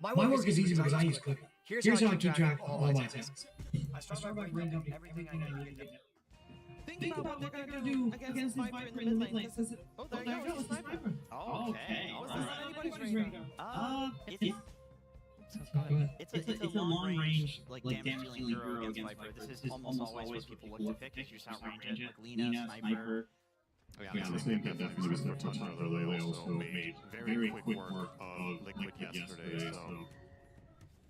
My work is easy because I use Click. Here's how I keep track of all my tasks. I start by writing down everything I need to know. Think about what they're going to do against this Viper in the mid lane. Oh, there you go, it's a sniper. Okay. What's this on anybody's radar? It's a long range, like damage dealing hero against Viper. This is almost always what people look to pick. You just outrange it, like Lina, Sniper. Yeah, I think that definitely was their touch on, though they also made very quick work of Liquid yesterday, so...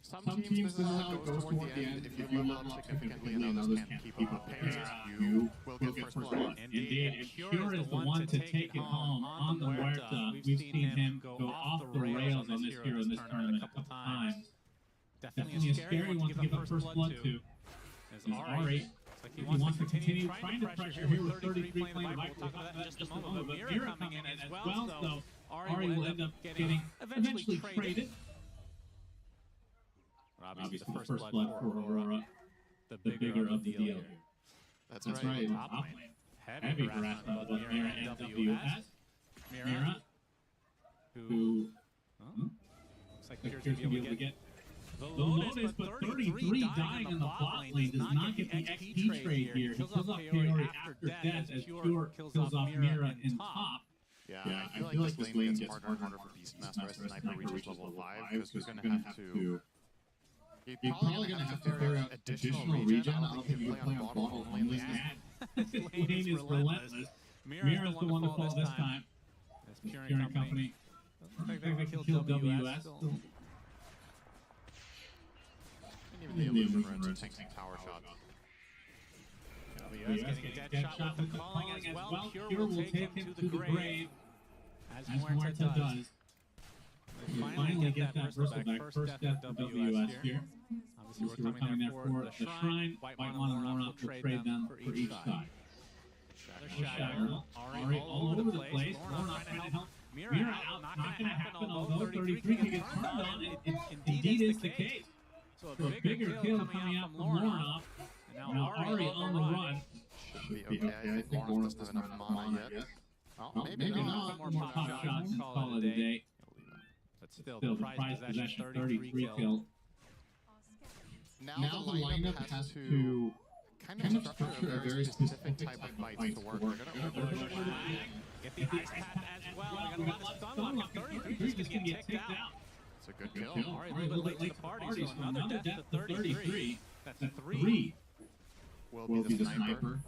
Some teams, this is how it goes toward the end. If you level up significantly and others can't keep up the pace, you will get first blood. Indeed, and Cure is the one to take it home on the Huerta. We've seen him go off the rails on this hero in this tournament a couple times. Definitely a scary one to give up first blood to. As Ari, like he wants to continue trying to pressure here with 33 playing the Viper. We'll talk about that in just a moment. But Mira coming in as well, so Ari will end up getting eventually traded. Obviously, the first blood for Aurora, the bigger of the deal here. That's right. Top lane. Heavy harassment of both Mira and WS. Mira, who looks like Pierce will be able to get the Lotus, but 33 dying in the bot lane does not get the XP trade here. He kills off Kaori after death as Pure kills off Mira in top. Yeah, I feel like this lane gets harder and harder for Beastmaster as Sniper reaches level 5, because he's going to have to... He's probably going to have to figure out additional region. I don't think you can play on bottle only. This lane is relentless. Mira's the one to fall this time. As Pure and Company. I think they killed WS. Even the illusion runs tanks and tower shots. WS getting a dead shot with the calling as well. Pure will take him to the grave, as Huerta does. Finally get that Bristle back. First death of WS here. Obviously we're coming there for the Shrine. White One and Lorna will trade them for each side. Shadow. Ari all over the place. Lorna trying to help Mira out. Not going to happen, although 33 can get turned on. It indeed is the case. So a bigger kill coming out from Lorna. And now Ari on the run. Should be okay. I think Lorna doesn't have enough mana yet. Oh, maybe not. More pop shots and call it a day. But still, the prize possession 33 kill. Now the lineup has to kind of structure a very specific type of fights to work. They're going to get the ice path as well. They got a lot of stun lock. 33 is going to get ticked out. It's a good kill. Ari a little bit late to the party, so another death to 33. That's 3. Will be the sniper.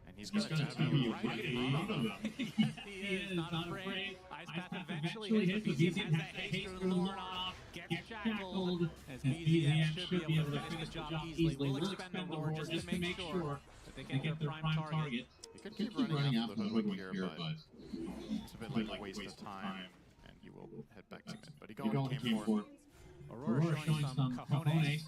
And he's going to tell you right in front of him. He is not afraid. Ice path eventually hits, but BZM has to haste through Lorna off, gets shackled, as BZM should be able to finish the job easily. We'll expend the Lord just to make sure that they get their prime target. You could keep running after the hood here, but it's a bit like a waste of time, and you will head back to mid. But he came for it. Aurora showing some cojones.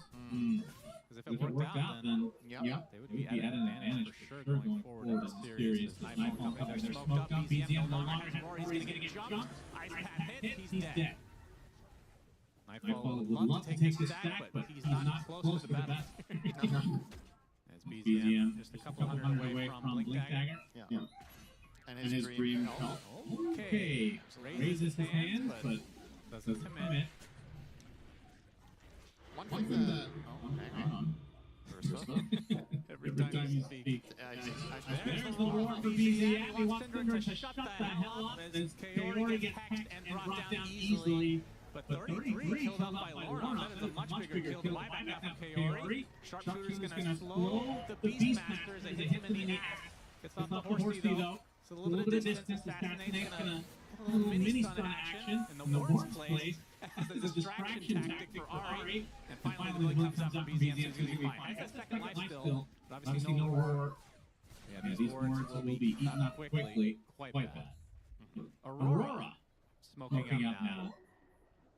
Because if it worked out, then they would be at an advantage for sure going forward in this series. Nightfall coming, they're smoked up. BZM no longer has more. He's going to get jumped. Ice path hit. He's dead. Nightfall would love to take this stack, but he's not close to the battle. As BZM just a couple hundred away from Blink Dagger. Yeah. And his green health. Okay. Raises his hand, but doesn't commit. One thing that... Every time you speak. There's the war for BZM. He wants Cinder to shut the hell up as Kaori gets hacked and brought down easily. But 33 killed out by Lorna. That is a much bigger kill. The buyback now from Kaori. Sharpshooter's going to slow the Beastmaster as it hits him in the ass. Gets off the horsey though. So a little bit of distance. Assassinate's going to a little mini stun action in the Ward's place as a distraction tactic for Ari. And finally the comes out from BZM. It's going to be fine. Has a second life still. Obviously no Roar. Yeah, these Wards will be eaten up quickly. Quite bad. Aurora smoking up now.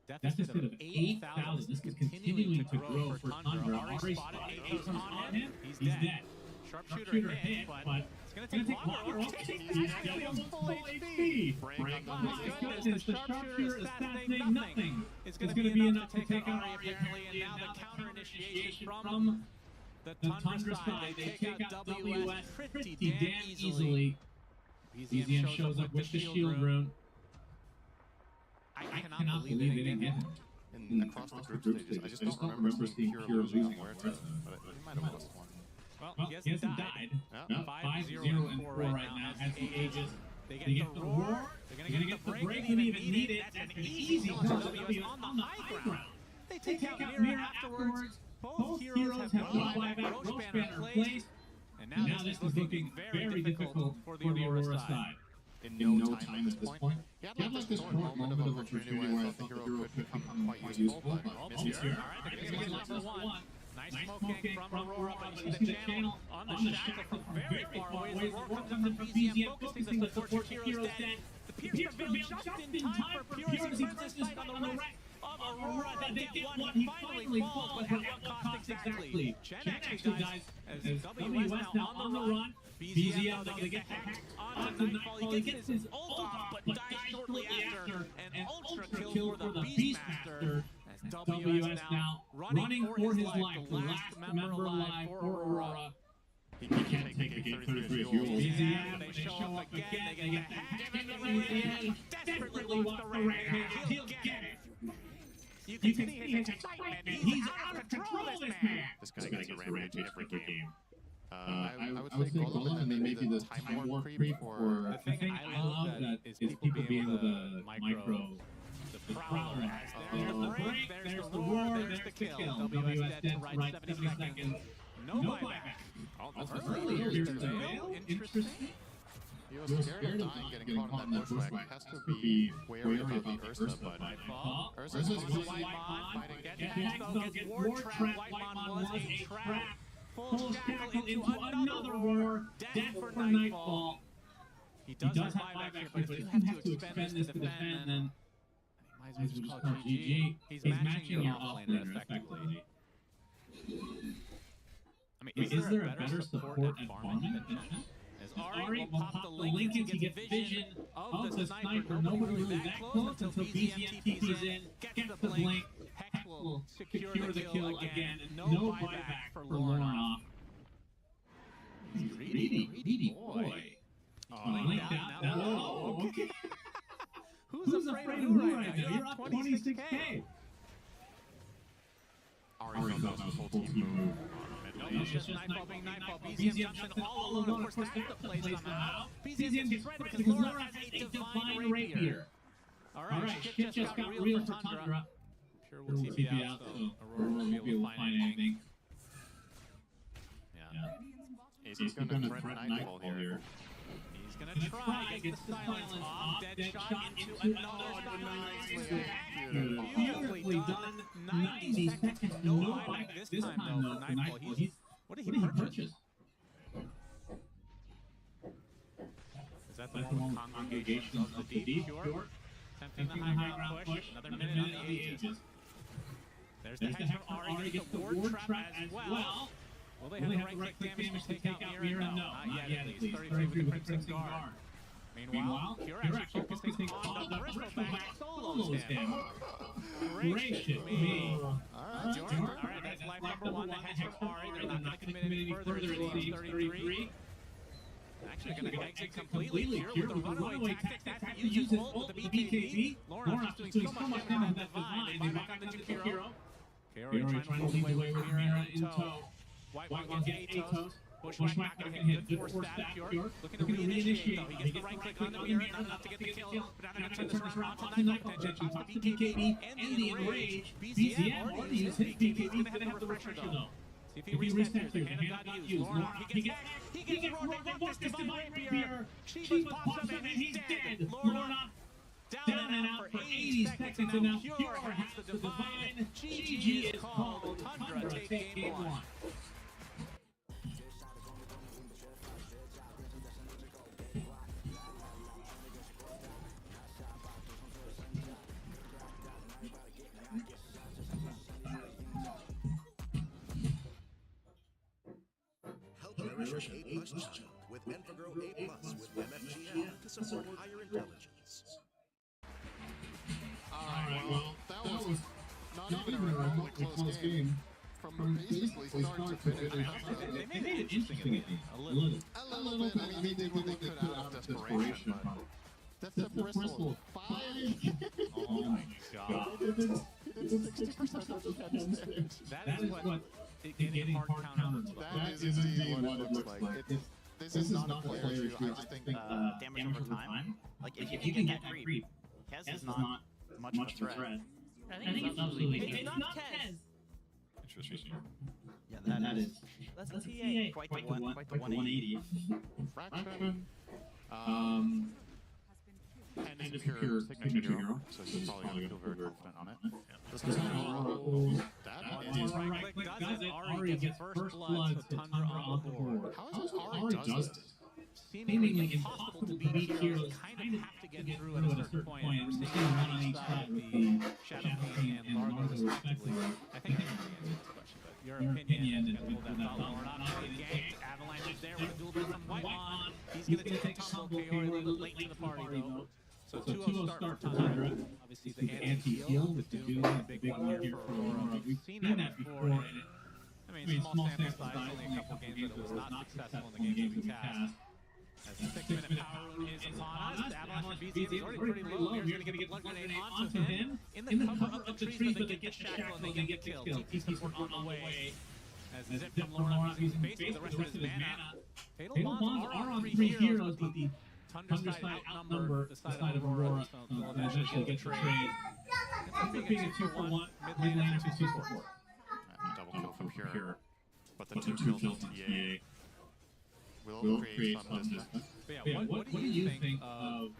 Deficit of 8,000. This is continuing to grow for Tundra. Ari spotted 8,000 on him. He's dead. Sharpshooter hit, but it's going to take longer. He's almost full HP. My goodness, the Sharpshooter assassinating nothing. It's going to be enough to take out Ari apparently, and now the counter initiation from the Tundra side. They take out WS pretty damn easily. BZM shows up with the shield rune. I cannot believe they didn't get him. And across the group stages, I just don't remember seeing Pure losing on Huerta, but he might have lost one. Well, he hasn't died. Yeah. 5-0 and 4 right now as the Aegis. They get the roar. They're going to get the break. They didn't even need it. That's an easy kill. WS on the high ground. They take out Mira afterwards. Both heroes have no buyback. Roche banner in place. And now this is looking very difficult for the Aurora side. In no time at this point. Yeah, I'd like this short moment of opportunity where I thought the hero could become quite useful, but missed here. All right, they're going to number one. Nice smoking from Aurora, but you see the channel on the shackle from very far away. The roar comes in from BZM, focusing the support heroes dead. The Pierce prevails just in time for Pierce to turn this fight on the right of Aurora. They get one, he finally falls, but at what cost exactly? Chen actually dies as WS now on the run. BZM, though, they get hacked onto Nightfall. He gets his ult off, but dies shortly after. An ultra kill for the Beastmaster. As WS now running for his life, the last member alive for Aurora. He can't take the game 33 fuel. BZM, they show up again, they get the hack, and BZM desperately wants the rampage. He'll get it. You can see his excitement. He's out of control, this man. This guy gets a rampage every game. I would say Golem and maybe the Time War creep or... The thing I love that is people being able to micro the Prowler as there's the break, there's the roar, there's the kill. WS dead to right 70 seconds. No buyback. Earlier here's the veil. Interesting. He was scared of getting caught in that bushwhack. Has to be wary about the Ursa, but Ursa's Whitemon gets war trap. Whitemon was a trap. Full shackle into another roar. Death for Nightfall. He does have buyback, but if you have to expend this to defend, then might as well just call it GG. He's matching your offlaner effectively. I mean, is there a better support at farming than Chen? As Ari will pop the Lincoln to get vision of the sniper. Nobody really that close until BZM TP's in, gets the blink. Hex will secure the kill again, and no buyback for Lornoff. Greedy boy. Blink down. Oh, okay. Who's afraid of who right now? You're up 26K. Ari thought that was a full team move. It's just Nightfall being Nightfall. BZM jumps in all alone. Of course, that's the play somehow. BZM gets ready because Laura has a divine rapier. Alright, shit just got real for Tundra. Pure will TP out, so Aurora won't be able to find anything. Yeah. He's gonna threaten Nightfall here. He's gonna try, gets the silence off, dead shot into another beautifully done. 90 seconds, no buyback this time though for Nightfall. What did he purchase? Is that the one with Congregation of the Deep? Pure? Attempting the high ground push, another minute on the Aegis. There's the hex from Ari, gets the ward trap as well. Will they have the right click damage to take out Mira? No, not yet at least. 33 with the Crimson Guard. Meanwhile, Pure actually focusing on the bristleback solos him. Gracious me. Alright, that's life number one. The hex from Ari. They're not going to commit any further, it seems. 33. Actually going to exit completely. Pure with the runaway tactic. Has to use his ult with the BKB. Lornoff doing so much damage with that divine. They back on the Jakiro. Kaori trying to lead the way with Mira in tow. Whitemon gets Atos. Bushwhack not going to hit. Good force stab. Pure looking to reinitiate though. He gets the right click on the Mira enough to get the kill. But now they're going to turn this around to Nightfall attention. Pops the BKB and the Enrage. BZM already used his BKB. He's going to have the refresher though. See if he resets here. The hand got used. He gets roared. They want this divine rapier. She pops up and he's dead. Lornoff down and out for 80 seconds, and now Pure has the divine. GG is called. Tundra take game one. Nourish A+ child with Enfagrow A+ with MFGL to support higher intelligence. Alright, well, that was not even a remotely close game. From basically start to finish. They made it interesting again. A little bit. A little bit. I mean, they did what they could out of desperation. That's a bristle. 5. Oh method. That is what getting hard counter looks like. That is indeed what it looks like. This is not a player issue. I just think damage over time. Like if you can get that creep, Kez is not much of a threat. I think it's absolutely. It's not Kez. interesting. Yeah, That is. That's a TA. Quite the 180. Fraction. And is a pure signature hero, so he's probably going to feel very confident on it. This is Right click does it. Ari gets first blood to Tundra on the board. How is it Ari does this? Seemingly impossible to beat heroes. Kind of have to get through at a certain point. We're seeing one on each side with the Shadow King and Largo respectively. I think they can answer this question, but your opinion is going to hold that thought. We're not going to get Avalanche is there with a dual blitz from Whitemon. He's going to take a tumble KO a little bit late to the party though. So 2-0 start for Tundra. Obviously the anti-heal with the Doom, the big one here for Aurora. We've seen that before. I mean, small sample size, only a couple games, but it was not successful in the games that we cast. As the 6-minute power rune is upon us, Avalanche and BZM is already pretty low. Here's going to get the blood grenade onto him in the cover of the trees, but they get the shackle and they get killed. TP support on the way. As Zip from Lorna using base with the rest of his mana. Fatal Bonds are on 3 heroes, but the Tundra side outnumber the side of Aurora, so they'll eventually get the trade. It's being a 2-for-1, mid lane laner 2-for-4. Double kill from here, but the 2 kills from TA will create some distance. But yeah, what do you think of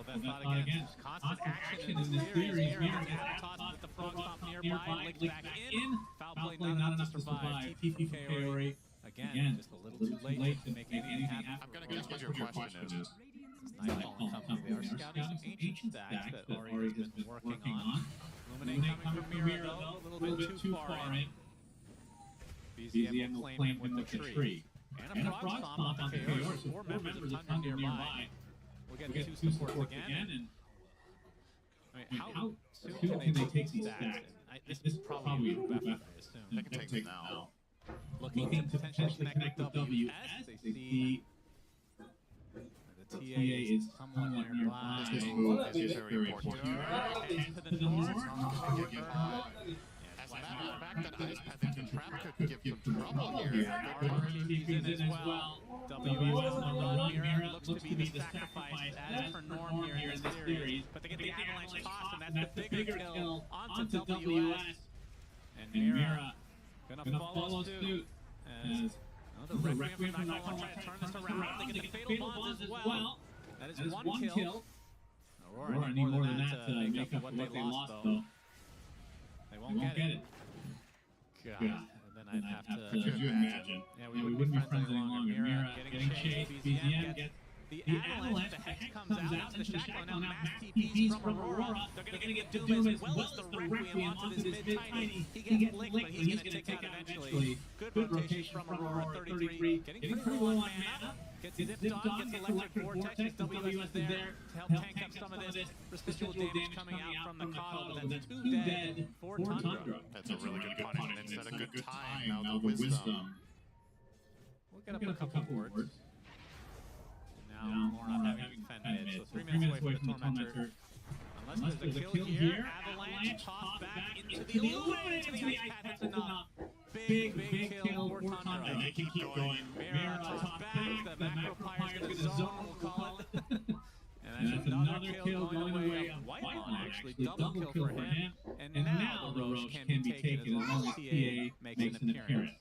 that thought again? Constant action in this series. Mirror toss with the frog stomp nearby, licks back in. Foul play not enough to survive. TP from Kaori. Again, just a little too late to make anything happen. I'm going to guess what your question is. Nightfall Company. They are scouting some ancient stacks that Ori has been working on. Illuminate coming from Mira though, a little bit too far in. BZM will claim him with the tree. And a frog stomp on the KO, so 4 members of Tundra nearby. We'll get 2 supports again. And I mean, how soon can they take these stacks? This is probably a move after, I assume. They can take them now. Looking to potentially connect with WS, they see the TA is somewhat nearby. This is very important. To the north. As a matter of fact, that ice path into trap could give some trouble here. RRQ's in as well. WS on the run. Mira looks to be the sacrifice as for Norm here in this series. But they get the Avalanche toss, and that's the bigger kill onto WS. And Mira gonna follow suit as the Requiem from Nightfall trying to turn this around. They get the Fatal Bonds as well. That is 1 kill. Aurora need more than that to make up for what they lost, though. They won't get it. God. And then I'd have to... Could you imagine? Yeah, we wouldn't be friends any longer. Mira getting chased. BZM gets the Avalanche. The Hex comes out into the shackle. Now mass TPs from Aurora. They're going to get Doom as well as the Requiem onto this mid-tiny. He gets licked, but he's going to take out eventually. Good rotation from Aurora. 33. Getting pretty low on mana. Gets zipped on, gets electric vortex. WS is there to help tank up some of this residual damage coming out from the coddle. That's 2 dead for Tundra. That's a really good punish, and instead of good time, now the wisdom. We'll get up a couple words. Now, we're not having defend mid, so 3 minutes away from the Tormentor. Unless there's a kill here, Avalanche toss back into the Illuminate into the ice path. That's enough. Big kill for Tundra. And they can keep going. Mira toss back, the Macro Pyre's gonna zone, we'll call it. And that's another kill going away of Whitemon, actually. Double kill for him. And now the Roche can be taken as long as TA makes an appearance.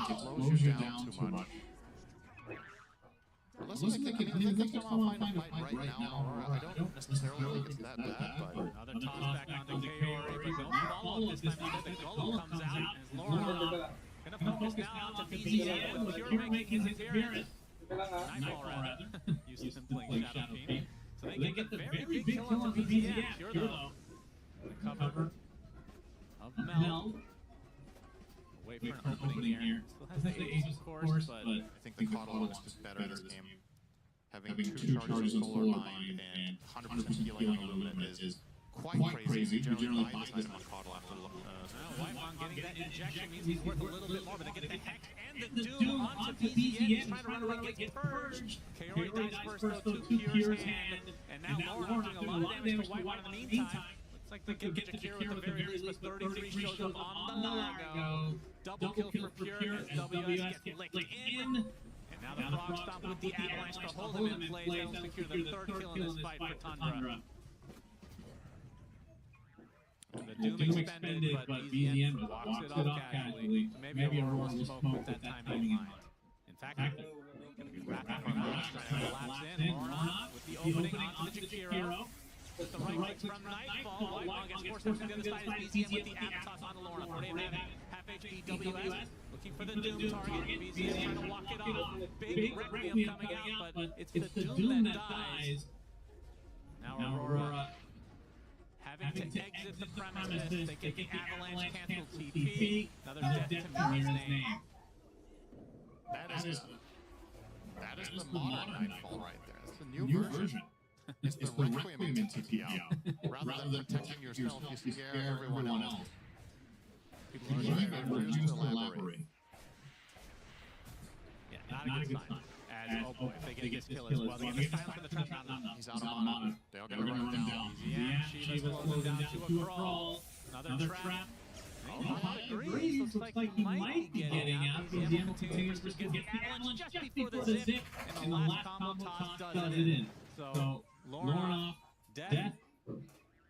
It slows you down too much. Listen, I think they want to find a fight right now. I don't necessarily think it's that bad, but... Another toss back onto Kaori, but don't follow this time because the Golem comes out as Laura gonna focus now on BZM with Pure making his appearance. Nightfall rather. Used to playing Shadow Fiend. So they get the very big kill onto BZM. Pure though. The cover of Mel. Wait for an opening here. Still has the Aegis, of course, but I think the Coddle looks just better in this game. Having 2 charges of Solar Bind and 100% healing on Illuminate is quite crazy. You generally buy this item on Coddle after Whitemon getting that injection means he's worth a little bit more, but they get the Hex and the Doom onto BZM. He's trying to run away, gets purged. Kaori dies first, though, 2 Pures hand. And now Laura doing a lot of damage to Whitemon in the meantime. It's like they get Jakiro at the very least, but 33 shows up on the Largo. Double kill for Pure as WS gets licked in. And now the Frog Stomp with the Avalanche to hold him in place. That'll secure the third kill in this fight for Tundra. The Doom expended, but BZM walks it off casually. Maybe Aurora will smoke with that timing in mind. In fact, going to be wrapping from Aurora, trying to collapse in. Aurora with the opening onto the Jakiro. With the right click from Nightfall. White gets forced up to the other side as BZM with the Avatos on Lorna. 48 half HP WS looking for the Doom target. BZM trying to walk it off. Big Requiem coming out, but it's the Doom that dies. Now Aurora having to exit the premises. They get the Avalanche cancel TP. Another death to Mirror's name. That is the modern Nightfall right there. That's the new version. It's the Requiem in TP out. Rather than protecting yourself, you scare everyone else. People are refuse to elaborate. Yeah, not a good sign. As, oh boy, if they get this kill as well, they get the silence in the trap now. He's out of mana. They're going to run him down. Yeah, Shiva's slowed him down to a crawl. Another trap. Agrees. Looks like he might be getting out. BZM continues to get the Avalanche just before the zip, and the last combo toss does it in. So, Lorna, death,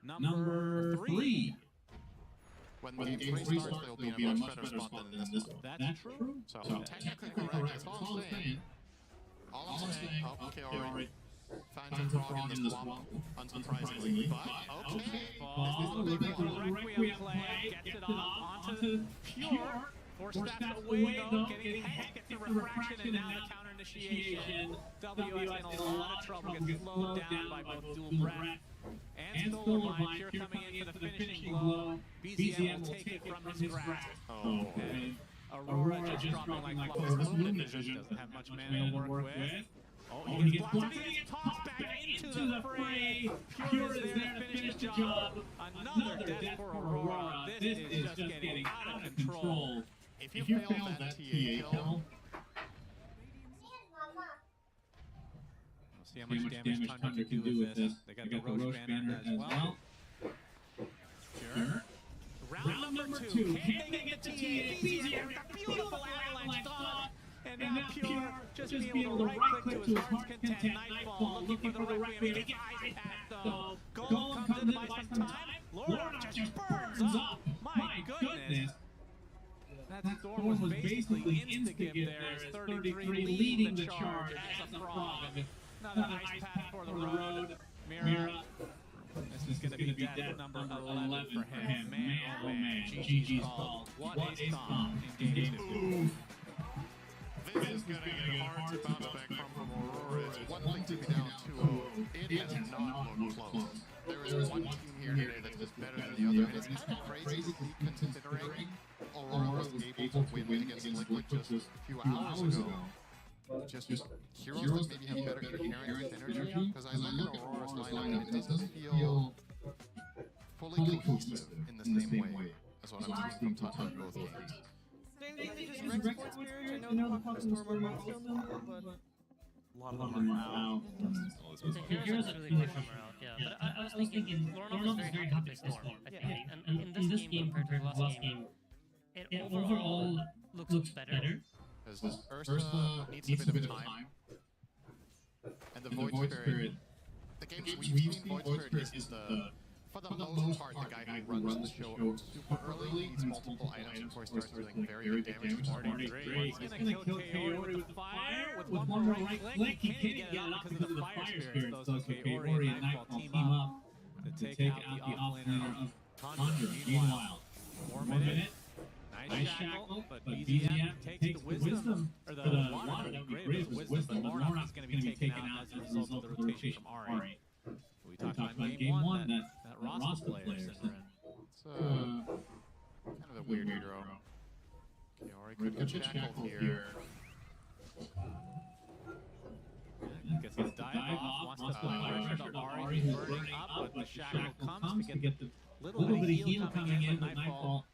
number 3. When game 3 starts, they'll be in a much better spot than in this one. That's true. So technically correct, that's all I'm saying. All I'm saying, okay, alright. Finds a frog in the swamp, unsurprisingly, but okay. Ball, looking for the Requiem play, gets it off onto Pure. Force that away though, getting hit, gets the refraction, and now the counter initiation. WS in a lot of trouble, gets slowed down by both Dual Breath and Stolen Pure coming in for the finishing blow. BZM will take it from his grasp. Oh, Aurora just dropping like close. Division doesn't have much mana to work with. Oh, he gets blocked, and he gets tossed back into the fray. Pure is there to finish the job. Another death for Aurora. This is just getting out of control. if you fail that TA kill, we'll see how much damage Tundra can do with this. They got the Roche banner as well. Sure. Round number 2. Can they get the TA? BZM with a beautiful avalanche thought. And now Pure just being able to right-click to his heart's content. Nightfall looking for the Requiem. He gets ice path though. Golem comes in to buy some time. Lorna just burns up. My goodness. That Storm was basically insta-give there as 33 leading the charge as a frog. Another ice path for the road. Mira. This is going to be death number 11 for him. Man, oh man. GG's call. What a stomp in game 2. this is going to get hard to bounce back from Aurora. It's one thing to be down 2-0. It has not looked close. There is one team here today that's just better than the other. And it's kind of crazy considering Aurora was able to win against Liquid just a few hours ago. Just heroes that maybe have better coherent energy. Because I look at Aurora's lineup and it doesn't feel fully cohesive in the same way as what I'm seeing from Tundra in both games. Just Rex Sports Spirit, I know the Pop and Storm are also but a lot of them are out. The heroes are really quick from out, yeah. But I was thinking, Lorna was very happy with Storm, I think. And in this game compared to the last game, it overall looks better. Because Ursa needs a bit of time. And the Void Spirit, the games we've seen, Void Spirit is for the most part, the guy who runs the show super early, needs multiple items before he starts doing very good damage. He's going to kill Kaori with the fire, with one more right click. He can't get it up because of the fire spirit. So Kaori and Nightfall team up to take out the offlaner of Tundra. Meanwhile, 4 minutes. Nice shackle, but BZM takes the wisdom, or the water, that would be great with wisdom, but Lorna's going to be taken out as a result of the rotation from Ari. We talked about game 1, that Rasta player syndrome. It's kind of a weird hero. Kaori could get shackled here. Gets the dive off, wants to apply pressure to Ari, who's burning up, but the shackle comes to get the little bit of heal coming in, but Nightfall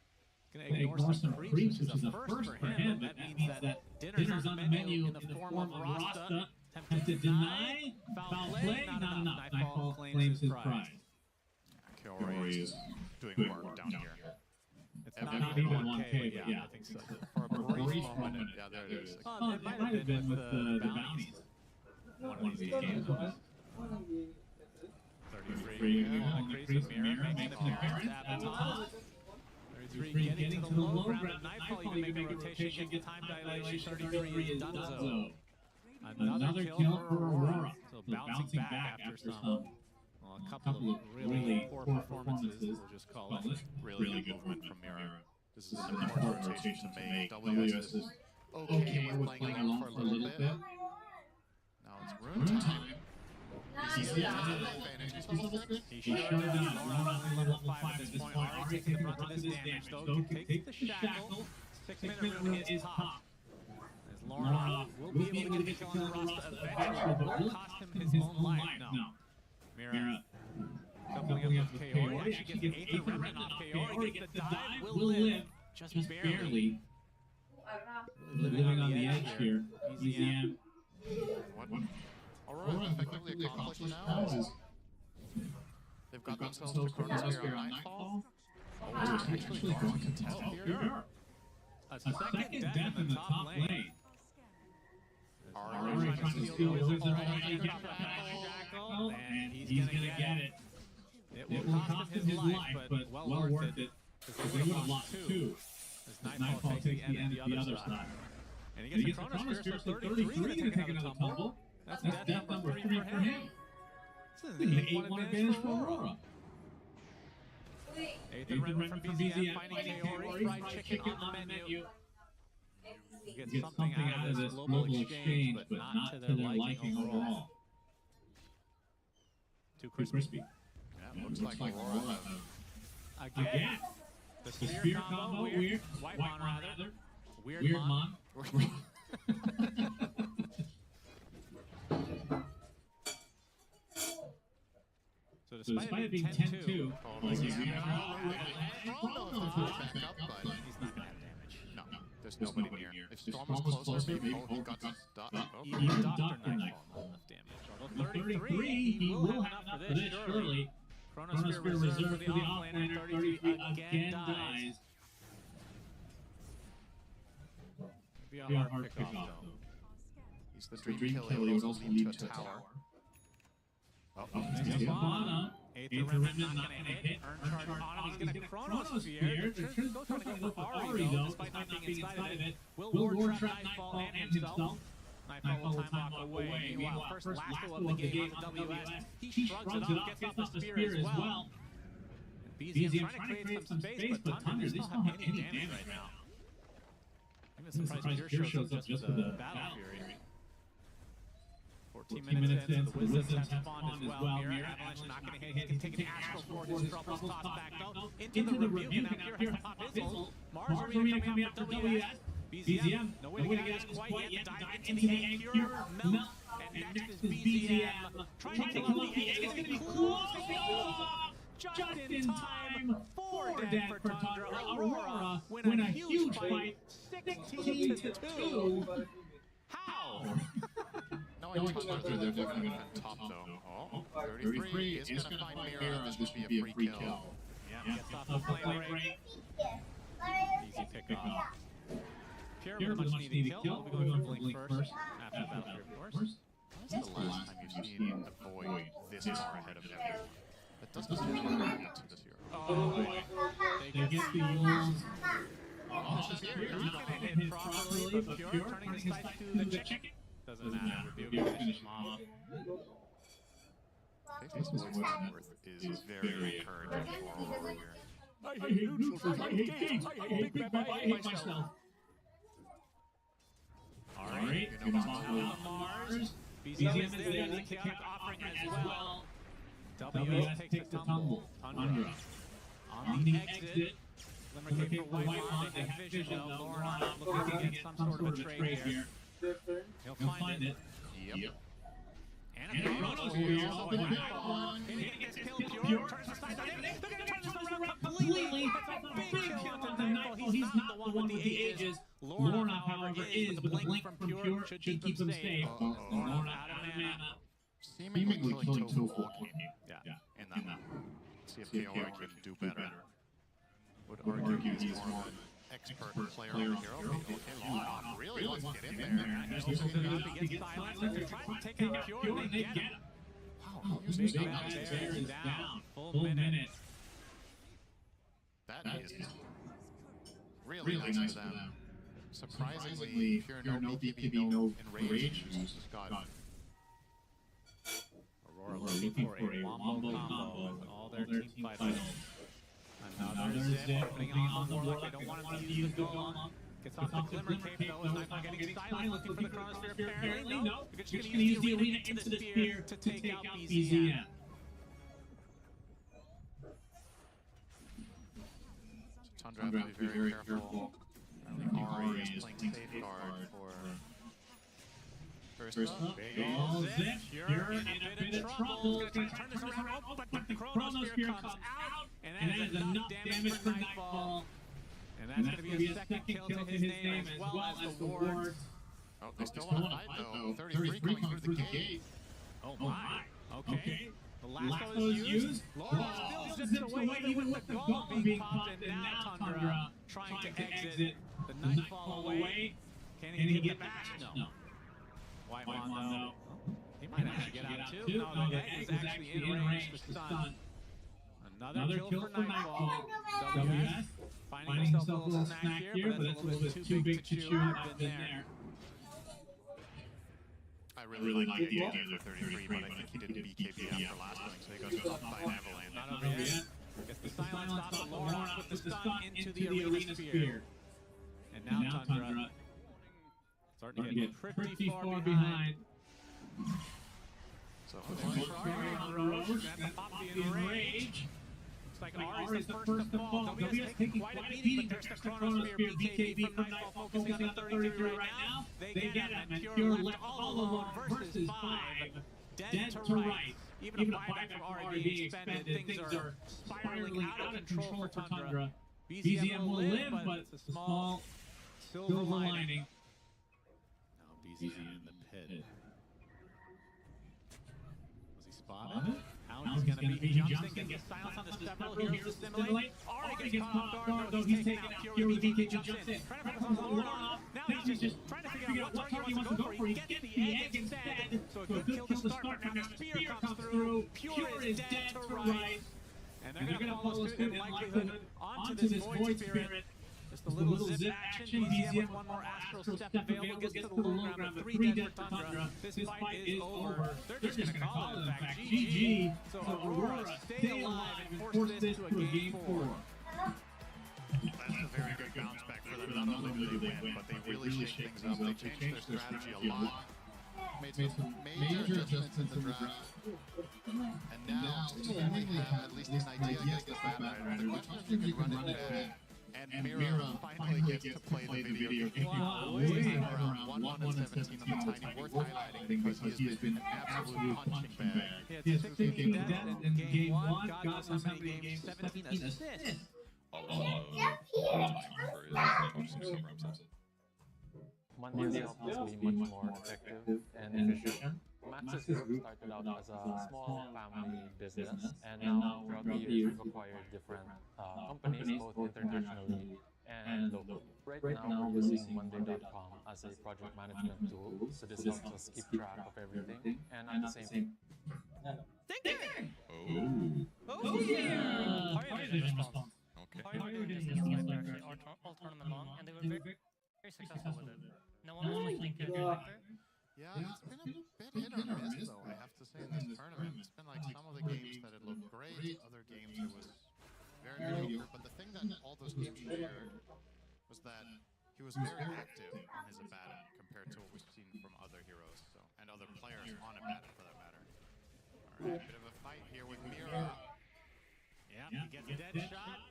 going to ignore some creeps, which is a first for him. That means that dinner's on the menu in the form of Rasta. Attempted to deny, foul play, not enough. Nightfall claims his prize. Kaori is doing work down here. It's not even 1K, but yeah, I think so. For a brief moment, Yeah, there it is. Oh, it might have been with the bounties. One of these games. 33. Increase mirror makes an appearance at the top. 33 getting to the low ground. Nightfall, you can make a rotation, get time dilation. 33 is done so. Another kill for Aurora. So bouncing back after some, a couple of really poor performances, we'll just call it. Really good movement from Mira. This is an important rotation to make. WS is okay with playing along for a little bit. Now it's rune time. He's the advantage. He's level 6. He sure does. Aurora on level 5 at this point. Already taking the brunt of this damage, though. Take the shackle. 6-minute rune is top. As Laura will be able to get the kill on the Rasta eventually, but will cost him his own life. No. Mira coupling up with Kaori. Actually gets 8th remnant off Kaori. Gets the dive. Will live. Just barely. Living on the edge here. Easy M. What? Aurora effectively accomplished now is they've got themselves to Chronos Spear on Nightfall. Oh, it's actually going to contest here. A second death in the top lane. Aurora trying to steal the Wizard Jackal, and he's gonna get it. It will cost him his life, but well worth it, because they would have lost 2. As Nightfall takes the end of the other side. And he gets the Chronos Spear, so 33 to take another tumble. That's death number 3 for him. This is an 8-1 advantage for Aurora. 8th remnant from BZM, finding Kaori, fried chicken on the menu. Get something out of this global exchange, but not to their liking overall. Too crispy. Yeah, looks like Aurora. Again. The spear combo, weird. White Mon rather. Weird Mon. So despite it being 10-2, He's not going to have damage. No, there's nobody near. If Storm was closer, maybe he got to even Dr. Nightfall not enough damage. Although 33, he will have enough for this, surely. Chronos Spear reserved for the offlaner. 33 again dies. Be a hard pick off, though. He's the dream kill. He would also lead to a tower. He's Mana. 8th remnant not going to hit. Earn charge on him. He's going to Chronos Spear. Still trying to go for Ari, though, despite not being inside of it. Will Ward trap Nightfall and himself. Nightfall will time walk away. Meanwhile, first Lasso of the game on the WS. He shrugs it off, gets off the spear as well. BZM trying to create some space, but Thunder, they don't have any damage right now. I'm surprised Pure shows up just for the Battle Fury. 14 minutes in, the Wizards have spawned as well. Mirror Avalanche not going to hit. He's going to take an Astral for his troubles, toss back though. Into the Rebuke, and now Pure has to pop Izzle. Mars Arena coming up for WS. BZM, no way to get this quite yet. Dive into the egg, Pure melt. And next is BZM. Trying to kill off the egg. It's going to be close. Just in time for dead for Tundra. Aurora win a huge fight, 16-2. How? Knowing Tundra, they're definitely going to top though. Oh, 33 is going to find Mira, and this will be a free kill. Yeah, gets off the flame break. Easy pick off. Pure with a much needed kill. We'll be going for Blink first, after Battle, of course. When's the last time you've seen the Void this far ahead of them? That doesn't usually happen this year. Oh, they get the Yules. Oh, this is Pure not going to hit properly, but Pure turning his sight to the chicken. Doesn't matter. Rebuke finishes him off. This Void's is very encouraging for Aurora here. I hate neutrals, I hate games, I hate Big Bad, I hate myself. Alright, gonna talk about Mars. BZM is there, the chaotic offering as well. WS takes the tumble. Tundra. On the exit. Limerick for White Mon, they have vision though. Lauren looking to get some sort of a trade here. He'll find it. Yep. And a Chronos Spear. He gets killed. Pure turns the sides on him. They're going to turn this around completely. That's a big kill onto Nightfall. He's not the one with the ages. Lorna, however, is, but the blink from Pure should keep him safe. Lorna out of mana. Seemingly killing two full candy. Yeah. In that. see if Kaori can do better. Would argue he's more of an expert player on the hero. Okay, Lock really wants to get in there. He gets silenced. They're trying to take out Pure, and they get him. Wow, Big Bad Bear is down. Full minute. that is really nice for them. Surprisingly, Pure no BKB, no enrage. Got Aurora looking for a wombo combo with all their team fighters. Another zip putting it on the Warlock. They don't want him to use the go. Gets off the Glimmer Cape though. Is not getting silent. Looking for the Chronosphere. Apparently, no. They're just going to use the arena into the spear to take out BZM. Tundra have to be very careful. Ari is playing safeguard for first up. Oh, Zip, you're in a bit of trouble. He's going to turn this around, but the Chronosphere comes out, and that is enough damage for Nightfall. And that's going to be a second kill to his name as well as the wards. Oh, they still want to fight though. 33 coming through the gate. Oh my. Okay. The lasso is used. Laura still zips away even with the gauntlet being popped, and now Tundra trying to exit the Nightfall away. Can he get the bash? No. Why Mondo? He might actually get out too. No, the egg is actually in range to stun. Another kill for Nightfall. WS finding himself a little snack here, but that's a little bit too big to chew up in there. I really like the idea of 33, but I think he did BKB after last one, so he goes up by an avalanche. Not over yet. Gets the silence off the Laura, puts the stun into the arena sphere. And now Tundra starting to get pretty far behind. So Ari on Roche, that's Poppy Enrage. Looks like Ari's the first to fall. WS taking quite a beating, but there's the Chronosphere BKB from Nightfall focusing on the 33 right now. They get him, and Pure left all alone versus 5. Dead to right. Even a buyback from Ari being expended, things are spiraling out of control for Tundra. BZM will live, but it's a small silver lining. Now BZM in the pit. Was he spotted? He's going to be, he jumps in, gets silence on the several heroes to stimulate. Ari gets caught off guard, though he's taken out. Pure BKB jumps in. Trying to focus on the Lord off. Now he's just trying to figure out what target he wants to go for. He gets the egg instead. So a good kill to start, but now the spear comes through. Pure is dead to right. And they're going to follow suit in likelihood onto this Void Spirit. Just a little zip action. BZM with one more Astral Step available. Gets to the low ground, but 3 dead for Tundra. This fight is over. They're just going to call it, in fact, GG. So Aurora, stay alive and force this to a game 4. that's a very good bounce back for them. Not only did they win, but they really shake things up. They changed their strategy a lot. Made some major adjustments in the draft. And now, seemingly have at least an idea against the Bad Rider. The question is if you can run it back. And Mira finally gets to play the video game. Around 1-1 and 17 on the Tiny worth highlighting because he has been an absolute punching bag. He had 15 deaths in game 1, God knows how many games, 17 assists. Monday sales has to be much more effective and efficient. Max's group started out as a small family business, and now throughout the years we've acquired different companies, both internationally and locally. Right now we're using Monday.com as a project management tool, so this helps us keep track of everything, and at the same time... Oh yeah! Ari did a response. Ari were doing this game actually all tournament long, and they were very successful with it. No one was like Victor. Yeah, it's been a bit hit or miss, though, I have to say, in this tournament. It's been like some of the games that it looked great, other games it was very mediocre. But the thing that all those games shared was that he was very active on his Abaddon compared to what we've seen from other heroes, and other players on Abaddon, for that matter. Alright, bit of a fight here with Mira. Yeah, he gets a dead shot.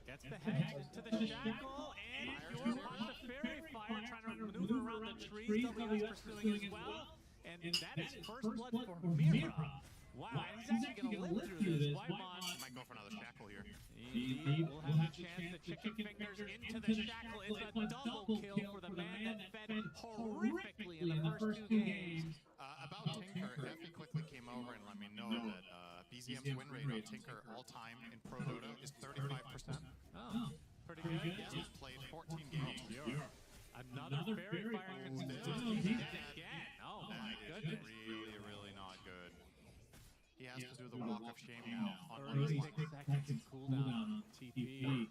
Gets the hex into the shackle, and Pure launches the Fairy Fire, trying to maneuver around the trees. WS pursuing as well. And that is first blood for Mira. Wow, he's actually going to live through this. Wymon Might go for another shackle here. he will have a chance to chicken fingers into the shackle. It's a double kill for the man that fed horrifically in the first 2 games. About Tinker, Effie quickly came over and let me know that BZM's win rate on Tinker all-time in Pro Dota is 35%. Oh, pretty good. Yeah. He's played 14 games. Another fairy fire consistent. He's dead again. Oh my goodness. Really, really not good. He has to do the walk of shame now on 36 this line. seconds cooldown on TP.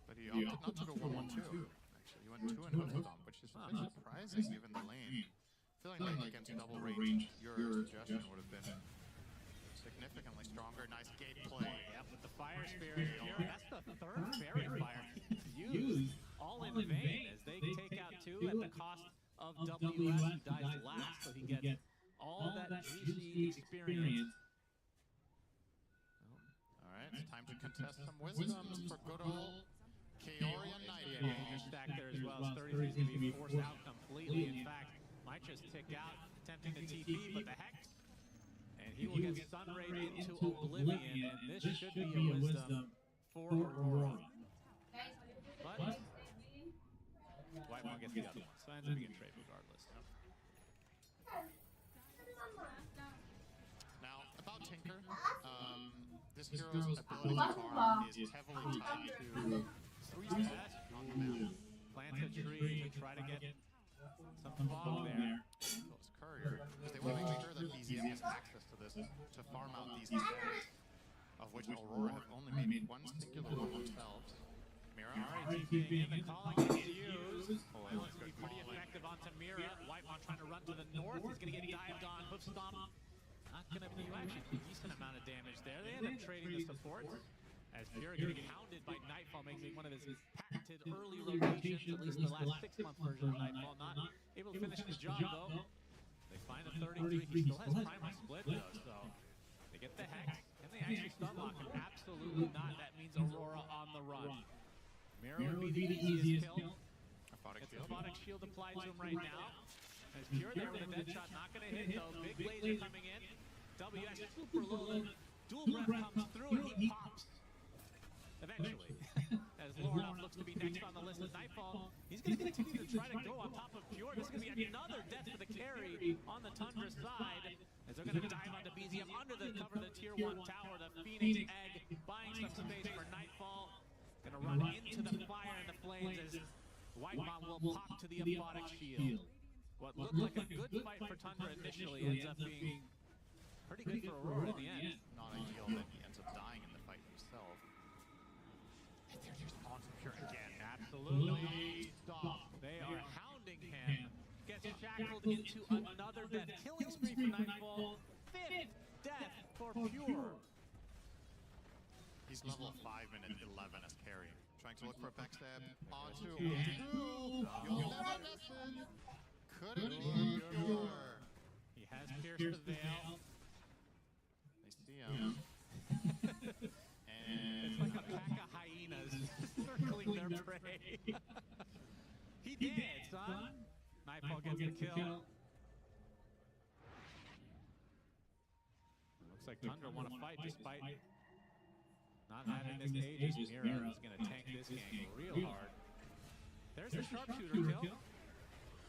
But he opted not to go 1-1-2. Actually, he went 2 and hooked stomp, which is a bit surprising given the lane. Feeling like against double range, your suggestion would have been significantly stronger. Nice gate play. Yep, with the fire spirit here. That's the third fairy fire he's used. All in vain as they take out 2 at the cost of WS, who dies last, so he gets all that GC experience. Alright, it's time to contest some wisdoms for good old Kaorian Yeah, Nightfall. major stack there as well. 33 is going to be forced out completely. In fact, might just tick out, attempting to TP, but the Hex. And he will get Sun Rayed into oblivion, and this should be a wisdom for Aurora. But White one gets the other one, so ends up being a trade regardless. Now, about Tinker, this hero's ability to farm is heavily tied to 3 stats on the map. Plant a tree to try to get some fog there. Close courier, because they want to make sure that BZM has access to this to farm out these stats, of which Aurora have only made one singular one themselves. Mira, TPing in, the calling is used. Well, it's pretty effective onto Mira. Whitemon trying to run to the north. He's going to get dived on. Hoof stomp. Not going to be actually a decent amount of damage there. They end up trading the supports. As Pure getting hounded by Nightfall, making one of his patented early rotations, at least the last 6-month version of Nightfall. Not able to finish the job, though. They find a 33. He still has Primal Split, though, so they get the Hex. Can they actually stun lock him? Absolutely not. That means Aurora on the run. Mira would be the easiest kill. Gets a Aphotic Shield applied to him right now. As Pure there with a dead shot, not going to hit, though. Big laser coming in. WS super low. Dual breath comes through, and he pops. Eventually, as Lauren looks to be next on the list with Nightfall, he's going to continue to try to go on top of Pure. This is going to be another death for the carry on the Tundra side, as they're going to dive onto BZM under the cover of the Tier 1 tower. The Phoenix Egg buying some space for Nightfall. Going to run into the fire and the flames as Whitemon will pop to the Aphotic Shield. What looked like a good fight for Tundra initially ends up being pretty good for Aurora in the end. not ideal that he ends up dying in the fight himself. And they're just on Pure again. Absolutely. Stop. They are hounding him. Gets shackled into another death. Killing spree for Nightfall. 5th death for Pure. He's level 5 minute 11 as carry. Trying to look for a backstab onto You'll never listen. Couldn't be Pure. He has pierced the veil. They see him. And It's like a pack of hyenas circling their prey. He did, son. Nightfall gets the kill. Looks like Tundra want to fight despite not having this Aegis. Mira is going to tank this game real hard. There's the sharpshooter kill.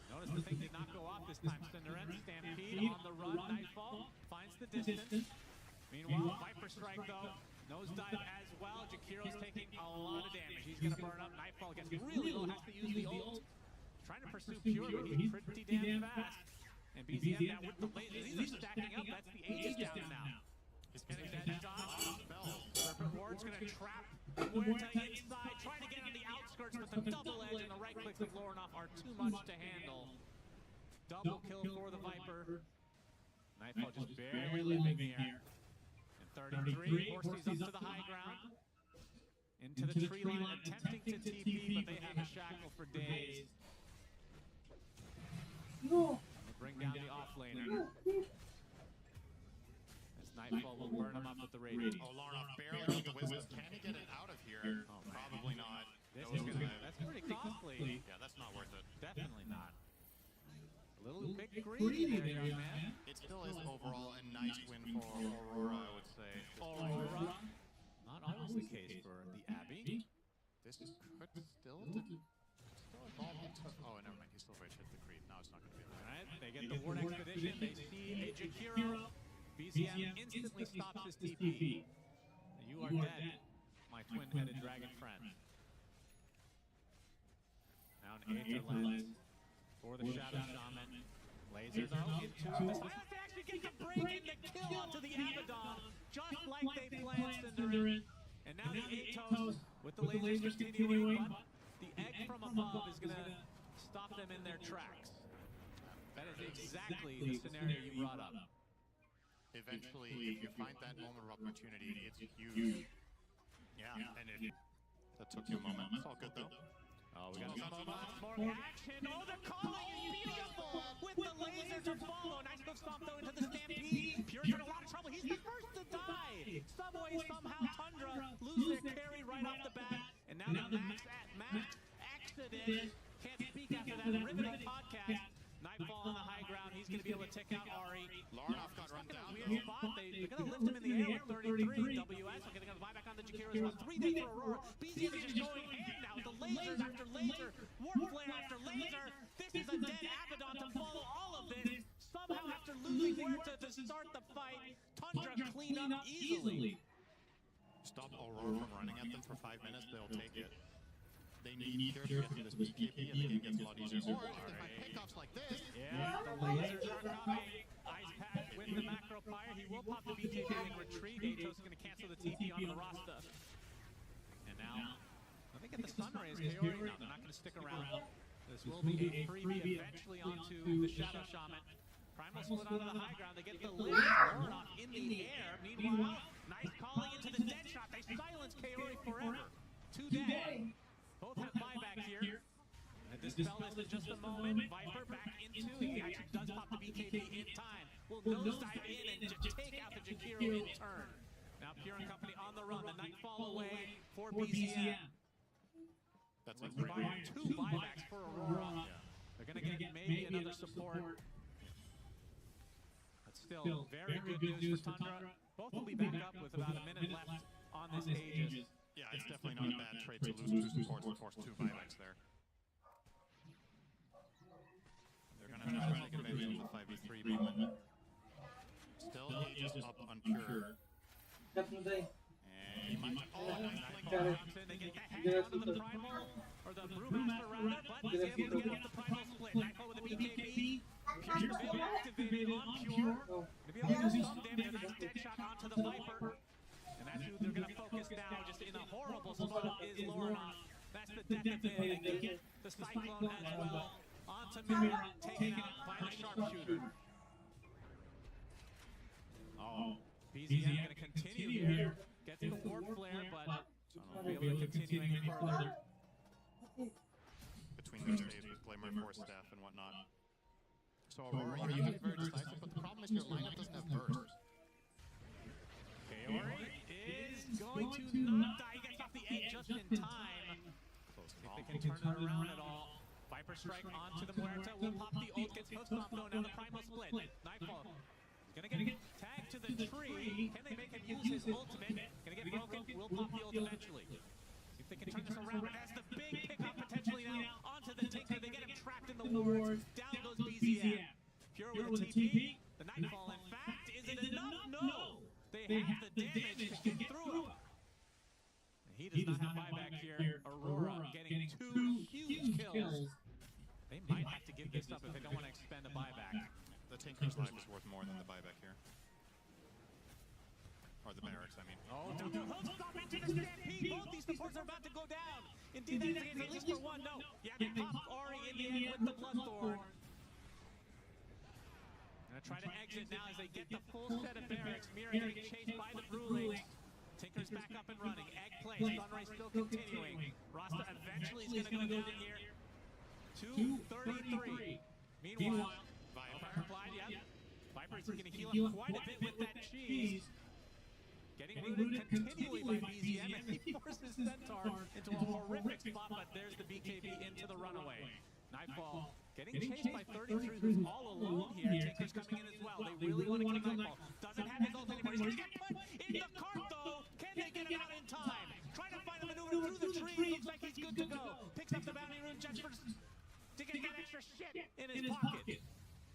Notice the thing did not go off this time. Cinderella Stampede on the run. Nightfall finds the distance. Meanwhile, Viper Strike though. Nosedive as well. Jakiro's taking a lot of damage. He's going to burn up. Nightfall gets really low. Has to use the ult. Trying to pursue Pure, but he's pretty damn fast. And BZM now with the lasers. These are stacking up. That's the Aegis down now. He's getting that shot. Serpent Ward's going to trap Muerta inside. Trying to get on the outskirts, but the double edge and the right clicks of Lornoff are too much to handle. Double kill for the Viper. Nightfall just barely living here. And 33 forces up to the high ground. Into the tree line, attempting to TP, but they have a shackle for days. They bring down the offlaner. As Nightfall will burn him up with the radiant. oh, Lornoff barely getting the wisdom. Can he get it out of here? Oh, Probably not. That's pretty costly. Yeah, that's not worth it. Definitely not. A little bit greedy there, young man. It still is overall a nice win for Aurora, I would say. Aurora. Not always the case for the Abbey. This could still evolve into... Oh, never mind. He still rage hit the creep. Now it's not going to be Alright, they get the Ward Expedition. They see a Jakiro. BZM instantly stops his TP. You are dead, my twin-headed dragon friend. Now an Aether lens for the Shadow Shaman. Laser though into the silence. They actually get the break and the kill onto the Abaddon, just like they planned, Cinderin. And now the Atos with the lasers continuing, but the egg from above is going to stop them in their tracks. That is exactly the scenario you brought up. Eventually, if you find that moment of opportunity, it's huge. Yeah, and that took you a moment. It's all good though. Oh, we got some more action. Oh, the calling is beautiful with the laser to follow. Nice move stomp though into the Stampede. Pure's in a lot of trouble. He's the first to die. Some way, somehow, Tundra lose their carry right off the bat. And now the Max Exodus can't speak after that riveting podcast. Nightfall on the high ground. He's going to be able to take out Ari. Larnoff got run down Weird spot. They're going to lift him in the air. 33 WS. Okay, they're going to buy back on the Jakiro as well. 3 days for Aurora. BZM is just going in now with the lasers after laser. Warp flare after laser. This is a dead Abaddon to follow all of this. Somehow after losing Huerta to start the fight, Tundra clean up easily. Stop Aurora from running at them for 5 minutes, they'll take it. They need Pure to get through this BKB and the game gets a lot easier. Or if they find pickoffs like this. Yeah, the lasers are coming. Ice Pack with the macro fire. He will pop the BKB and retreat. Atos is going to cancel the TP onto the Rasta. And now, let me get the Sun Rays Kaori. Now, they're not going to stick around. This will be a freebie eventually onto the Shadow Shaman. Primal split onto the high ground. They get the lift. Loronoff in the air. Meanwhile, nice calling into the dead shot. They silence Kaori forever. 2 dead. Both have buyback here. And this spell is just a moment. Viper back into. He actually does pop the BKB in time. Will nosedive in and just take out the Jakiro in turn. Now Pure and company on the run. The Nightfall away for BZM. That's a Requiring 2 buybacks for Aurora. They're going to get maybe another support. But still, very good news for Tundra. Both will be back up with about a minute left on this Aegis. Yeah, it's definitely not a bad trade to lose 2 supports and force 2 buybacks there. They're going to try to take advantage of the 5v3 moment. Still Aegis up on Pure. And he might... Oh, nice flank. They get the hack onto the Primal, or the Brewmaster rather, but he's able to get off the Primal split. Nightfall with the BKB. Pure's Bill activated on Pure. To be able to do some damage, a nice dead shot onto the Viper. And that's who they're going to focus now, just in a horrible spot is Loronoff. That's the death of it. And they get the Cyclone as well onto Mirror, taken out by the Sharpshooter. Oh, BZM going to continue here. Gets the Warp Flare, but won't be able to continue any further. Between those days with Glimmer, Force Staff, and whatnot. So Aurora, you have to be very decisive, but the problem is your lineup doesn't have burst. Kaori is going to not die. He gets off the edge just in time. Close If call. they can turn it around at all. Viper strike onto the Muerta. Will pop the ult. Gets post off though. Now the Primal split. Nightfall. He's gonna get tagged to the tree. Can they make him use his ultimate? Gonna get broken. Will pop the ult eventually. If they can turn this around, it has the big pickup potentially now onto the Tinker. They get him trapped in the wards. Down goes BZM. Pure with a TP. The Nightfall, in fact, is it enough? No. They have the damage to get through him. He does not have buyback here. Aurora getting 2 huge kills. They might have to give this up if they don't want to expend a buyback. The Tinker's life is worth more than the buyback here. Or the barracks, I mean. Oh, the hook stop into the Stampede. Both these supports are about to go down. Indeed, that is the case, at least for one. No. Yeah, they pop Ari in the end with the Bloodthorn. Gonna try to exit now as they get the full set of barracks. Mira getting chased by the Brulings. Tinker's back up and running. Egg play. Sunray still continuing. Rasta eventually is gonna go down here. 2:33. Meanwhile, Viper replied, yep. Viper is gonna heal up quite a bit with that cheese. Getting rooted continually by BZM, and he forces Centaur into a horrific spot, but there's the BKB into the runaway. Nightfall getting chased by 33, who's all alone here. Tinker's coming in as well. They really want to kill Nightfall. Doesn't have his ult anymore. He's going to get put in the cart, though. Can they get him out in time? Trying to find a maneuver through the tree. Looks like he's good to go. Picks up the bounty rune just to get that extra shit in his pocket.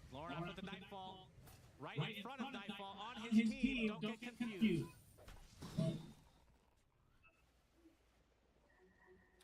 Loronoff with the Nightfall. Right in front of Nightfall on his team. Don't get confused.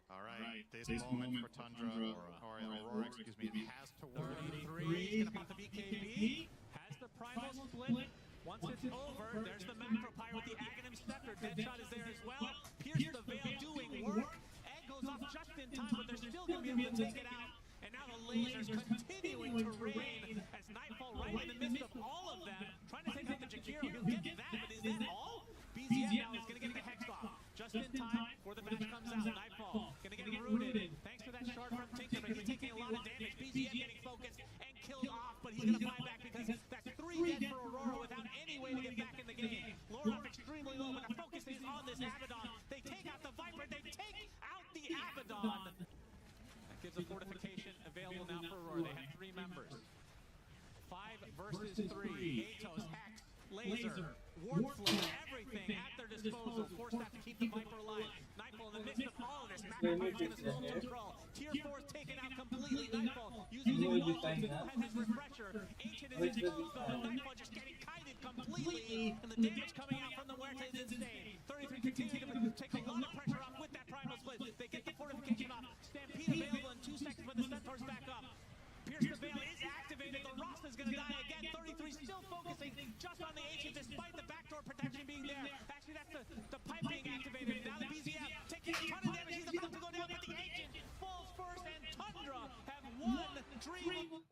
All right, this moment for Tundra, or Aurora, excuse me, has to work. 33, he's gonna pop the BKB, has the primal split. Once it's over, there's the macro pyre with the Aghanim Scepter. Deadshot is there as well. Pierce the Veil doing work. Egg goes off just in time, but they're still gonna be able to take it out. And now the lasers continuing to rain as Nightfall right in the midst of all of them, trying to take out the Jakiro. He'll get that, but is that all? BZM now is gonna get a hex off just in time before the match comes out. Nightfall gonna get rooted. Thanks for that shard from Tinker, but he's taking a lot of damage. BZM getting focused and killed off, but he's gonna fly back because that's 3 dead for Aurora without any way to get back in the game. Lord off extremely low, but the focus is on this Abaddon. They take out the Viper, they take out the Abaddon. That gives a fortification available now for Aurora. They have 3 members. 5 versus 3. Atos, Hex, Laser, Warp Flow, everything at their disposal. Forced out to keep the Viper alive. Nightfall in the midst of all of this. Magnifire's gonna slow him to crawl. Tier 4 is taken out completely. Nightfall uses his ult, still has his refresher. Ancient is exposed, though. Nightfall just getting kited completely. And the damage coming out from the Huerta is insane. 33 continue to take a lot of pressure off with that primal split. They get the fortification off. Stampede available in 2 seconds when the Centaur's back up. Pierce the Veil is activated. The Ross is going to die again. 33 still focusing just on the Ancient despite the backdoor protection being there. Actually, that's the pipe being activated. Now the BZM taking a ton of damage. He's about to go down, but the Ancient falls first, and Tundra have won Dream.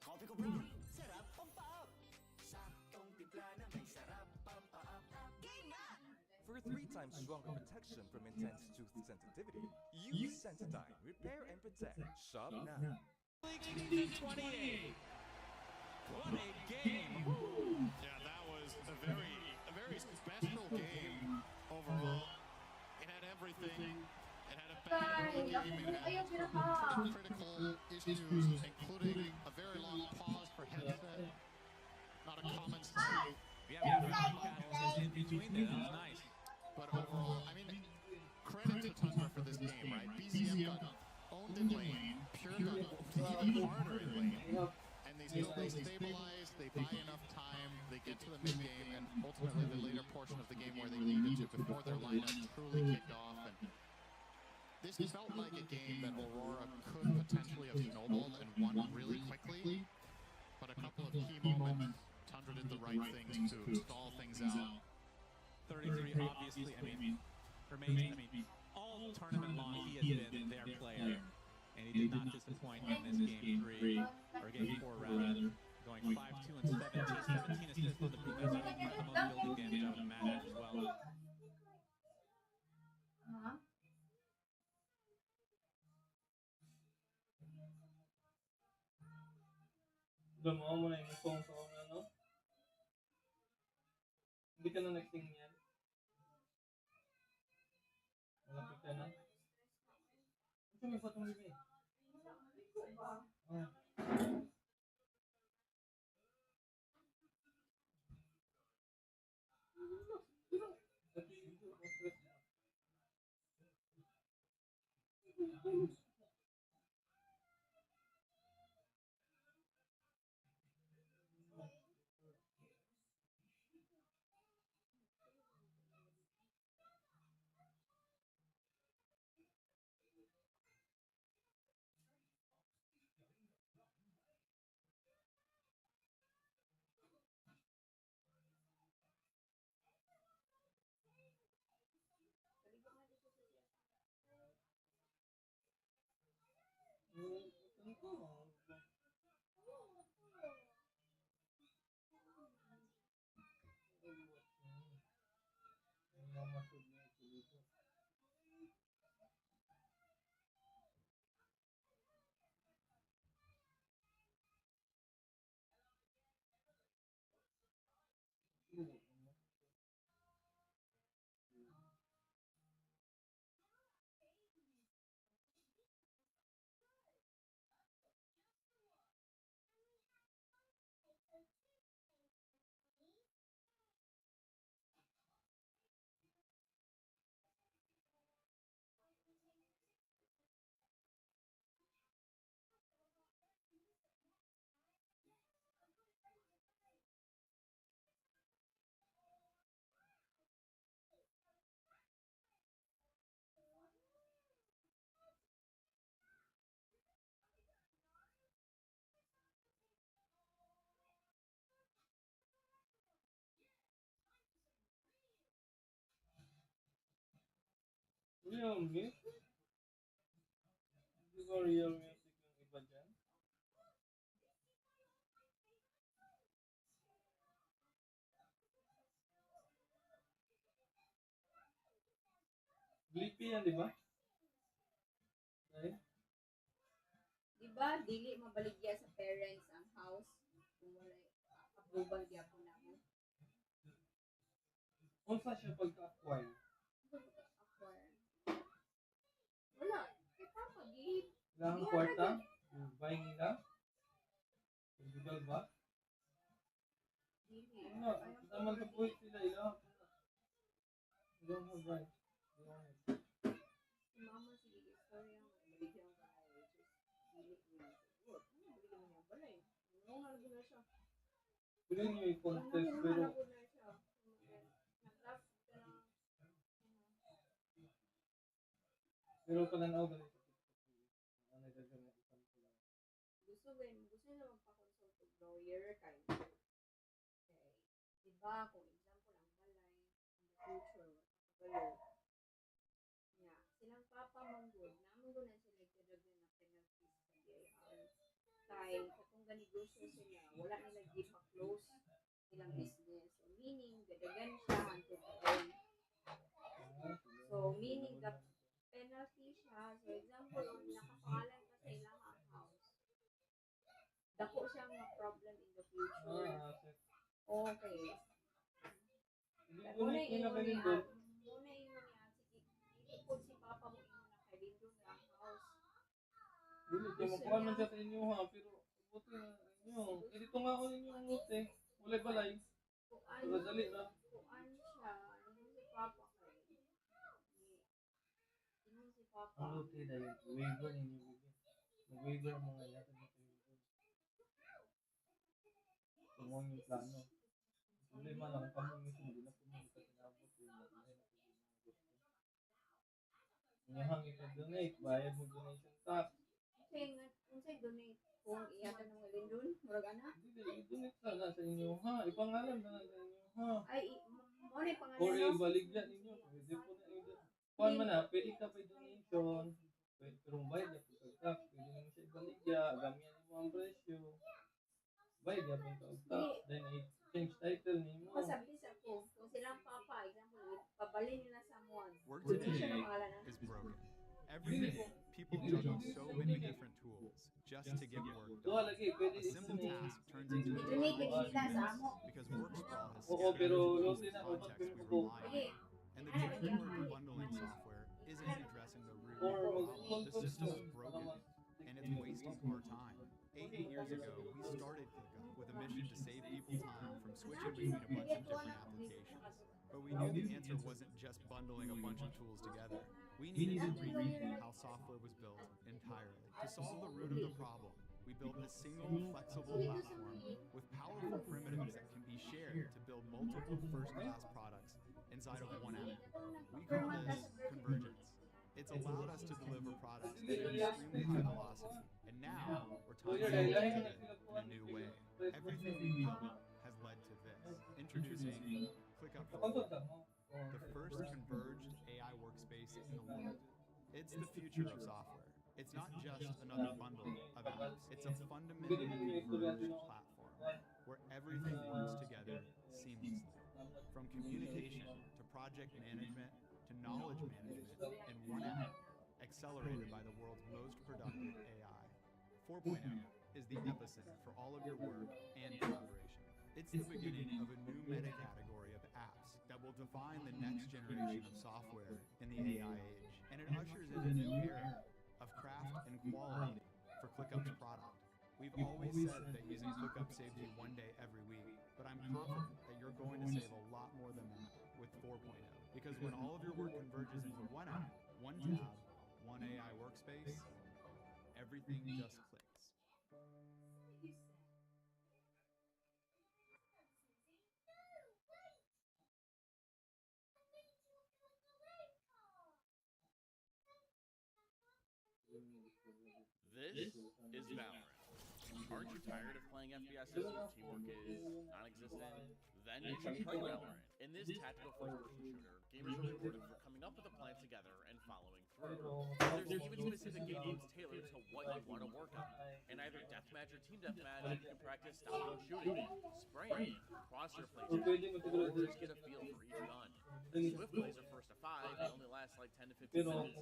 For 3 times stronger protection from intense tooth sensitivity, use Sensodyne. Repair and protect. Shop now. 28. What a game! Yeah, that was a very special game overall. It had everything. It had a back game. It had critical issues, including a very long pause for headset. Not a common sight. Yeah, in between there. That was nice. But overall, I mean, credit to Tundra for this game, right? BZM got owned in lane, Pure got owned even harder in lane, and they stabilize, they buy enough time, they get to the mid game, and ultimately the later portion of the game where they needed to before their lineup truly kicked off. And this felt like a game that Aurora could potentially have snowballed and won really quickly, but a couple of key moments, Tundra did the right things to stall things out. 33, obviously, remains, all tournament long, he has been their player. And he did not disappoint in this game 3, or game 4 rather, going 5-2 and 17 assists on the defense. I think the most building damage out of the match as well. Gumawa mo na yung phone sa ano? Hindi ka na nag-sing yan. Malapit ka na. Ito may patong bibig. Real music? Hindi ko real music yung iba dyan. Blippi yan, di ba? Right? Diba, dili mabaligya sa parents ang house kung wala approval gyapon namo. Unsa siya pagka-acquire? Acquire. Wala. Kaya papa, di. Ilang kwarta? Yung buying nila? Illegal ba? Dili. Ano? Naman sa point sila ilang. You don't have rights. You don't have. Si mama, sige, istorya nga. Baligyan ka na. Dili niya. Siguro. Baligyan mo niya. Balay. Ano nga na siya? Bilhin niyo yung contest pero pero pananaw ganito. Ano gagawin isang ko lang. Gusto na magpa-consult ng lawyer kay diba kung example ang balay in the future kabalo nya silang papa manggod namon go na sila kadaghan na penalties sa BIR kay katong ganegosyo sila wala nila di pa-close ilang business so meaning gadagan siya hangtod karon so meaning the penalty siya so example on nakapangalan ka sa ilang house dako siyang problem in the future okay muna ingon niya sige dili po si papa mo ingon na kay dito na house dili kay makuha man siya sa inyo ha pero buti na inyo dito nga ko ninyo ang lote walay balay para dali na kuan siya ingon si papa kay ingon si papa ang lote dahil waiver ninyo mag-waiver mo nga yata dito yung yung plano problema lang kung kamo mismo hindi na po mo katinabot inyahang ika-donate bayad mo donation tax unsay donate kung iyatan ng lindon murag ana dili i-donate na sa inyo ha ipangalan na sa inyo ha ay mo ni pangalan or ibaligyan ninyo pwede po na kuan man na pwede ka pa donation pwede pero bayad na po sa tax pwede mo siya ibaligya agamihan mo ang presyo bayad na po sa tax then change title nimo masabi sa ko kung silang papa example pabalin nila sa muan Work today is broken. Every day, people juggle so many different tools just to get work done. A simple task turns into a job because work sprawl has scattered the contexts we rely on. And the general bundling software isn't addressing the root of the problem. The system is broken, and it's wasting our time. 8 years ago, we started ClickUp with a mission to save people time from switching between a bunch of different applications. But we knew the answer wasn't just bundling a bunch of tools together. We needed to rethink how software was built entirely. To solve the root of the problem, we built a single, flexible platform with powerful primitives that can be shared to build multiple first-class products inside of one app. We call this convergence. It's allowed us to deliver products at an extremely high velocity, and now we're tying it in a new way. Everything we built has led to this. Introducing ClickUp for All, the first converged AI workspace in the world. It's the future of software. It's not just another bundle of apps. It's a fundamentally converged platform where everything works together seamlessly. From communication to project management to knowledge management in one app, accelerated by the world's most productive AI. 4.0 is the epicenter for all of your work and collaboration. It's the beginning of a new meta-category of apps that will define the next generation of software in the AI age. And it ushers in a new era of craft and quality for ClickUp's product. We've always said that using ClickUp saves you one day every week, but I'm confident that you're going to save a lot more than that with 4.0. Because when all of your work converges into one app, one tab, one AI workspace, everything just clicks. This is Valorant. Aren't you tired of playing FPSs where teamwork is non-existent? Then you should try Valorant. In this tactical first-person shooter, gamers are rewarded for coming up with a plan together and following There's even specific game modes tailored to what you want to work on. In either deathmatch or team deathmatch, you can practice stopping shooting, spraying, crosshair placement, or just get a feel for each gun. The Swift plays are first to 5, they only last like 10 to 15 minutes.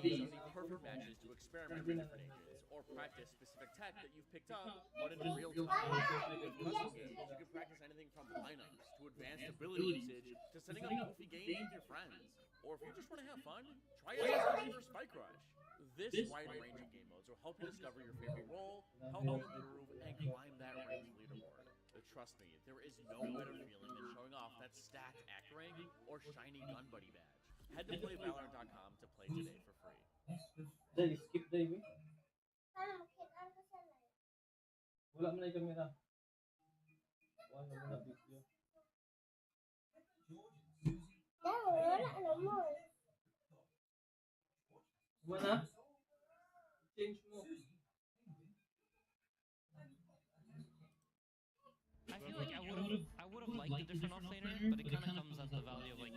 These are the perfect matches to experiment with different agents, or practice specific tech that you've picked up, but in real time. With custom games, you can practice anything from lineups, to advanced ability usage, to setting up goofy games with your friends. Or if you just want to have fun, try out SRG or Spike Rush. This wide range of game modes will help you discover your favorite role, help you improve, and climb that range leaderboard. But trust me, there is no better feeling than showing off that stacked act rank or shiny gun buddy badge. Head to playvalorant.com to play today for free. Day, skip day, we. Wala mo na yung camera. Wala mo na video. Mana? Change mo. I feel like I would have liked a different offlaner, but it kind of comes at the value of like,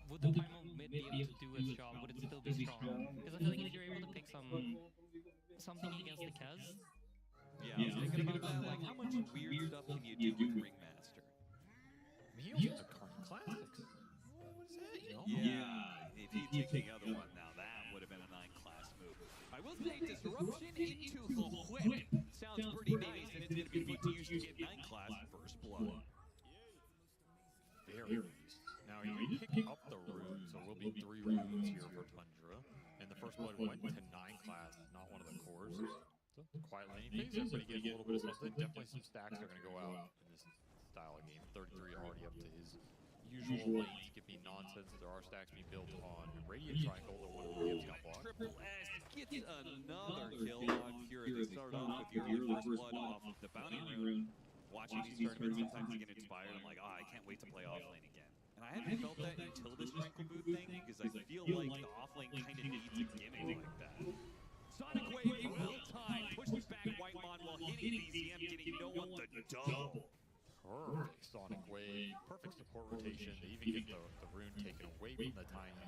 would the primal mid be able to do its job? Would it still be strong? Because I feel like if you're able to pick something against the Kez. Yeah, I was thinking about that. Like, how much weird stuff can you do with Ringmaster? Meals are current classics. What is that, you know? Yeah, if he took the other one now, that would have been a 9-class move. I will say, disruption into the whip sounds pretty nice, and it's going to be put to use to get 9-class first blood. Very nice. Now you pick up the runes, so will be 3 runes here for Tundra. And the first blood went to 9-class, not one of the cores. So quiet laning phase, everybody getting a little bit of something. Definitely some stacks are going to go out in this style of game. 33 already up to his usual lane to give me nonsense. There are stacks being built on Radiant Triangle, the one where he got blocked. Triple S gets another kill on here. They start off with the early first blood off of the bounty rune. Watching these tournaments, sometimes you get inspired. I'm like, oh, I can't wait to play offlane again. And I haven't felt that until this Sprinkle Boot thing, because I feel like the offlane kind of needs a gimmick like that. Sonic Wave, well timed, pushes back Whitemon while hitting BZM, getting no one the double. Perfect Sonic Wave, perfect support rotation. They even get the rune taken away from the tiny.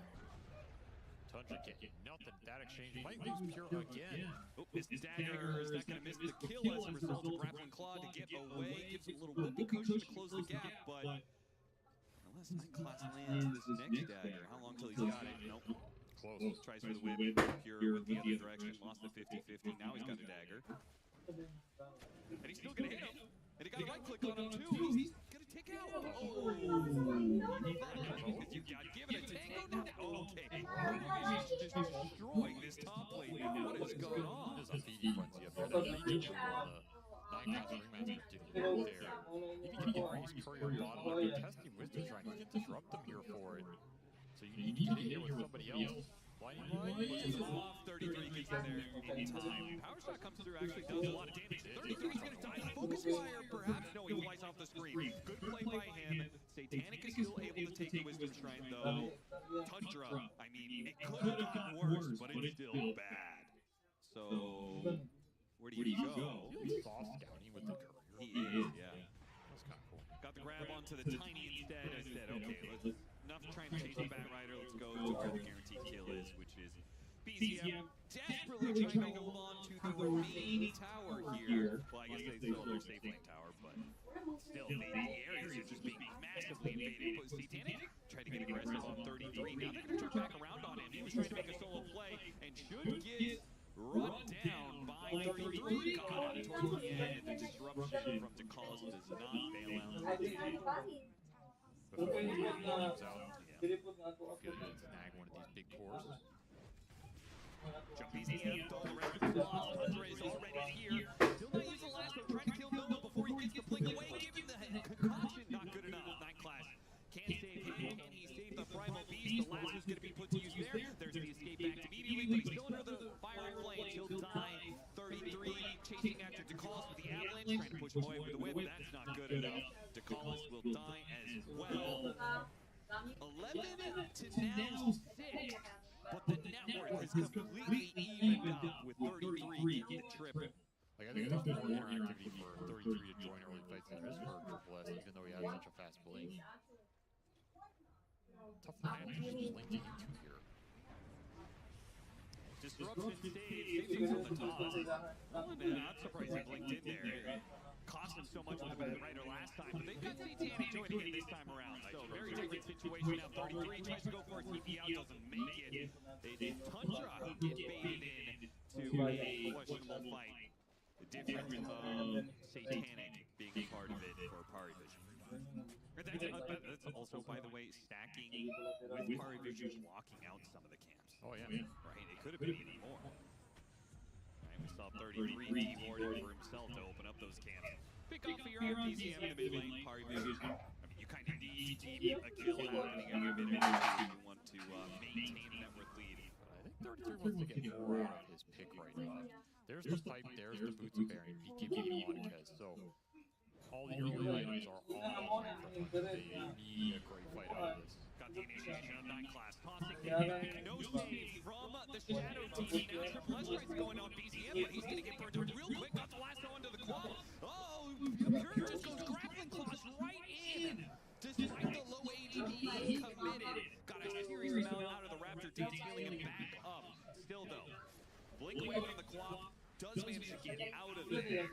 Tundra getting nothing. That exchange might lose Pure again. Oh, this dagger is not going to miss the kill as a result of grappling claw to get away. Gives him a little whoopee cushion to close the gap, but unless 9-class lands this next dagger, how long till he's got it? Nope. Close. Tries for the whip. Pure went the other direction, lost the 50-50. Now he's got a dagger. And he's still going to hit him. And he got a right click on him too. He's going to take out. Oh, you got given a tango now. Okay. He's just destroying this top lane now. What is going on? There's a feeding frenzy up there. That region where the 9-class Ringmaster didn't get there. Even getting Raised Courier bottom up there, testing Wisdom Shrine. You can disrupt them here for it. So you need to get in here with somebody else. Blinding Light pushes off. 33 gets in there in time. Power shot comes through, actually does a lot of damage. 33 is going to die. Focus fire, perhaps. No, he flies off the screen. Good play by him. Satanic is still able to take the Wisdom Shrine, though. Tundra, I mean, it could have gotten worse, but it's still bad. So, where do you go? He's soft scouting with the courier. He is, yeah. That's kind of cool. Got the grab onto the tiny instead. I said, okay, let's enough trying to chase the Bat Rider. Let's go to where the guaranteed kill is, which is BZM desperately trying to hold on to the remaining tower here. Well, I guess they still have their safe lane tower, but still, the areas are just being massively invaded. But Satanic tried to get aggressive on 33. Now they're going to turn back around on him. He was trying to make a solo play and should get run down by 33. Got him towards the end. The disruption from DeCallis does not bail out. Before he comes out, good to snag one of these big cores. Jump BZM, all the rest of the loss. Tundra is already here. Still not using the last one, trying to kill Nova before he gets the blink away. Give him the concoction, not good enough. 9-class can't save him. Can he save the Primal Beast? The last is going to be put to use there. There's the escape back immediately, but he's still under the firing flames. He'll die. 33 chasing after DeCallis with the avalanche, trying to push Moy with the whip. That's not good enough. DeCallis will die as well. 11 to now 6. But the network is completely evened out with 33 getting the triple. Like, I think there's more interactivity for 33 to join early fights than there is for Triple S, even though he has such a fast blink. Tough match to just link into here. Disruption stays 50 from the top. Not surprising Blink did there. Cost him so much with the Rider last time, but they've got CTN joining in this time around. So very different situation now. 33 tries to go for a TP out, doesn't make it. They did Tundra get baited in to a questionable fight. The difference of Satanic being a part of it for Pari Vision. That's also, by the way, stacking with Pari Vision blocking out some of the camps. Oh, yeah. Right? It could have been even more. Right? We saw 33 rewarded for himself to open up those camps. Pick off your own PCM in the mid lane, Pari Vision. I mean, you kind of need to keep a kill happening every minute if you want to maintain a network lead. But I think 33 wants to get more out of his pick right now. There's the pipe, there's the boots of bearing, BKB on Kez. So all the early items are on point for Thunder. They need a great fight out of this. Got the initiation of 9 class, tossing the back. No save from the Shadow team. Now Triple S tries to go in on BZM, but he's going to get burned out real quick. Got the last one to the claw. Oh, Pure just goes grappling claws right in. Despite the low ADD, he committed. Got a serious amount out of the Raptor dance, healing him back up. Still though, Blink away from the claw. Does manage to get out of it.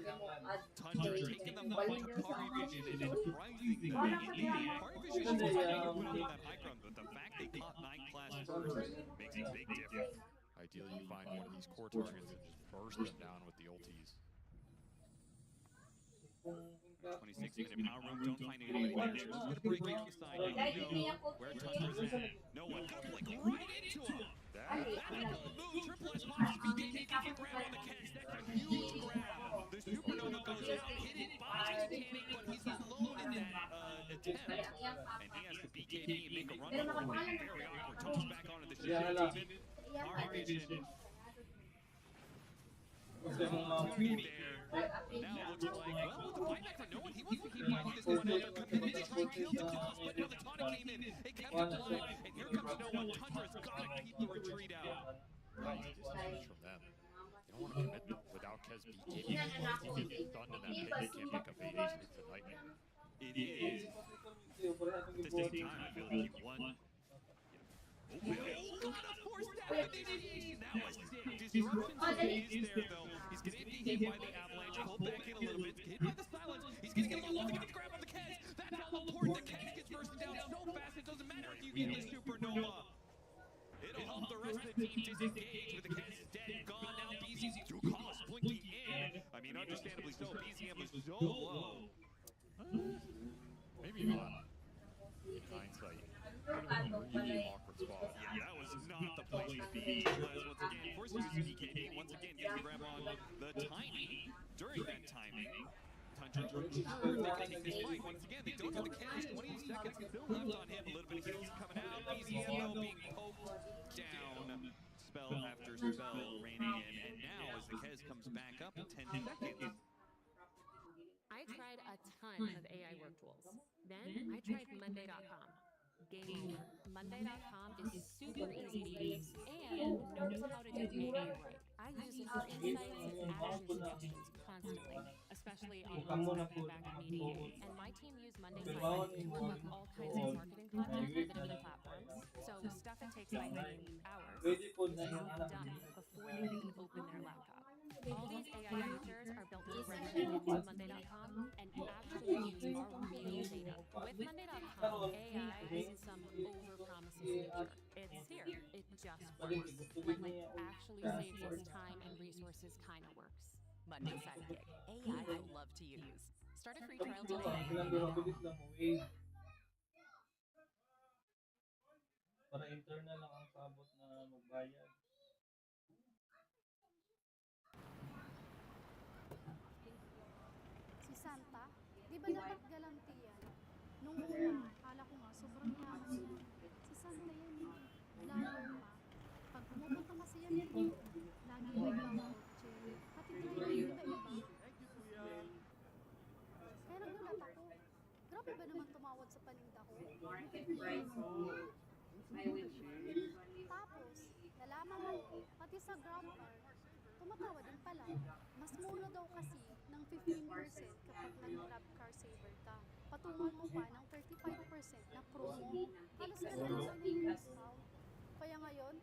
Tundra taking the fight to Pari Vision and surprising them in the end. Pari Vision is trying to put on that high ground, but the fact they caught 9 class first makes a big difference. Ideally, you find one of these core targets and just burst them down with the ultis. 26-minute power room, don't find anybody there. So who's going to break into the side? You know where Tundra's at. No one. Gonna blink right into him. That's a move. Triple S pops BKB gets a grab on the Kez. That's a huge grab. The Supernova goes out, hidden by Satanic, but he's alone in that attempt. And he has to BKB and make a run for it. Very awkward. Toss back onto the Shadow Demon. Pari Vision. Opportunity there. Now it looks like, well, with the buyback for no one, he wants to keep fighting this one out. Committed to try and kill the cause, but now the tonic came in. It kept it alive, and here comes no one. Tundra's got to keep the retreat out. Right, disadvantage from them. You don't want to commit them without Kez BKB. Once he gets stunned in that pit, they can't pick up ADs. It's a nightmare. It is. At the same time, I feel like he won. Oh, got a forced down initiation. That was sick. Disruption is there, though. He's getting hit by the avalanche. Pulled back in a little bit. Hit by the silence. He's getting a little bit of grab on the Kez. That's all important. The Kez gets bursted down so fast, it doesn't matter if you get the supernova. It'll help the rest of the team disengage with the Kez dead, gone. Now BZM through cost, blinking in. I mean, understandably so. BZM was so low. Maybe not. In hindsight, could have been a really awkward spot. Yeah, that was not the place to be. Once again, forced to use BKB. Once again, gets the grab on the timing. During that timing, Tundra taking this fight. Once again, they don't have the Kez. 20 seconds still left on him. A little bit of heals coming out. BZM being poked down. Spell after spell raining in. And now, as the Kez comes back up in 10 seconds. I tried a ton of AI work tools. Then I tried Monday.com. Game over. Monday.com is super easy to use and knows how to do AI right. I use it for insights and action suggestions constantly, especially on back media. And my team used Monday to work up all kinds of marketing content for the different platforms. So stuff that takes my team hours is now done before they even open their laptop. All these AI features are built directly into Monday.com and actually use our real data. With Monday.com, AI isn't some over-promising feature. It's here. It just works. When it actually saves us time and resources, kind of works. Monday Sidekick. AI I love to use. Start a free trial today. Para internal lang ang sabot na magbayad. Si Santa, di ba dapat galanti yan? Nung una, akala ko nga sobrang yaman niya. Si Santa yan eh. Lalo pa, pag pumupunta kasi yan dito, lagi nagmamotche. Pati tayo yung iba-iba. Kaya nagulat ako. Grabe ba naman tumawad sa paninda ko? Tapos, nalaman mo, pati sa grab car, tumatawa din pala. Mas mura daw kasi ng 15% kapag nag-grab car saver ka. Patungan mo pa ng 35% na promo. Halos ganun lang yung discount. Kaya ngayon,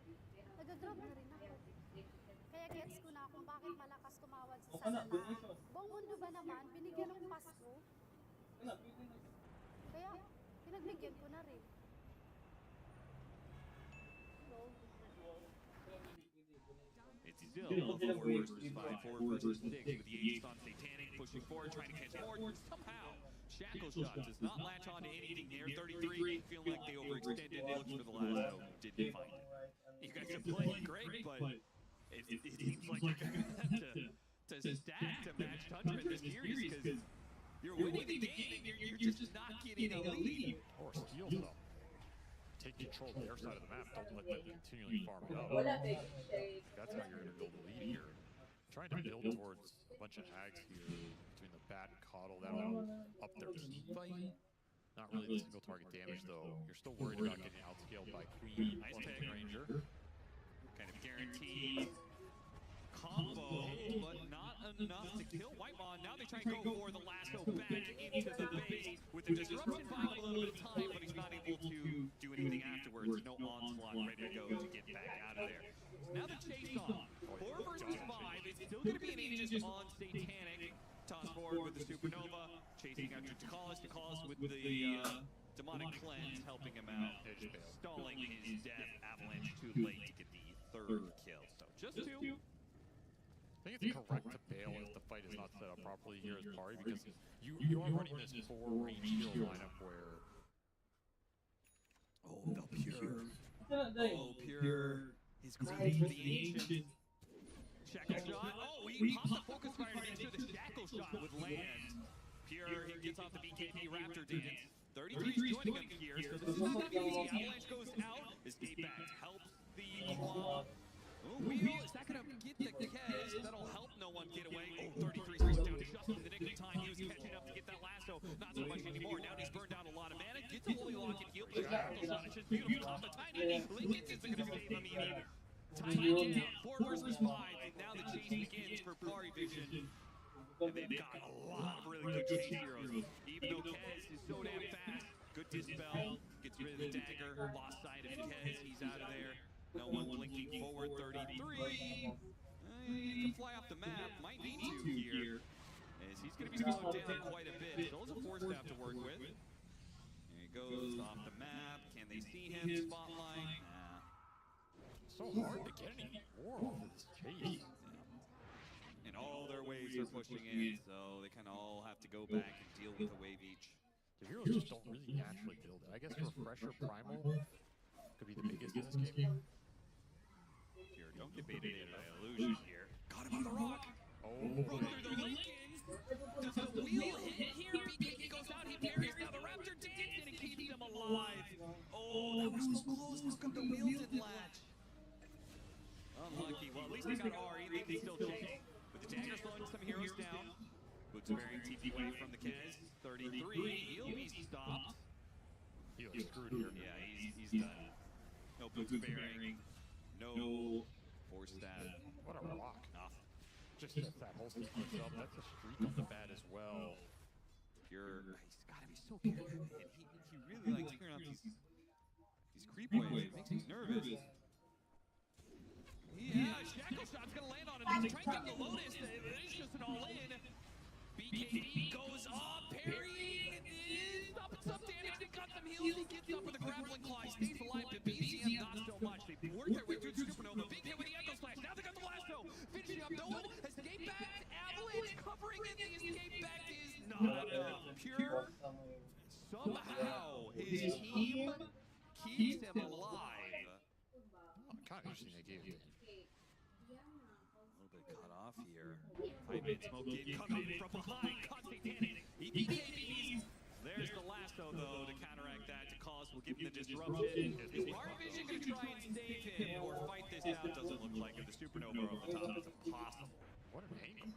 nag-grab na rin ako. kung bakit malakas tumawad sa salala. Buong mundo ba naman, binigyan ng Pasko? Kaya, pinagbigyan ko na rin. It's still 4 versus 5, 4 versus 6 with the Aegis on Satanic pushing forward, trying to catch more. Somehow, Shackle Shot does not latch on to anything near 33, feeling like they overextended, looked for the lasso, didn't find it. You guys are playing great, but it seems like you're going to have to stack to match Tundra in this series because you're winning the game, you're just not getting a lead. Or steal though. Take control of their side of the map. Don't let them continually farm it up. That's how you're going to build a lead here. Trying to build towards a bunch of hags here between the bat and Coddle. That'll up their team fight. Not really the single target damage though. You're still worried about getting outscaled by Queen. Nice tag Ranger. Kind of guaranteed combo, but not enough to kill Whitemon. Now they try and go for the lasso back into the base with the disruption buying a little bit of time, but he's not able to do anything afterwards. No onslaught ready to go to get back out of there. Now the chase on. 4 versus 5. It's still going to be an Aegis on Satanic. Toss forward with the Supernova. Chasing after Brachialis. Brachialis with the demonic cleanse helping him out. Stalling his death. Avalanche too late to get the 3rd kill. So just 2. I think it's correct to bail if the fight is not set up properly here as Pari, because you are running this 4 range heal lineup where... Oh, the Pure. Oh, Pure. His grave for the Ancient. Shackle Shot. Oh, he popped the focus fire to make sure the Shackle Shot would land. Pure, he gets off the BKB Raptor dance. 33 is joining him here, so this is not going to be easy. Avalanche goes out. Escape back helps the Claw. Oh, Wheel, is that going to get the Kez? That'll help no one get away. Oh, 33 reached down just in the nick of time. He was catching up to get that lasso. Not so much anymore. Now he's burned down a lot of mana. Gets a Holy Lock and heal. It's just beautiful off the Tiny. Lincoln isn't going to save him either. Tiny down, 4 versus 5. And now the chase begins for Pari Vision. And they've got a lot of really good chase heroes. Even though Kez is so damn fast. Good dispel. Gets rid of the dagger. Lost sight of Kez. He's out of there. No one blinking forward, 33. You can fly off the map, might need to here. As he's going to be slowed down quite a bit. Still has a Force Staff to work with. There he goes, off the map. Can they see him? Spotlight. Nah. So hard to get any more off of this chase. And all their waves are pushing in, so they kind of all have to go back and deal with a wave each. The heroes just don't really naturally build it. I guess Refresher Primal could be the biggest in this game. Here, don't get baited in by illusion here. Got him on the rock. Oh, run through the Lincolns. Does the wheel hit here? BKB goes out. He parries. Now the Raptor dance and it keeps him alive. Oh, that was so close. How come the wheel didn't latch? Unlucky. Well, at least they got Ari. They can still chase. With the dagger slowing some heroes down. Boots bearing TP away from the Kez. 33. He'll be stopped. He looks screwed here. Yeah, he's done. No boots bearing. No Force Staff. What a rock. Just that whole sequence up. That's a streak on the bat as well. Pure. He's got to be so careful. And he really likes figuring out these creep waves. It makes him nervous. Yeah, Shackle Shot's going to land on him. He's trying to get the Lotus. It's just an all-in. BKB goes off, parrying. Stopping some damage. They got some heals. He gets up with a grappling claw. He stays alive. But BCM not so much. They work their way through the Supernova. Big hit with the Echo Slash. Now they got the lasso. Finishing up. No one. Escape back. Avalanche covering it. The escape back is not enough. Pure. Somehow his team keeps him alive. Kind of interesting they gave it. A little bit cut off here. 5-man smoke kid coming in from behind. Caught Satanic. BKBs. There's the lasso though to counteract that. To cause will give him the disruption. Is Pari Vision going to try and save him or fight this out? Doesn't look like it. The Supernova over the top is impossible. What an aiming.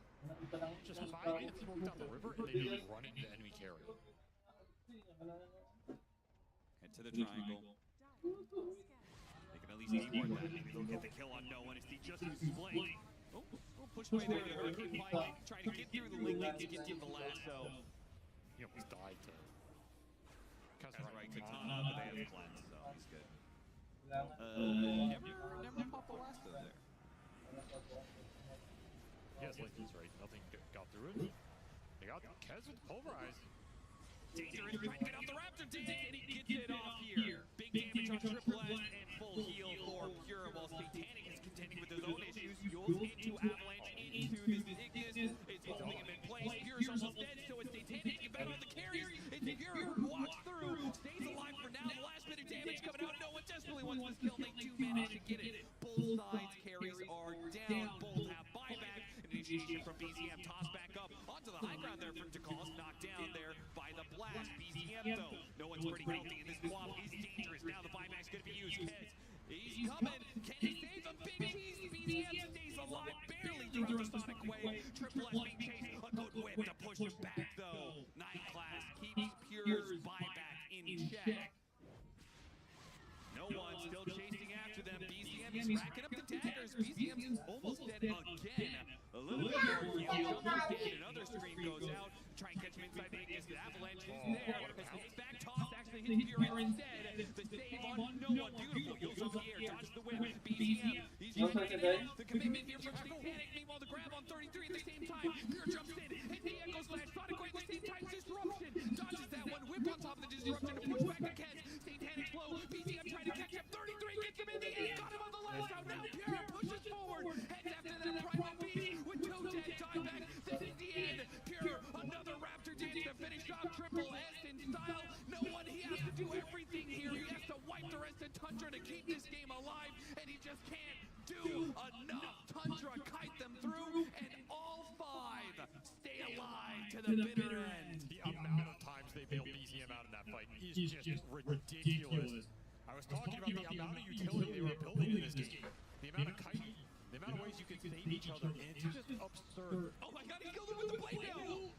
Just 5 minutes smoke down the river and they just run into enemy carry. Head to the triangle. They can at least teamwork that. Maybe they'll get the kill on no one. It's just his flank. Oh, push away there. The Hurricane Pike trying to get through the Lincoln to get to the lasso. He almost died to Right Katana, but they have cleanse, so he's good. Never popped the lasso there. he has Lincolns, right? Nothing got through it. They got Kez with Pulverize. Dangerous trying to get off the Raptor tank, and he gets it off here. Big damage on Triple S and full heal for Pure, while Satanic is contending with his own issues. Yules into Avalanche, into this Ignis. It's holding him in place. Pure's almost dead, so it's Satanic. You bet on the carries. It's Pure who walks through, stays alive for now. Last minute damage coming out. No one desperately wants this kill. They do manage to get it. Both sides carries are down. Both have buyback. Initiation from BZM. Toss back up onto the high ground there for Decaul's. Knocked down there by the blast. BZM though, no one's pretty healthy, and this Quap is dangerous. Now the buyback's going to be used. Kez, he's coming. Can he save a big piece? BZM stays alive barely throughout the Sonic Wave. Triple S being chased. A good whip to push him back though. 9 class keeps Pure's buyback in check. No one still chasing after them. BZM is racking up the daggers. BZM's almost dead again. A little bit more heal. Another screen goes out. Try and catch him inside the Ignis. The Avalanche is there. His back toss actually hits Pure instead. The save on no one. Beautiful. Yules off the air. Dodges the whip. BZM. He's trying to get the commitment here from Satanic. Meanwhile, the grab on 33 at the same time. Pure jumps in. Hit the Echo Slash. Sonic Wave at the same time. Disruption. Dodges that one. Whip on top of the disruption to push back the Kez. Satanic flow. BZM trying to catch him. 33 gets him in the end. Got him on the last round. Now Pure pushes forward. Heads after that Primal Beast with 2 dead dieback. This is the end. Pure, another Raptor dance to finish off Triple S in style. No one, he has to do everything here. He has to wipe the rest of Tundra to keep this game alive, and he just can't do enough. Tundra kite them through, and all 5 stay alive to the bitter end. The amount of times they bailed BZM out in that fight is just ridiculous. I was talking about the amount of utility they were building in this game. The amount of kiting, the amount of ways you can save each other, and it's just absurd. Oh my god, he killed him with the blade now!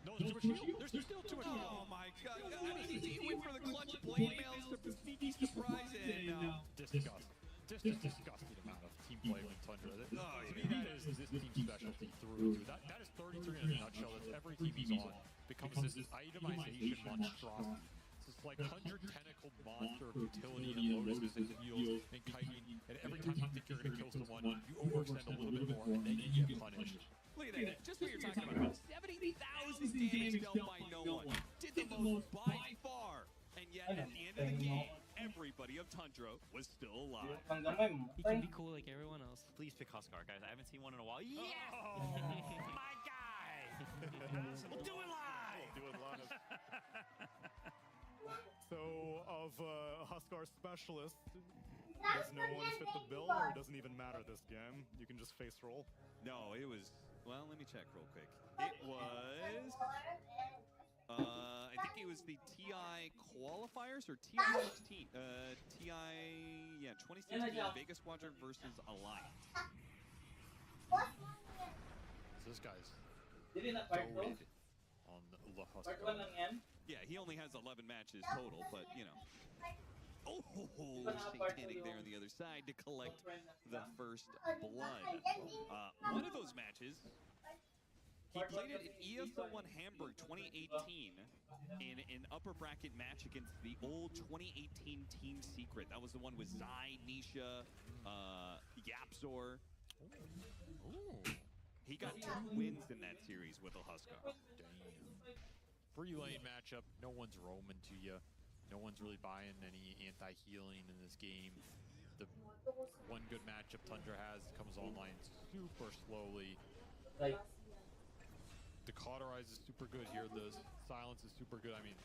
No, there's too much heal. There's still too much heal. Oh my god. I mean, he went for the clutch blade mails to sneaky surprise, and disgusting amount of team play with Tundra. To me, that is this team's specialty through. That is 33 in a nutshell. That's every team he's on. Becomes this itemization monstrosity. It's like 100 tentacle monster of utility and lotuses and heals and kiting, and every time you think you're going to kill someone, you overextend a little bit more, and then you get punished. Look at that, just what you're talking about. 70,000 damage dealt by no one. Did the most by far. And yet, at the end of the game, everybody of Tundra was still alive. He can be cool like everyone else. Please pick Huskar, guys. I haven't seen one in a while. Yes! Oh, my guy! We'll do it live! We'll do it live. So, of Huskar specialist, does no one fit the bill, or it doesn't even matter this game? You can just face roll? No, it was... Well, let me check real quick. It was... I think it was the TI qualifiers or TI 16. TI... Yeah, 2016 Vegas Squadron versus Alliance. So this guy's goated on the Huskar. Yeah, he only has 11 matches total, but, you know. Oh, Satanic there on the other side to collect the first blood. One of those matches, he played it in ESL 1 Hamburg 2018 in an upper bracket match against the old 2018 Team Secret. That was the one with Zai, Nisha, Yapzor. Ooh. He got 2 wins in that series with a Huskar. Free lane matchup, no one's roaming to you. No one's really buying any anti-healing in this game. The one good matchup Tundra has comes online super slowly. The cauterize is super good here. The silence is super good. I mean,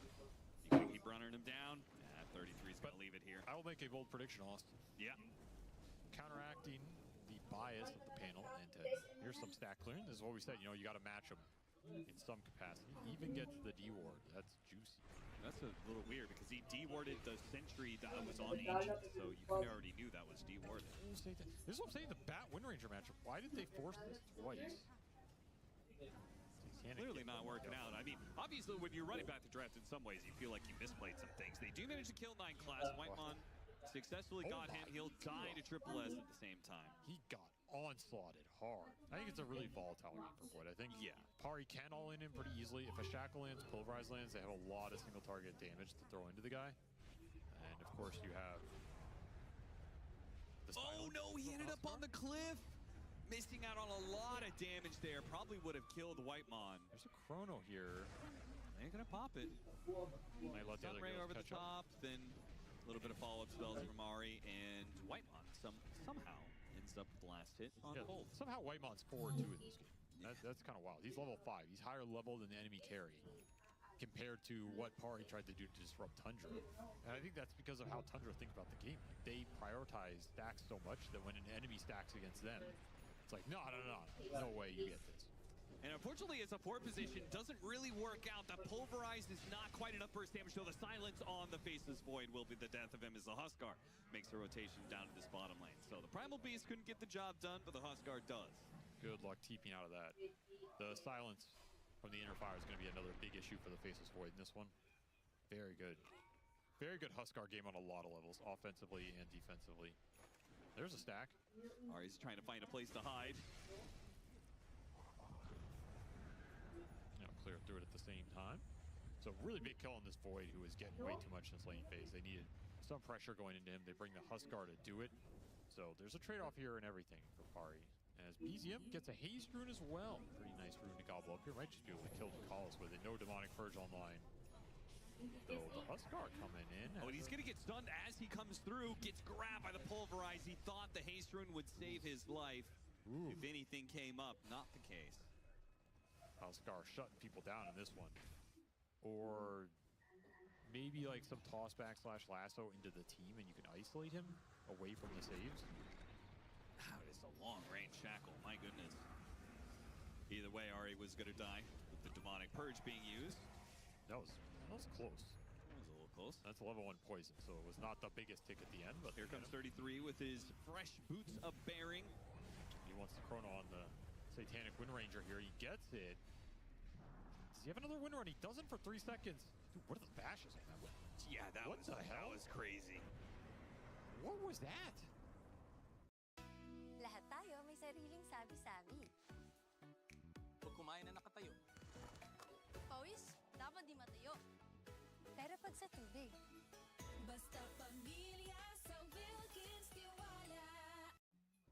you can keep running him down. 33's gonna leave it here. I will make a bold prediction, Austin. Yeah. Counteracting the bias of the panel, and here's some stack clearing. This is what we said. You know, you got to match them in some capacity. He even gets the D-ward. That's juicy. That's a little weird because he D-warded the sentry that was on Ancient, so you already knew that was D-warded. This is what I'm saying, the Bat Wind Ranger matchup. Why did they force this twice? Clearly not working out. I mean, obviously when you're running back the draft, in some ways you feel like you misplayed some things. They do manage to kill 9 class. Whitemon successfully got him. He'll die to Triple S at the same time. He got onslaughted hard. I think it's a really volatile game for Void. I think, yeah, Pari can all in him pretty easily. If a Shackle lands, Pulverize lands, they have a lot of single target damage to throw into the guy. And of course you have the oh no, he ended up on the cliff! missing out on a lot of damage there. Probably would have killed Whitemon. There's a chrono here. They're gonna pop it. Might let the other Sunray girls over the catch up. top, then a little bit of follow-up spells from Ari, and Whitemon somehow ends up with the last hit on Bolt. Somehow Whitemon's forward 2 in this game. That's kind of wild. He's level 5. He's higher level than the enemy carry compared to what Pari tried to do to disrupt Tundra. And I think that's because of how Tundra think about the game. Like, they prioritize stacks so much that when an enemy stacks against them, it's like, no way you get this. And unfortunately, his support position doesn't really work out. The Pulverize is not quite enough burst damage, so the silence on the Faceless Void will be the death of him as the Huskar makes a rotation down to this bottom lane. So the Primal Beast couldn't get the job done, but the Huskar does. Good luck TPing out of that. The silence from the inner fire is going to be another big issue for the Faceless Void in this one. Very good. Very good Huskar game on a lot of levels, offensively and defensively. There's a stack. Ari's trying to find a place to hide. Clear through it at the same time. So really big kill on this Void, who was getting way too much in this lane phase. They needed some pressure going into him. They bring the Huskar to do it. So there's a trade-off here and everything for Pari. As BZM gets a Haze Rune as well. Pretty nice rune to gobble up here. Might just be able to kill Brachialis with it. No Demonic Purge online. So the Huskar coming in. Oh, and he's going to get stunned as he comes through. Gets grabbed by the Pulverize. He thought the Haste Rune would save his life. Ooh. If anything came up, not the case. Huskar shutting people down in this one. Or maybe like some tossback / lasso into the team and you can isolate him away from the saves. Wow, it's a long-range shackle, my goodness. Either way, Ari was going to die with the Demonic Purge being used. That was close. That was a little close. That's a level 1 poison, so it was not the biggest tick at the end. But here comes 33 with his fresh boots of bearing. He wants the chrono on the Satanic Wind Ranger here. He gets it. Does he have another Wind Run? He doesn't for 3 seconds. Dude, what are the bashes on that one? Yeah, that was crazy. What was that? Lahat tayo may sariling sabi-sabi. Pag kumain na nakatayo. Pawis, dapat di matayo. Pero pag sa tubig. Basta pamilya sa Wilkins Tiwala.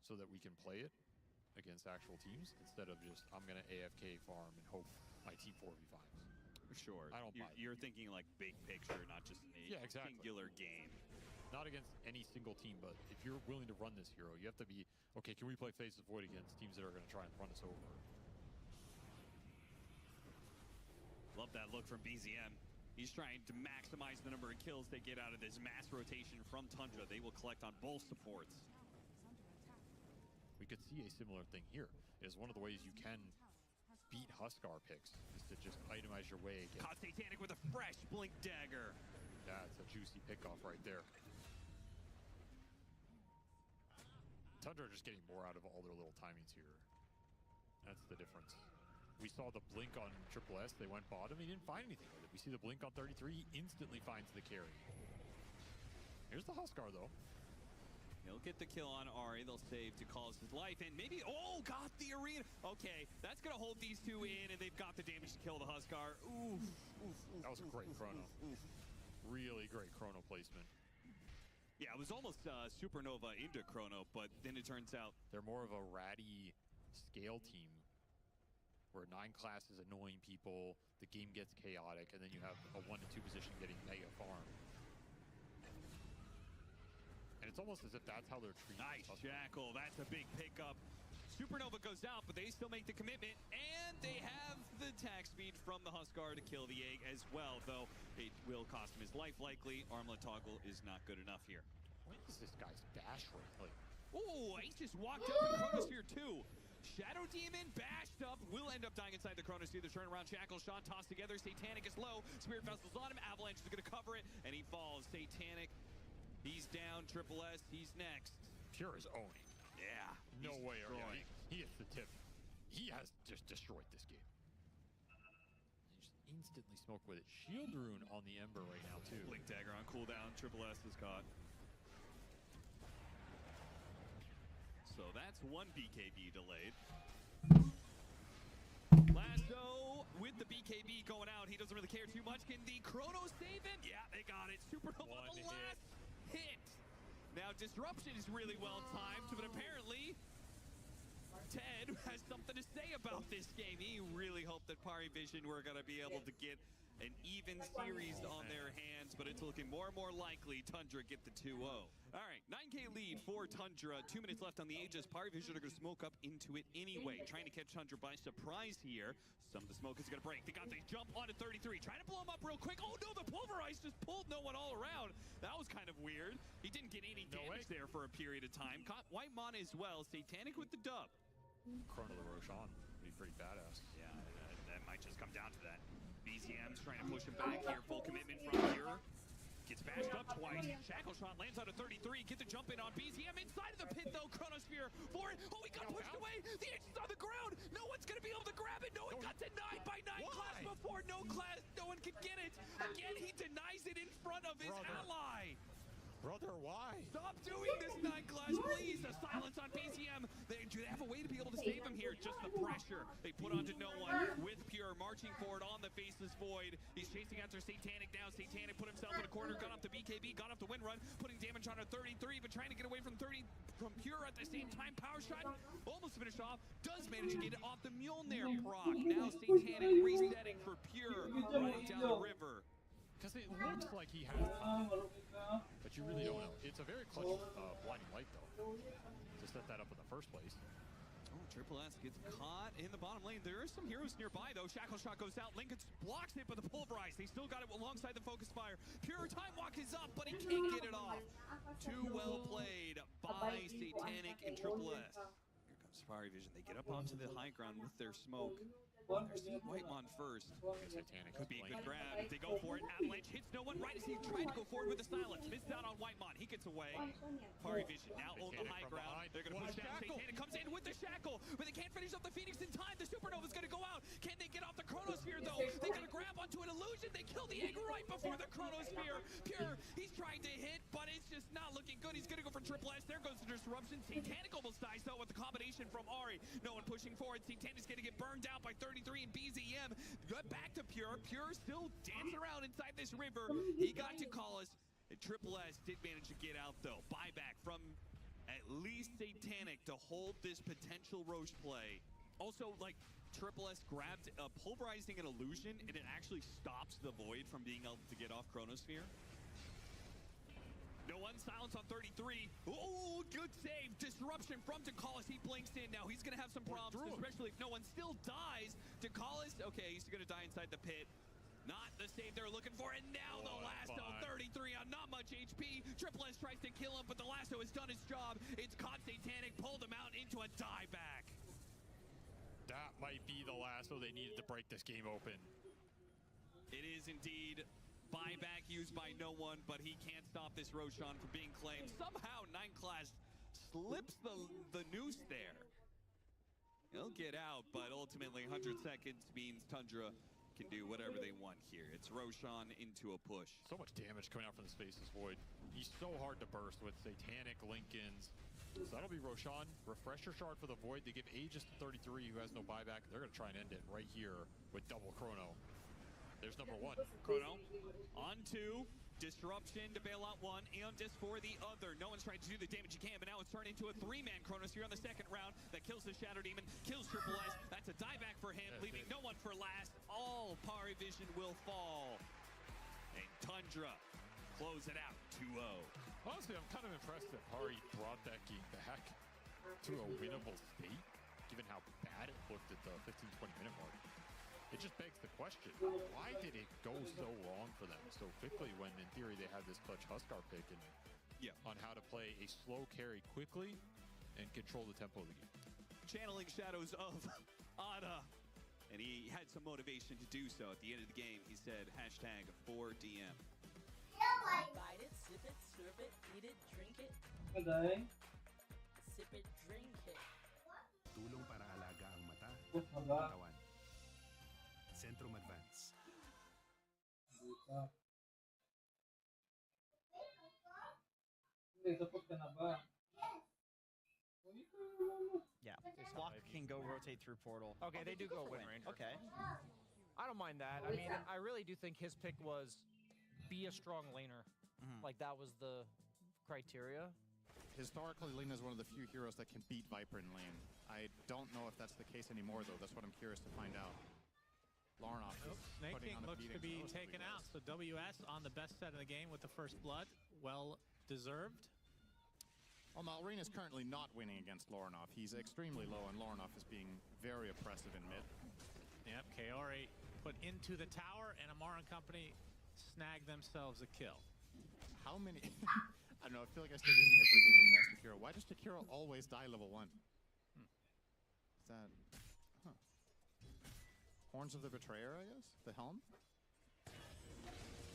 So that we can play it against actual teams instead of just, I'm going to AFK farm and hope my team 4v5s. Sure. I don't buy it. You're thinking like big picture, not just a singular game. Not against any single team, but if you're willing to run this hero, you have to be, okay, can we play Faceless Void against teams that are going to try and run us over? Love that look from BZM. He's trying to maximize the number of kills they get out of this mass rotation from Tundra. They will collect on both supports. We could see a similar thing here. It is one of the ways you can beat Huskar picks, is to just itemize your way again. Caught Satanic with a fresh Blink Dagger. That's a juicy pickoff right there. Tundra are just getting more out of all their little timings here. That's the difference. We saw the blink on Triple S. They went bottom. He didn't find anything with it. We see the blink on 33. He instantly finds the carry. Here's the Huskar, though. He'll get the kill on Ari. They'll save to cause his life. And maybe, oh, got the arena. Okay, that's going to hold these two in, and they've got the damage to kill the Huskar. Oof. That was a great chrono. Really great chrono placement. Yeah, it was almost Supernova into chrono, but then it turns out they're more of a ratty scale team where 9 classes annoying people, the game gets chaotic, and then you have a 1 to 2 position getting mega farm. And it's almost as if that's how they're treating. Nice Jackal, that's a big pickup. Supernova goes out, but they still make the commitment, and they have the attack speed from the Huskar to kill the egg as well, though it will cost him his life likely. Armlet toggle is not good enough here. What is this guy's dash rate? Like, oh, he just walked up in Chronosphere 2. Shadow Demon bashed up, will end up dying inside the Chronosphere. The turnaround Shackle shot tossed together. Satanic is low. Spirit Vessel's on him. Avalanche is going to cover it, and he falls. Satanic, he's down. Triple S, he's next. Pure is owning. Yeah. No way. He hits the tip. He has just destroyed this game. He just instantly smoked with it. Shield Rune on the Ember right now, too. Blink Dagger on cooldown. Triple S is caught. So that's one BKB delayed. Lasso with the BKB going out. He doesn't really care too much. Can the Chrono save him? Yeah, they got it. Supernova the last hit. Now Disruption is really well timed, but apparently Ted has something to say about this game. He really hoped that Pari Vision were going to be able to get an even series on their hands, but it's looking more and more likely Tundra get the 2-0. All right, 9K lead for Tundra. 2 minutes left on the Aegis. Pari Vision are going to smoke up into it anyway, trying to catch Tundra by surprise here. Some of the smoke is going to break. They got the jump onto 33, trying to blow him up real quick. Oh no, the Pulverize just pulled no one all around. That was kind of weird. He didn't get any damage there for a period of time. Caught White Mon as well. Satanic with the dub. Chrono the Roshan would be pretty badass. Yeah, that might just come down to that. BZM's trying to push him back here. Full commitment from Pure. Gets bashed up twice. Shackle shot lands out of 33. Get the jump in on BZM inside of the pit though. Chronosphere for it. Oh, he got pushed away. The Aegis on the ground. No one's gonna be able to grab it. No one got denied by 9 class before. No one could get it. Again, he denies it in front of his ally. Brother, why? Stop doing this, 9 class, please. The silence on BZM. Do they have a way to be able to save him here? Just the pressure they put onto no one with Pure marching forward on the Faceless Void. He's chasing after Satanic now. Satanic put himself in a corner, got off the BKB, got off the win run, putting damage on a 33, but trying to get away from Pure at the same time. Power shot almost finished off. Does manage to get it off the Mjolnir proc. Now Satanic resetting for Pure running down the river. Because it looks like he has time, but you really don't know. It's a very clutch blinding light, though, to set that up in the first place. Oh, Triple S gets caught in the bottom lane. There are some heroes nearby, though. Shackle shot goes out. Lincoln blocks it, but the Pulverize, they still got it alongside the Focus Fire. Pure Time Walk is up, but he can't get it off. Too well played by Satanic and Triple S. Here comes Pari Vision. They get up onto the high ground with their smoke. They're seeing Whitemon first. Satanic could be a good grab. They go for it. Avalanche hits no one right as he tried to go forward with the silence. Missed out on Whitemon. He gets away. Pari Vision now on the high ground. They're going to push down. Satanic comes in with the shackle, but they can't finish up the Phoenix in time. The Supernova's going to go out. Can they get off the Chronosphere, though? They're going to grab onto an illusion. They kill the egg right before the Chronosphere. Pure, he's trying to hit, but it's just not looking good. He's going to go for Triple S. There goes the disruption. Satanic almost dies, though, with the combination from Ari. No one pushing forward. Satanic's going to get burned out by 33 and BZM. Got back to Pure. Pure still dancing around inside this river. He got to call us. And Triple S did manage to get out, though. Buyback from at least Satanic to hold this potential Roche play. Also, like, Triple S grabbed pulverizing an illusion, and it actually stops the Void from being able to get off Chronosphere. No one, silence on 33. Oh, good save. Disruption from Dakalis. He blinks in now. He's going to have some problems, especially if no one still dies. Dakalis, okay, he's going to die inside the pit. Not the save they're looking for, and now the Lasso, 33 on not much HP. Triple S tries to kill him, but the Lasso has done its job. It's caught Satanic, pulled him out into a dieback. That might be the Lasso they needed to break this game open. It is indeed. Buyback used by no one, but he can't stop this Roshan from being claimed. Somehow 9 class slips the noose there. He'll get out, but ultimately 100 seconds means Tundra can do whatever they want here. It's Roshan into a push. So much damage coming out from the Space's Void. He's so hard to burst with Satanic, Lincolns. So that'll be Roshan. Refresher shard for the Void. They give Aegis to 33, who has no buyback. They're going to try and end it right here with double Chrono. There's number 1. Chrono on 2. Disruption to bail out 1. Aeon Disc for the other. No one's trying to do the damage he can, but now it's turned into a 3-man Chronosphere on the second round. That kills the Shadow Demon, kills Triple S. That's a dieback for him, leaving no one for last. All Pari Vision will fall. And Tundra close it out 2-0. Honestly, I'm kind of impressed that Pari brought that game back to a winnable state, given how bad it looked at the 15-20 minute mark. It just begs the question, why did it go so wrong for them so quickly when, in theory, they had this clutch Huskar pick on how to play a slow carry quickly and control the tempo of the game? Channeling shadows of Ada, and he had some motivation to do so. At the end of the game, he said, #4DM. Bite it, sip it, slurp it, eat it, drink it. Okay. Sip it, drink it. Tulong para alaga ang mata, katawan. Centrum Advance. Yeah, Flock can go rotate through portal. Okay, they do go Wind Ranger. Okay. I don't mind that. I mean, I really do think his pick was be a strong laner. Like, that was the criteria. historically, Lina is one of the few heroes that can beat Viper in lane. I don't know if that's the case anymore, though. That's what I'm curious to find out. Larnoff Snake King looks to be taken out, so WS on the best set of the game with the first blood. Well deserved. Well, Malrine is currently not winning against Larnoff. He's extremely low, and Larnoff is being very oppressive in mid. Yep, Kaori put into the tower, and Amar and company snag themselves a kill. How many... I don't know, I feel like I say this every game with Cast Takiro. Why does Takiro always die level 1? Is that... Huh. Horns of the Betrayer, I guess? The helm?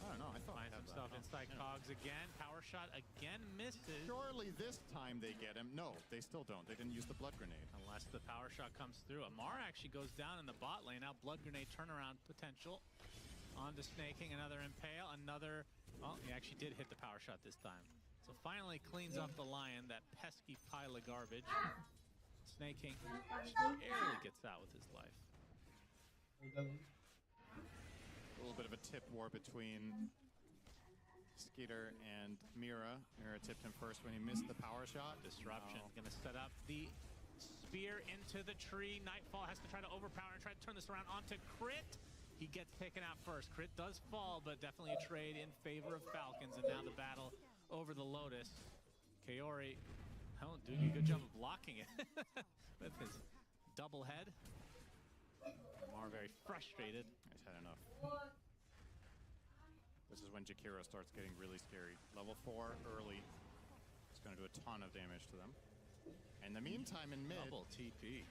I don't know, I thought Finds himself inside Cogs again. Power shot again misses. Surely this time they get him. No, they still don't. They didn't use the blood grenade. Unless the power shot comes through. Amar actually goes down in the bot lane. Now blood grenade turnaround potential. On to Snake King, another impale, another... Well, he actually did hit the power shot this time. So finally cleans up the Lion, that pesky pile of garbage. Snake King barely gets out with his life. A little bit of a tip war between Skeeter and Mira. Mira tipped him first when he missed the power shot. Disruption gonna set up the spear into the tree. Nightfall has to try to overpower and try to turn this around onto Crit. He gets taken out first. Crit does fall, but definitely a trade in favor of Falcons. And now the battle over the Lotus. Kaori doing a good job of blocking it with his double head. Amar very frustrated. He's had enough. This is when Jakiro starts getting really scary. Level 4 early. It's going to do a ton of damage to them. In the meantime, in mid... Double TP.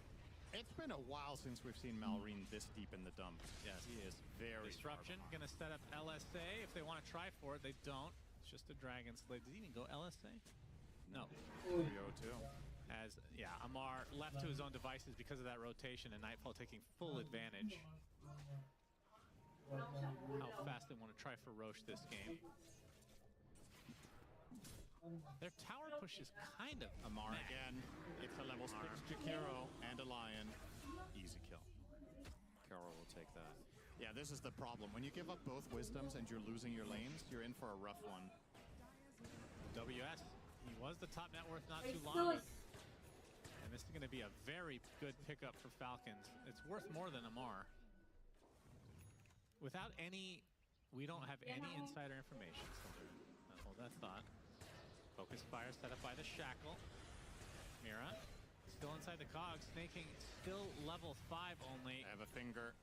It's been a while since we've seen Malrine this deep in the dump. Yes. He is very... Disruption, gonna set up LSA. If they want to try for it, they don't. It's just a Dragon Slave. Did he even go LSA? No. 302. As, yeah, Amar left to his own devices because of that rotation, and Nightfall taking full advantage. How fast they want to try for Roche this game. Their tower push is kind of Amar again. It's a level 6 Jakiro and a Lion. Easy kill. Karo will take that. Yeah, this is the problem. When you give up both wisdoms and you're losing your lanes, you're in for a rough one. WS, he was the top net worth not too long ago. And this is going to be a very good pickup for Falcons. It's worth more than Amar. Without any, we don't have any insider information. So hold that thought. Focus fire set up by the Shackle. Mira still inside the Cogs. Snaking still level 5 only. They have a finger.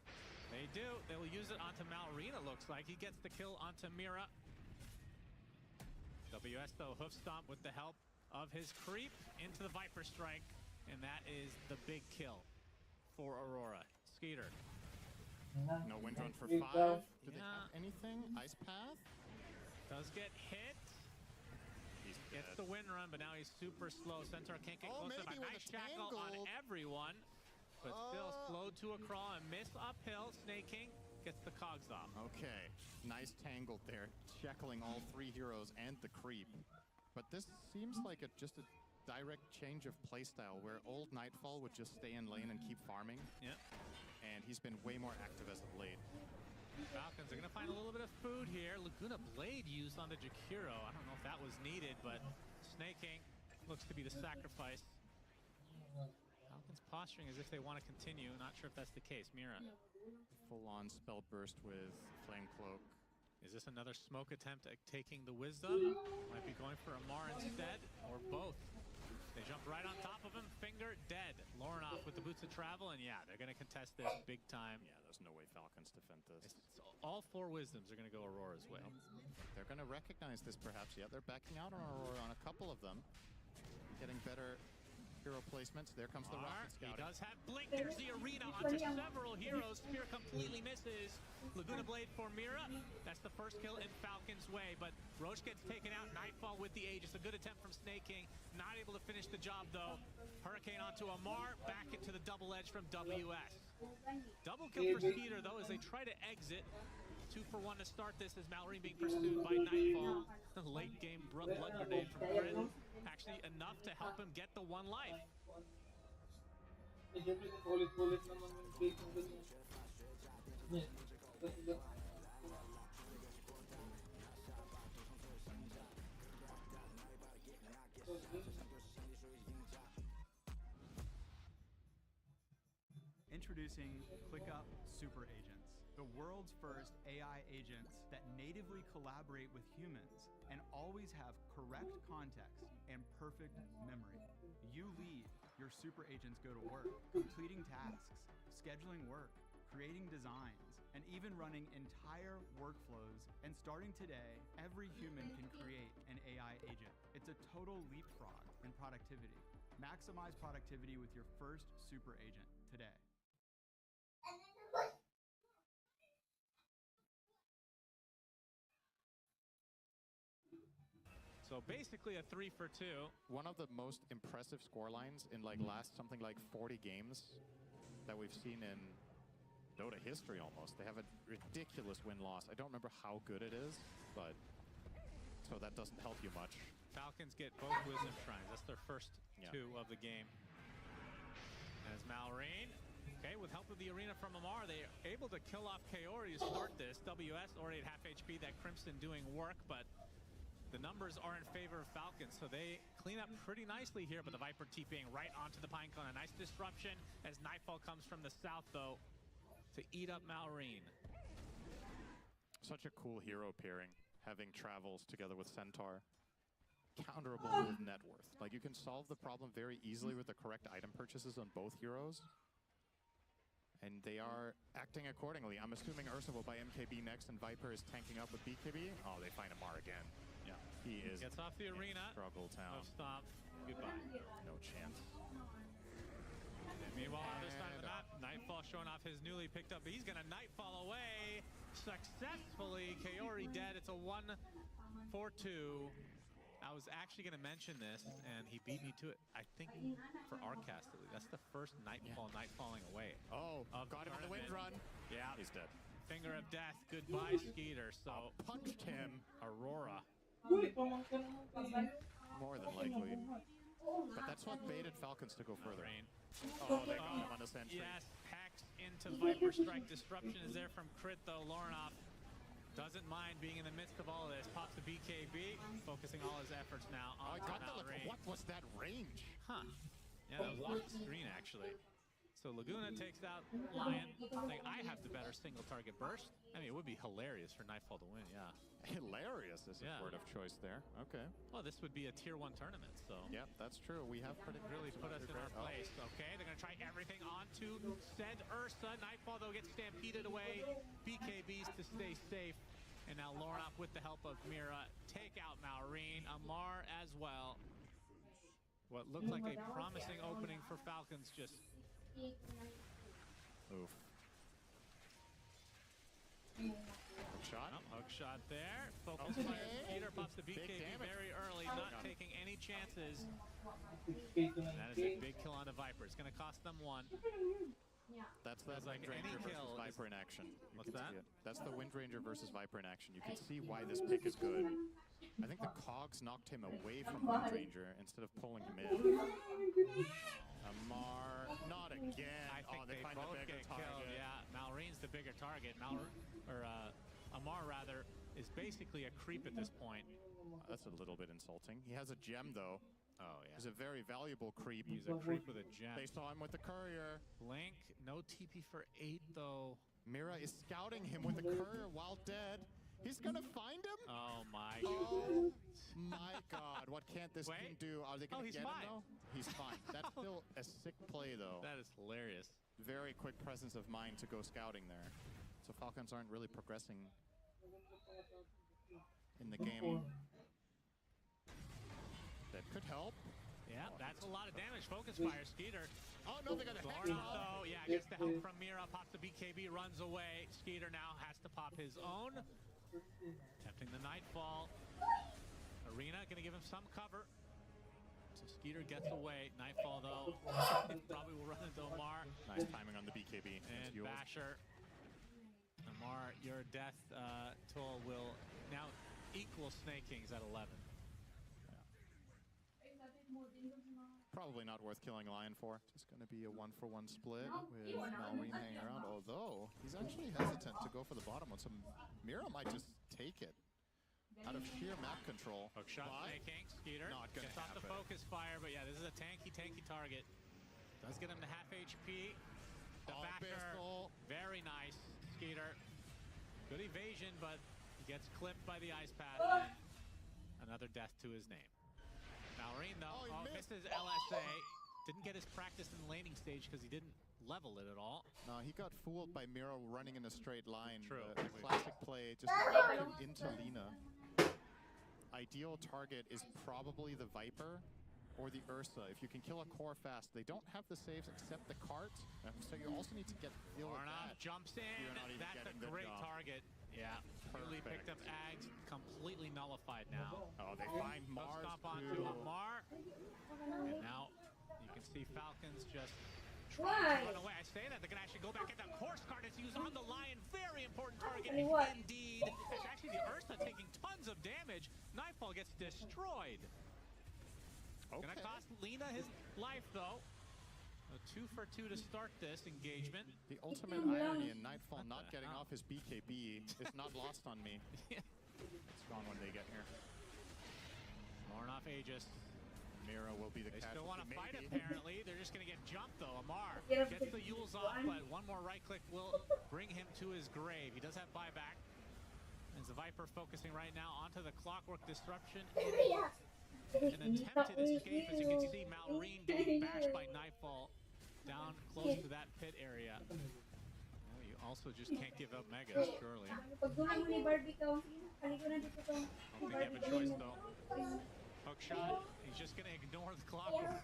They do. They will use it onto Malrine, it looks like. He gets the kill onto Mira. WS, though, hoof stomp with the help of his creep into the Viper Strike. And that is the big kill for Aurora. Skeeter. No wind run for 5. Do they have anything? Ice Path? Does get hit. Gets the wind run, but now he's super slow. Centaur can't get close enough. Nice shackle on everyone, but still slow to a crawl and miss uphill. Snake King gets the cogs off. Okay, nice tangled there, shackling all 3 heroes and the creep. But this seems like just a direct change of playstyle where old Nightfall would just stay in lane and keep farming. Yeah. And he's been way more active as of late. Falcons are going to find a little bit of food here. Laguna Blade used on the Jakiro. I don't know if that was needed, but Snake King looks to be the sacrifice. Falcons posturing as if they want to continue. Not sure if that's the case. Mira. Full-on spell burst with Flame Cloak. Is this another smoke attempt at taking the Wisdom? Might be going for Amar instead, or both. They jump right on top of him. Finger dead. Lornoff with the boots of travel, and yeah, they're going to contest this big time. Yeah, there's no way Falcons defend this. All 4 Wisdoms are going to go Aurora's way. They're going to recognize this perhaps. Yeah, they're backing out on Aurora on a couple of them. Getting better hero placements. There comes the rocket scouting. He does have Blink. There's the arena onto several heroes. Spear completely misses. Laguna Blade for Mira. That's the first kill in Falcon's way, but Roche gets taken out. Nightfall with the Aegis. A good attempt from Snake King. Not able to finish the job, though. Hurricane onto Amar. Back into the double edge from WS. Double kill for Skeeter, though, as they try to exit. 2 for 1 to start this as Malrine being pursued by Nightfall. Late game blood grenade from Grid. Actually enough to help him get the 1 life. Introducing ClickUp Super Agents, the world's first AI agents that natively collaborate with humans and always have correct context and perfect memory. You lead, your super agents go to work, completing tasks, scheduling work, creating designs, and even running entire workflows. And starting today, every human can create an AI agent. It's a total leapfrog in productivity. Maximize productivity with your first super agent today. So basically a 3 for 2. One of the most impressive score lines in like last something like 40 games that we've seen in Dota history almost. They have a ridiculous win-loss. I don't remember how good it is, but so that doesn't help you much. Falcons get both Wisdom Shrines. That's their first 2 of the game. As Malrine, okay, with help of the Arena from Amar, they are able to kill off Kaori to start this. WS already at half HP, that Crimson doing work, but the numbers are in favor of Falcons, so they clean up pretty nicely here, but the Viper TPing right onto the Pinecone. A nice disruption as Nightfall comes from the south, though, to eat up Malrine. Such a cool hero pairing, having Travels together with Centaur. Counterable with net worth. Like, you can solve the problem very easily with the correct item purchases on both heroes. And they are acting accordingly. I'm assuming Ursa will buy MKB next, and Viper is tanking up with BKB. Oh, they find Amar again. Yeah, he is. Gets off the arena. Struggle town. No stop. Goodbye. No chance. And meanwhile, on this side of the map, Nightfall showing off his newly picked up. He's gonna Nightfall away successfully. Kaori dead. It's a 1-4-2. I was actually going to mention this, and he beat me to it. I think for our cast, that's the first Nightfalling away. Oh, got him on the wind run. Yeah. He's dead. Finger of death. Goodbye, Skeeter. So punched him. Aurora. More than likely. But that's what baited Falcons to go further. Oh, they got him on a sentry. Yes, hacks into Viper Strike. Disruption is there from Crit, though. Lorinov doesn't mind being in the midst of all of this. Pops the BKB, focusing all his efforts now on Malrine. What was that range? Huh. Yeah, that was off the screen, actually. So Laguna takes out Lion. Saying, I have the better single target burst. I mean, it would be hilarious for Nightfall to win, yeah. Hilarious is a word of choice there. Okay. Well, this would be a tier 1 tournament, so. Yep, that's true. We have really put us in our place. Okay, they're going to try everything onto said Ursa. Nightfall, though, gets stampeded away. BKBs to stay safe. And now Lorinov, with the help of Mira, take out Malrine. Amar as well. What looked like a promising opening for Falcons just... Oof. Hook shot. Hook shot there. Focus fire. Peter pops the BKB very early, not taking any chances. And that is a big kill on the Viper. It's going to cost them 1. That's the like Wind any Ranger kill versus Viper in action. What's that? That's the Wind Ranger versus Viper in action. You can see why this pick is good. I think the cogs knocked him away from Wind Ranger instead of pulling him in. Amar, not again. I think they find both the bigger get target. killed. Yeah, Malrine's the bigger target. Amar rather is basically a creep at this point. That's a little bit insulting. He has a gem though. Oh yeah. He's a very valuable creep. He's a creep with a gem. They saw him with the courier. Link, no TP for 8 though. Mira is scouting him with the courier while dead. He's gonna find him? Oh my Oh my god, what can't this team do? Are they gonna he's get fine. him though? He's fine. That's still a sick play though. That is hilarious. Very quick presence of mind to go scouting there. So Falcons aren't really progressing in the game. That could help. Yeah, that's a lot of damage. Focus fire, Skeeter. Oh no, they got a hex. Though, yeah, gets the help from Mira, pops the BKB, runs away. Skeeter now has to pop his own. Tempting the Nightfall. Arena gonna give him some cover. So Skeeter gets away. Nightfall though, probably will run into Amar. Nice timing on the BKB. And Basher. Amar, your death toll will now equal Snake Kings at 11. Probably not worth killing Lion for. Just going to be a 1-for-1 split with Malrine hanging around. Although, he's actually hesitant to go for the bottom one. So Mira might just take it out of sheer map control. Hook shot making. Skeeter Not gonna gets off the focus fire, but yeah, this is a tanky target. Does get him to half HP. The basher, very nice. Skeeter, good evasion, but he gets clipped by the ice path. And another death to his name. Malrine, though, misses LSA. Didn't get his practice in the laning stage because he didn't level it at all. No, he got fooled by Miro running in a straight line. True. The classic play, just into Lina. Ideal target is probably the Viper or the Ursa. If you can kill a core fast, they don't have the saves except the cart. So you also need to get feel of that. Jumps in. That's a great target. Yeah. Really picked up Ags. Completely nullified now. Oh, they find Mars. Stomp onto Amar. And now you can see Falcons just trying to run away. I say that they're going to actually go back at the course card. It's used on the Lion. Very important target indeed. It's actually the Ursa taking tons of damage. Nightfall gets destroyed. Okay. Gonna cost Lina his life though. A 2 for 2 to start this engagement. The ultimate irony in Nightfall not getting off his BKB is not lost on me. It's strong when they get here. Lornoff Aegis. Miro will be the They casualty. still want to fight apparently. They're just gonna get jumped though. Amar gets the Yules off, but one more right click will bring him to his grave. He does have buyback. As the Viper focusing right now onto the Clockwork Disruption. An attempted escape, as you can see Malrine getting bashed by Nightfall down close to that pit area. Well, you also just can't give up Megas, surely. I don't think you have a choice though. Hook shot, he's just gonna ignore the Clockwork.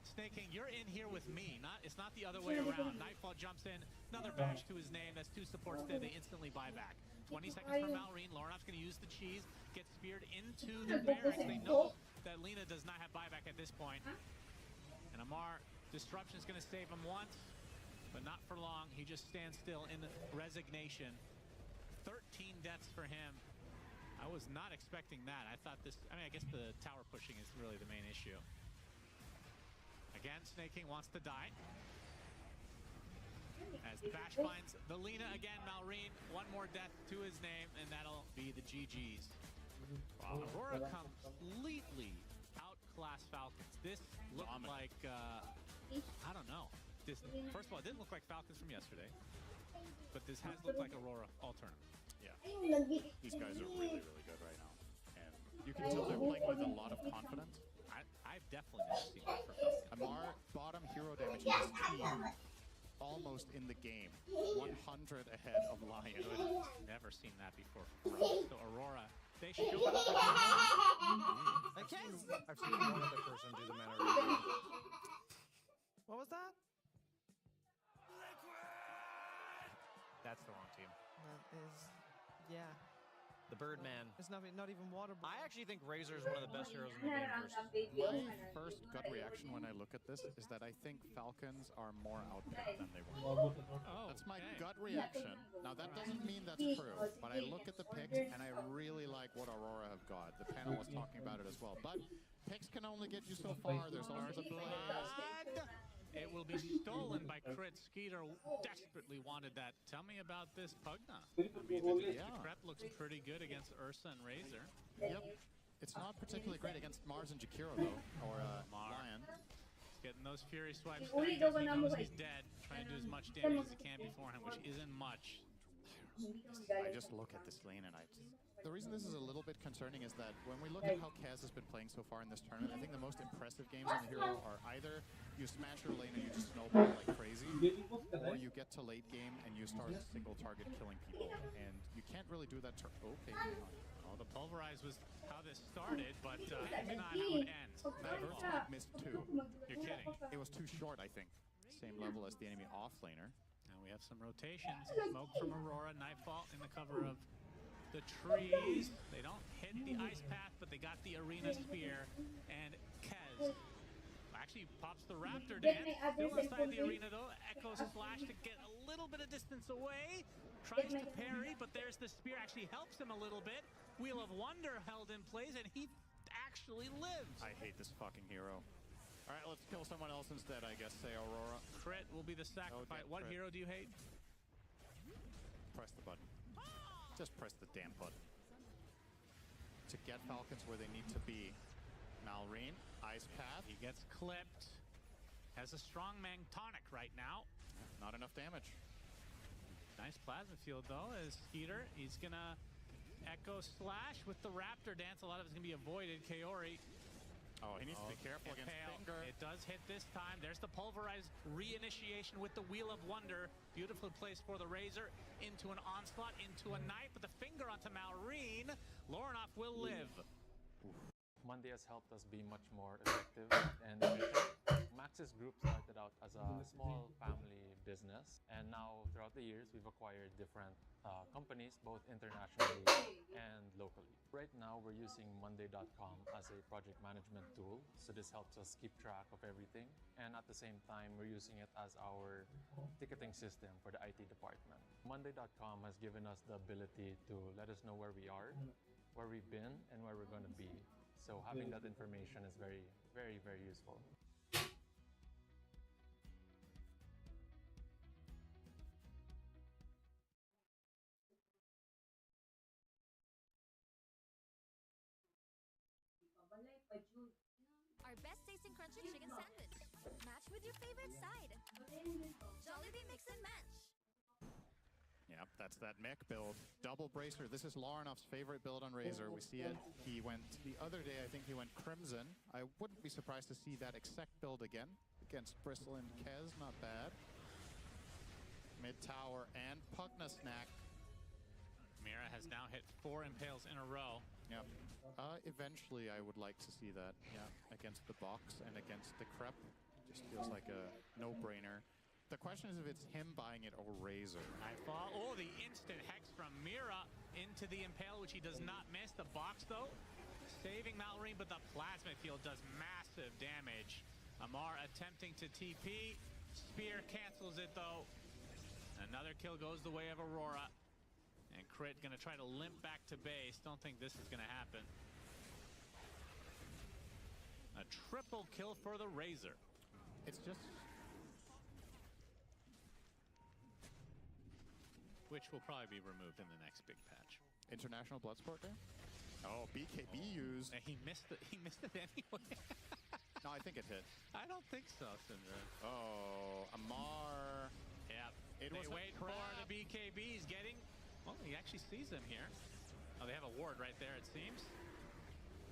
Snake King, you're in here with me. It's not the other way around. Nightfall jumps in, another bash to his name. That's 2 supports there. They instantly buy back. 20 seconds for Malrine. Lornoff's going to use the cheese, gets speared into the barracks. They know that Lina does not have buyback at this point. And Amar, disruption is going to save him once, but not for long. He just stands still in resignation. 13 deaths for him. I was not expecting that. I thought this, I guess the tower pushing is really the main issue. Again, Snake King wants to die. As the bash finds the Lina again, Malrine, one more death to his name, and that'll be the GG's. Wow, Aurora completely outclassed Falcons. This looked like, I don't know. First of all, it didn't look like Falcons from yesterday, but this has looked like Aurora all tournament. Yeah, these guys are really, really good right now. And you can tell they're playing with a lot of confidence. I've definitely never seen that for Falcons. Amar, bottom hero damage in his team. Almost in the game, 100 ahead of Lion. Never seen that before. So Aurora, they show up. I can't. I've seen one other person do the mana reading. What was that? That's the wrong team. That is, yeah. The Birdman. It's not even water. I actually think Razor is one of the best heroes in the game. My first gut reaction when I look at this is that I think Falcons are more outpicked than they were. That's my gut reaction. Now that doesn't mean that's true, but I look at the picks and I really like what Aurora have got. The panel was talking about it as well, but picks can only get you so far. There's also the Blaze. It will be stolen by Crit. Skeeter desperately wanted that. Tell me about this Pugna. The Crep looks pretty good against Ursa and Razor. Yep. It's not particularly great against Mars and Jakiro though, or Lion. He's getting those Fury swipes back as he knows he's dead. Trying to do as much damage as he can before him, which isn't much. I just look at this lane and the reason this is a little bit concerning is that when we look at how Kaz has been playing so far in this tournament, I think the most impressive games on the hero are either you smash your lane and you just snowball like crazy, or you get to late game and you start single target killing people. And you can't really do that okay. Oh, the Pulverize was how this started, but not how it ends. That missed 2. You're kidding. It was too short, I think. Same level as the enemy offlaner. Now we have some rotations. Smoke from Aurora, Nightfall in the cover of the trees. They don't hit the ice path, but they got the arena spear. And Kez actually pops the raptor dance. Still inside the arena though. Echo slash to get a little bit of distance away. Tries to parry, but there's the spear. Actually helps him a little bit. Wheel of Wonder held in place, and he actually lives. I hate this fucking hero. All right, let's kill someone else instead, I guess. Say Aurora. Crit will be the sacrifice. What hero do you hate? Press the button. Just press the damn button. To get Falcons where they need to be. Malrine, Ice Path. He gets clipped. has a strongman tonic right now. Not enough damage. Nice plasma field though, as Skeeter, he's gonna echo slash with the Raptor dance. A lot of it's gonna be avoided. Kaori. Oh, he needs to be careful against Finger. It does hit this time. There's the pulverized reinitiation with the Wheel of Wonder. Beautifully placed for the Razor. Into an onslaught, into a knife, with the finger onto Malrine. Lornoff will live. Monday has helped us be much more effective and efficient. Max's group started out as a small family business, and now throughout the years we've acquired different companies, both internationally and locally. Right now we're using Monday.com as a project management tool, so this helps us keep track of everything, and at the same time we're using it as our ticketing system for the IT department. Monday.com has given us the ability to let us know where we are, where we've been, and where we're going to be. So having that information is very, very, very useful. Our best tasting crunchy chicken sandwich. Match with your favorite side. Jollibee Mix and Match. Yep, that's that mech build. Double bracer. This is Lornoff's favorite build on Razor. We see it. He went the other day, I think he went Crimson. I wouldn't be surprised to see that exact build again against Bristle and Kez. Not bad. Mid tower and Pugna Snack. Mira has now hit 4 impales in a row. Yep. Eventually, I would like to see that. Yeah, against the box and against the Crep. Just feels like a no-brainer. The question is if it's him buying it or Razor. Nightfall. Oh, the instant hex from Mira into the impale, which he does not miss. The box, though, saving Malrine, but the plasma field does massive damage. Amar attempting to TP. Spear cancels it, though. Another kill goes the way of Aurora. And Crit gonna try to limp back to base. Don't think this is gonna happen. A triple kill for the Razor. It's just... which will probably be removed in the next big patch. International Bloodsport Day? Oh, BKB used. He missed it. He missed it anyway. No, I think it hit. I don't think so, Syndra. Oh, Amar. Yep. They wait for the BKB. He's getting... well, he actually sees them here. Oh, they have a ward right there, it seems.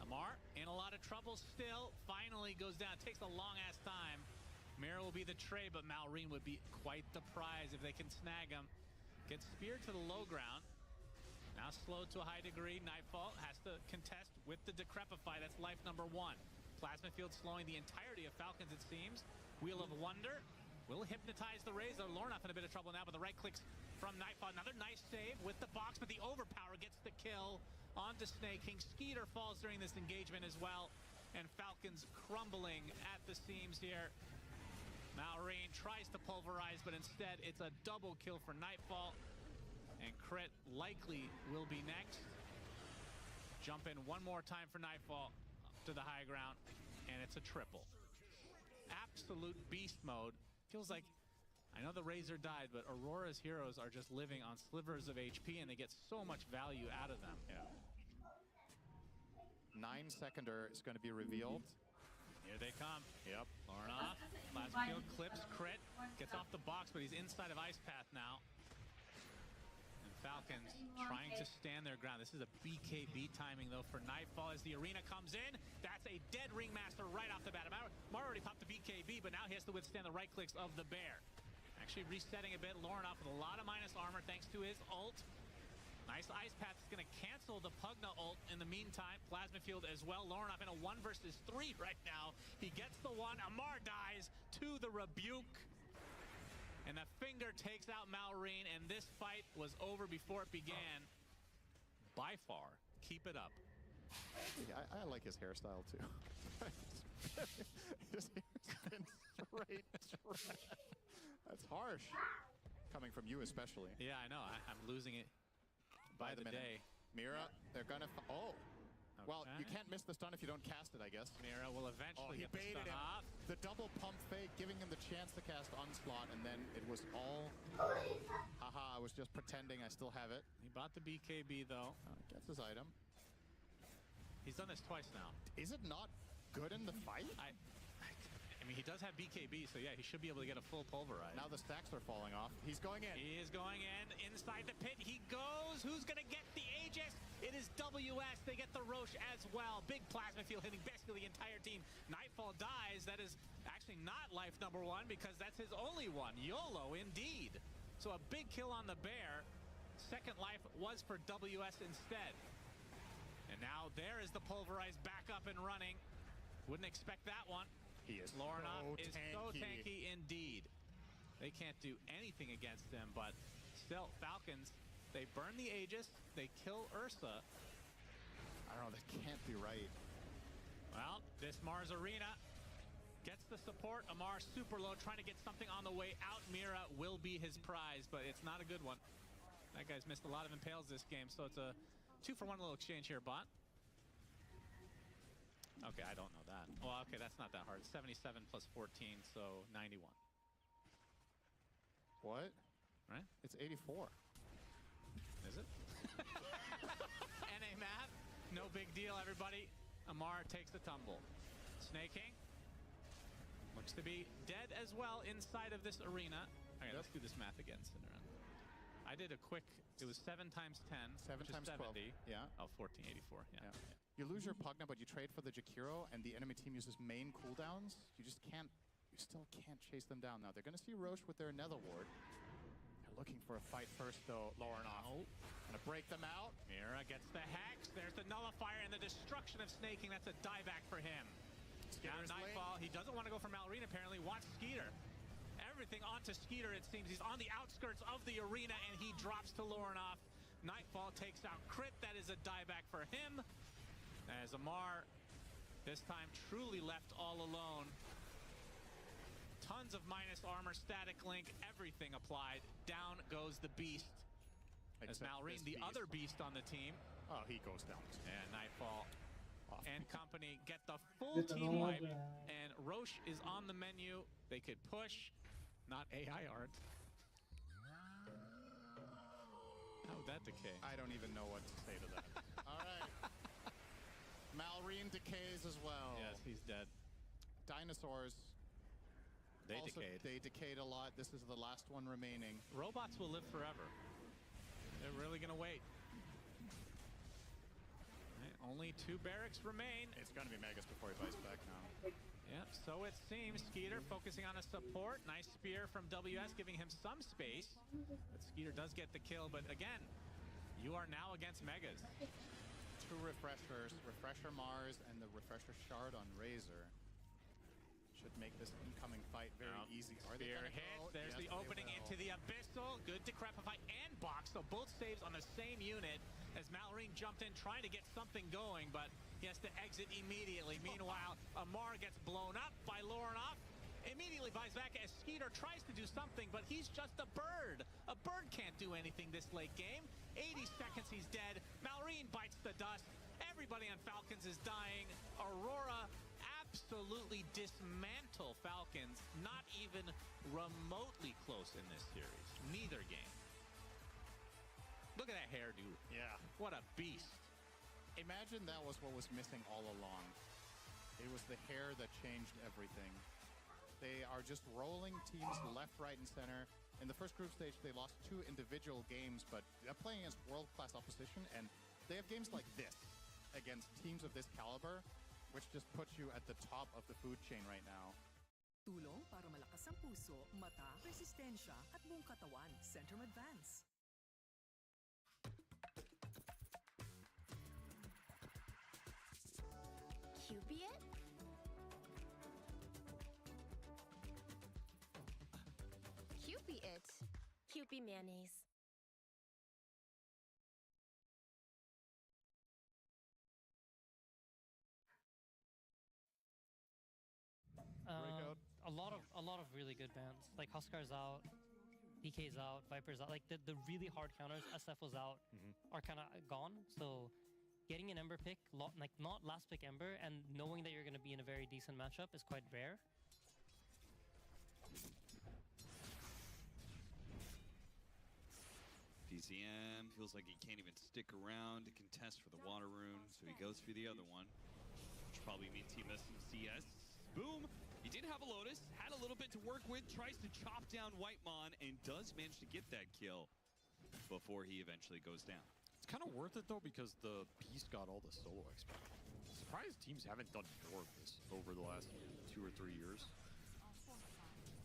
Amar in a lot of trouble still. Finally goes down. Takes a long-ass time. Mira will be the tray, but Malrine would be quite the prize if they can snag him. Gets speared to the low ground. Now slowed to a high degree. Nightfall has to contest with the Decrepify. That's life number 1. Plasma field slowing the entirety of Falcons, it seems. Wheel of Wonder will hypnotize the Razor. Lornoff in a bit of trouble now, but the right clicks from Nightfall. Another nice save with the box, but the Overpower gets the kill onto Snake King. Skeeter falls during this engagement as well. And Falcons crumbling at the seams here. Malrine tries to pulverize, but instead it's a double kill for Nightfall. And Crit likely will be next. Jump in one more time for Nightfall up to the high ground, and it's a triple. Absolute beast mode. Feels like, I know the Razor died, but Aurora's heroes are just living on slivers of HP, and they get so much value out of them. Yeah. 9-seconder is going to be revealed. Here they come. Yep. Lornoff. Plasma field clips. Crit. Gets off the box, but he's inside of Ice Path now. And Falcons trying to stand their ground. This is a BKB timing, though, for Nightfall as the arena comes in. That's a dead Ringmaster right off the bat. Mar already popped the BKB, but now he has to withstand the right clicks of the Bear. Actually resetting a bit. Lornoff with a lot of minus armor thanks to his ult. Nice Ice Path is going to cancel the Pugna ult in the meantime. Plasma field as well. Lornoff in a 1 versus 3 right now. He gets the one. Amar dies to the Rebuke. And the finger takes out Malrine, and this fight was over before it began. By far. Keep it up. Yeah, I like his hairstyle too. His hair's been straight trash. That's harsh. Coming from you especially. Yeah, I know. I'm losing it by the day. Mira, they're gonna... oh. Okay. Well, you can't miss the stun if you don't cast it, I guess. Mira will eventually get the stun off. The double pump fake, giving him the chance to cast Onslaught, and then it was all... haha, I was just pretending I still have it. He bought the BKB, though. Gets his item. He's done this twice now. Is it not good in the fight? I mean, he does have BKB, so yeah, he should be able to get a full pulverize. Now the stacks are falling off. He's going in. He is going in. Inside the pit he goes. Who's going to get the Aegis? It is WS. They get the Roche as well. Big plasma field hitting basically the entire team. Nightfall dies. That is actually not life number one because that's his only one. YOLO indeed. So a big kill on the bear. Second life was for WS instead. And now there is the pulverize back up and running. Wouldn't expect that one. He is Lorinov is so tanky. tanky indeed. They can't do anything against him, but still, Falcons, they burn the Aegis, they kill Ursa. I don't know, that can't be right. Well, this Mars Arena gets the support. Amar super low, trying to get something on the way out. Mira will be his prize, but it's not a good one. That guy's missed a lot of impales this game, so it's a 2-for-1 little exchange here, bot. Okay, I don't know that. Well, okay, that's not that hard. 77 plus 14, so 91. What? Right? It's 84. Is it? NA math. No big deal, everybody. Amar takes the tumble. Snaking looks to be dead as well inside of this arena. Okay, let's do this math again, Cinderon. I did a quick, it was 7 times 10, 7 which is times 70. 12. Yeah. Oh, 1484. Yeah. You lose your Pugna, but you trade for the Jakiro, and the enemy team uses main cooldowns. You just can't, you still can't chase them down. Now, they're going to see Roche with their Nether Ward. They're looking for a fight first, though. Lorinov gonna break them out. Mira gets the Hex. There's the Nullifier and the destruction of Snaking. That's a dieback for him. Now Nightfall, he doesn't want to go for Malrine, apparently. Wants Skeeter. Everything onto Skeeter, it seems. He's on the outskirts of the arena, and he drops to Lorinov. Nightfall takes out Crit. That is a dieback for him. As Amar, this time truly left all alone. Tons of minus armor, static link, everything applied. Down goes the beast. As Malrine, the other beast on the team. Oh, he goes down. And Nightfall and company get the full team wipe. And Roche is on the menu. They could push. Not AI art. How would that decay? I don't even know what to say to that. All right. Malrine decays as well. Yes, he's dead. Dinosaurs. They also, decayed. They decayed a lot. This is the last one remaining. Robots will live forever. They're really going to wait. Right, only 2 barracks remain. It's going to be Megas before he buys back now. Yeah, so it seems. Skeeter focusing on a support. Nice spear from WS, giving him some space. But Skeeter does get the kill. But again, you are now against Megas. 2 refreshers, Refresher Mars and the Refresher Shard on Razor. Should make this incoming fight very easy. Spear hits, there's the opening into the Abyssal. Good Decrepify and Box, so both saves on the same unit as Malrine jumped in trying to get something going, but he has to exit immediately. Meanwhile, Amar gets blown up by Lorinov. Immediately buys back as Skeeter tries to do something, but he's just a bird. A bird can't do anything this late game. 80 seconds, he's dead. Malrine bites the dust. Everybody on Falcons is dying. Aurora absolutely dismantle Falcons. Not even remotely close in this series. Neither game. Look at that hairdo. Yeah. What a beast. Imagine that was what was missing all along. It was the hair that changed everything. They are just rolling teams left, right, and center. In the first group stage, they lost 2 individual games, but they're playing against world-class opposition, and they have games like this against teams of this caliber, which just puts you at the top of the food chain right now. Tulong para malakas ang puso, mata, resistensya, at buong katawan. Centrum Advance. Cupid? Cupid it. Cupid mayonnaise. A lot of really good bands. Like Huskar's out, DK's out, Viper's out. Like the really hard counters, SF was out, are kind of gone. So getting an Ember pick, like not last pick Ember, and knowing that you're going to be in a very decent matchup is quite rare. DCM feels like he can't even stick around to contest for the water rune, so he goes for the other one, which probably means he missed some CS. Boom! He did have a Lotus, had a little bit to work with, tries to chop down Whitemon, and does manage to get that kill before he eventually goes down. It's kind of worth it, though, because the Beast got all the solo XP. Surprised teams haven't done more of this over the last 2 or 3 years.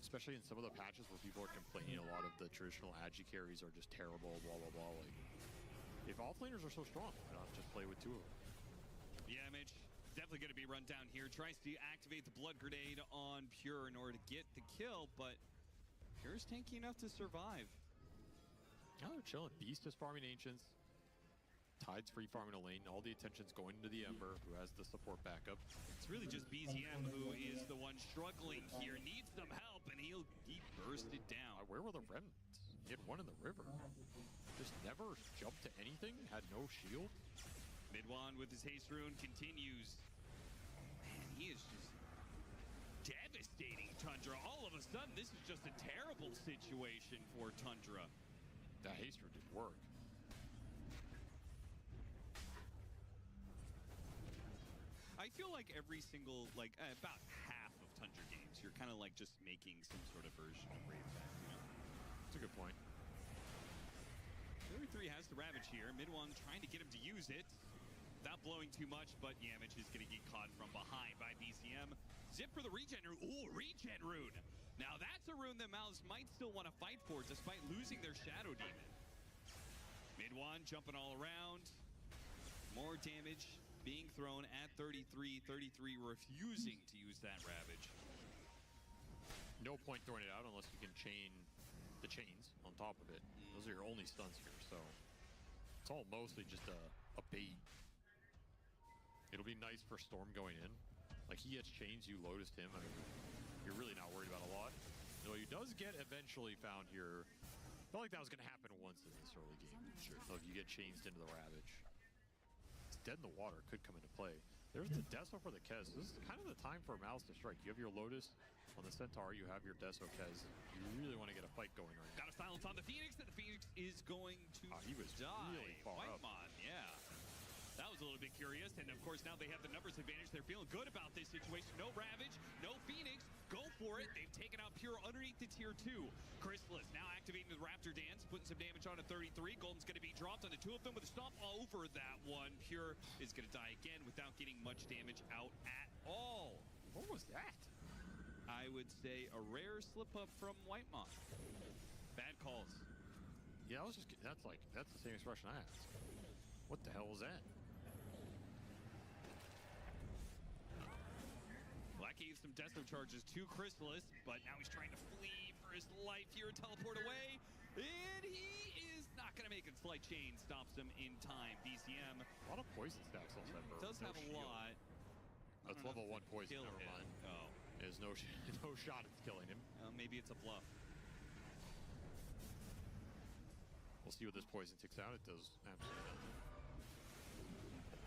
Especially in some of the patches where people are complaining a lot of the traditional agi carries are just terrible, blah, blah, blah. Like, if offlaners are so strong, why not just play with 2 of them? Yamage definitely going to be run down here. Tries to activate the blood grenade on Pure in order to get the kill, but Pure's tanky enough to survive. Now they're chilling. Beast is farming Ancients. Tide's free farming a lane. All the attention's going to the Ember, who has the support backup. It's really just BZM who is the one struggling here. Needs some help, and he bursted down. Where were the remnants? He had one in the river. Just never jumped to anything. Had no shield. Midwan with his haste rune continues. Man, he is just devastating Tundra. All of a sudden, this is just a terrible situation for Tundra. That haste rune didn't work. I feel like every single, about half of Tundra games, you're kind of like just making some sort of version of Brave Pack, you know? That's a good point. 3 has the Ravage here. Midwan trying to get him to use it without blowing too much, but Yamage is going to get caught from behind by BCM. Zip for the regen rune. Ooh, regen rune. Now that's a rune that Mouse might still want to fight for despite losing their Shadow Demon. Midwan jumping all around. More damage being thrown at 33. 33 refusing to use that Ravage. No point throwing it out unless you can chain the chains on top of it. Those are your only stuns here, so it's all mostly just a bait. It'll be nice for Storm going in. Like, he gets chains, you Lotused him. I mean, you're really not worried about a lot. Though he does get eventually found here. I felt like that was going to happen once in this early game. Sure. So if you get chains into the Ravage. It's dead in the water, could come into play. There's the Deso for the Kez. This is kind of the time for Mouse to strike. You have your Lotus on the Centaur, you have your Deso Kez. You really want to get a fight going right now. Got a silence on the Phoenix, and the Phoenix is going to he was die. Really far up. Whitemon, yeah. That was a little bit curious, and of course now they have the numbers advantage. They're feeling good about this situation. No Ravage, no Phoenix. Go for it. They've taken out Pure underneath the tier 2. Chrysalis now activating the Raptor Dance, putting some damage on a 33. Golden's going to be dropped on the 2 of them with a stomp over that one. Pure is going to die again without getting much damage out at all. What was that? I would say a rare slip-up from Whitemon. Bad calls. Yeah, that's the same expression I asked. What the hell was that? Black gave some Deso charges to Chrysalis, but now he's trying to flee for his life here and teleport away. And he is not going to make it. Slight chain stops him in time. BCM. A lot of poison stacks on Ember. Does have a lot. That's level 1 poison, never mind. Oh. There's no shot at killing him. Maybe it's a bluff. We'll see what this poison ticks out. It does absolutely nothing.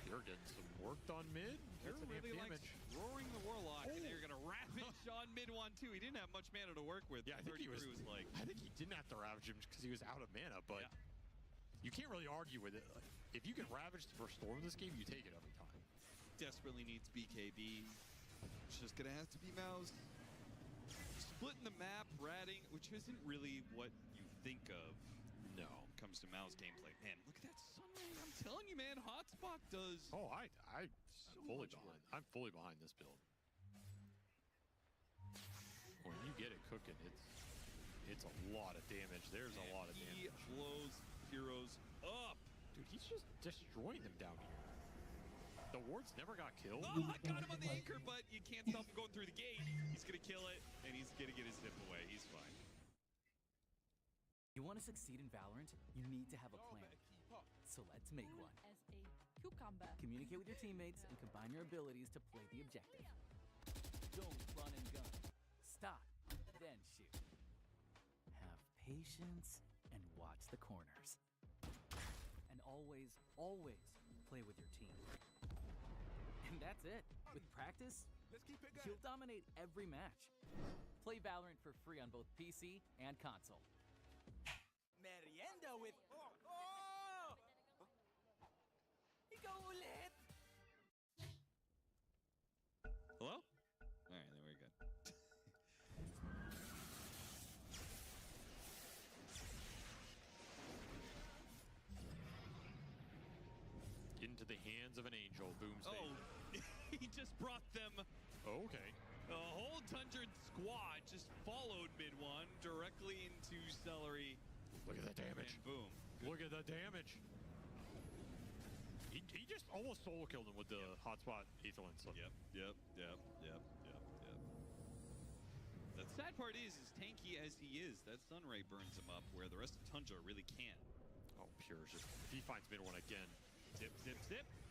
Pure getting some work done mid. Pure really likes roaring the Warlock, and they're going to ravage on mid one too. He didn't have much mana to work with. Yeah, I think he was like. I think he didn't have to ravage him because he was out of mana, but you can't really argue with it. If you can ravage for Storm this game, you take it every time. Desperately needs BKB. It's just going to have to be Mouse. Splitting the map, ratting, which isn't really what you think of. No. Comes to Mouse gameplay. Man, look at that sunlight. I'm telling you, man, Hotspot does. Oh, I'm fully behind. I'm fully behind this build. When you get it cooking, it's a lot of damage. There's a lot of damage. He blows heroes up. Dude, he's just destroying them down here. The ward's never got killed. Oh, I got him on the anchor, but you can't stop him going through the gate. He's gonna kill it, and he's gonna get his zip away. He's fine. You want to succeed in Valorant, you need to have a plan. So let's make one. As a cucumber. Communicate with your teammates and combine your abilities to play the objective. Don't run and gun. Stop, then shoot. Have patience and watch the corners. And always, always play with your team. And that's it. With practice, you'll dominate every match. Play Valorant for free on both PC and console. Merienda with... Ikaw ulit! Hello? All right, then we're good. into the hands of an angel. Boom's Oh, he just brought them. Oh, okay. A whole Tundra squad just followed mid-1 directly into Celery. Look at the damage. And boom. Look at the damage. He just almost solo killed him with the hotspot Aetherlin. So. Yep. The sad part is tanky as he is, that Sunray burns him up where the rest of Tundra really can't. Oh, Pure just, if he finds mid-1 again. Zip.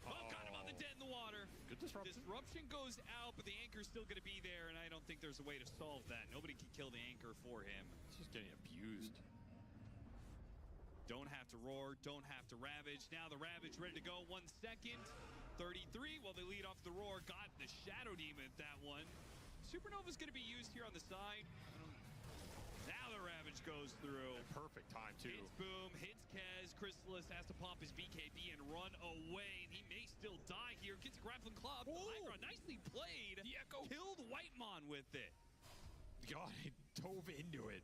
Oh, got him on the dead in the water. Good disruption. Disruption goes out, but the anchor's still going to be there, and I don't think there's a way to solve that. Nobody can kill the anchor for him. He's just getting abused. Don't have to roar, don't have to ravage. Now the ravage ready to go. 1 second. 33 while they lead off the roar. Got the Shadow Demon at that one. Supernova's going to be used here on the side. Now the ravage goes through. Perfect time, too. Hits Boom, hits Kez. Chrysalis has to pop his BKB and run away. He may still die here. Gets a grappling claw. Nicely played. The Echo. Killed Whitemon with it. God, he dove into it.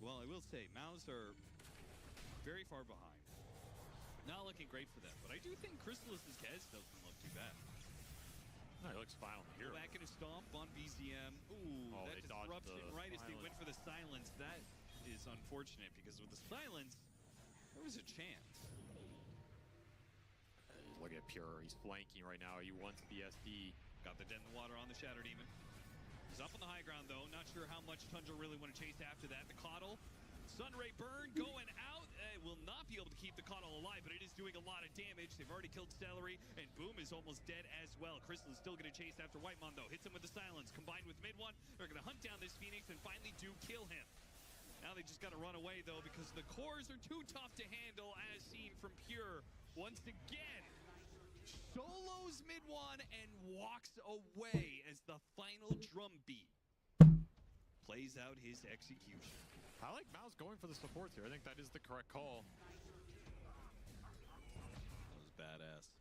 Well, I will say, Mouse are very far behind. Not looking great for them, but I do think Chrysalis' Kez doesn't look too bad. No, he looks fine on the hero. Back in a stomp on BZM. Ooh, oh, that disruption right as they went for the silence. That is unfortunate because with the silence, there was a chance. Look at Pure. He's flanking right now. He wants the SD. Got the dead in the water on the Shadow Demon. He's up on the high ground, though. Not sure how much Tundra really want to chase after that. The Coddle. Sunray burn going out. Will not be able to keep the Coddle alive, but it is doing a lot of damage. They've already killed Celery, and Boom is almost dead as well. Crystal is still going to chase after Whitemon, though. Hits him with the silence. Combined with mid-1, they're going to hunt down this Phoenix and finally do kill him. Now they just got to run away, though, because the cores are too tough to handle, as seen from Pure. Once again, solos mid-1 and walks away as the final drum beat plays out his execution. I like Mouse going for the supports here. I think that is the correct call. That was badass.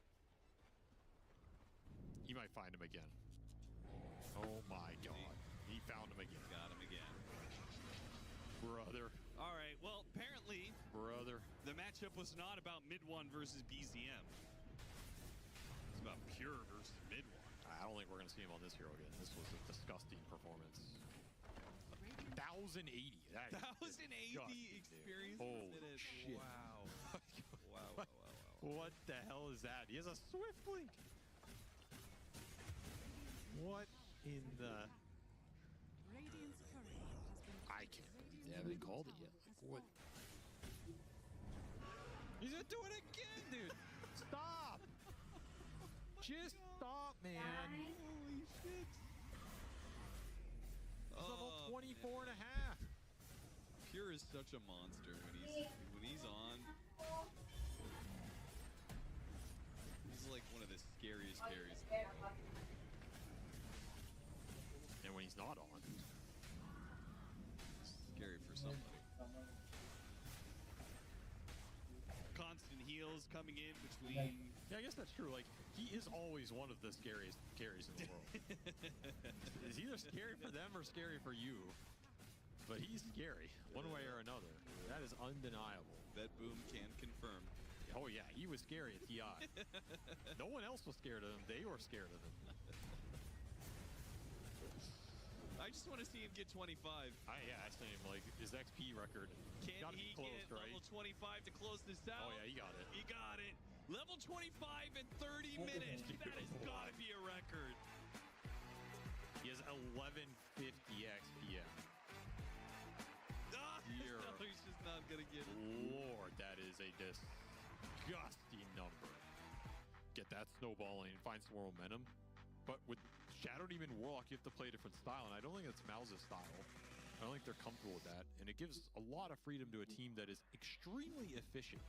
He might find him again. Oh my God. He found him again. Got him again. Brother. All right, well, apparently, the matchup was not about mid-1 versus BZM. It's about Pure versus mid-1. I don't think we're going to see him on this hero again. This was a disgusting performance. 1,080. That 1,080 experience. Holy shit. Wow. wow. What the hell is that? He has a Swift Link. What in the... I can't believe they haven't called it yet. Like, what? He's gonna do it again, dude. Stop. Just stop, man. Holy shit. Level 24 and a half. Pure is such a monster when he's on. He's like one of the scariest carries. And when he's not on, scary for somebody. Constant heals coming in between. Yeah, I guess that's true. Like, he is always one of the scariest carries in the world. It's either scary for them or scary for you. But he's scary, one way or another. That is undeniable. That Boom can confirm. Oh yeah, he was scary at TI. No one else was scared of him. They were scared of him. I just want to see him get 25. Yeah, I seen him, like, his XP record. Can he get level 25 to close this out? Oh yeah, he got it. He got it. Level 25 in 30 minutes. That has got to be a record. He has 1150 XPM. He's just not going to get it. Lord, that is a disgusting number. Get that snowballing, find some more momentum. But with Shadow Demon Warlock, you have to play a different style, and I don't think that's Mouse's style. I don't think they're comfortable with that, and it gives a lot of freedom to a team that is extremely efficient.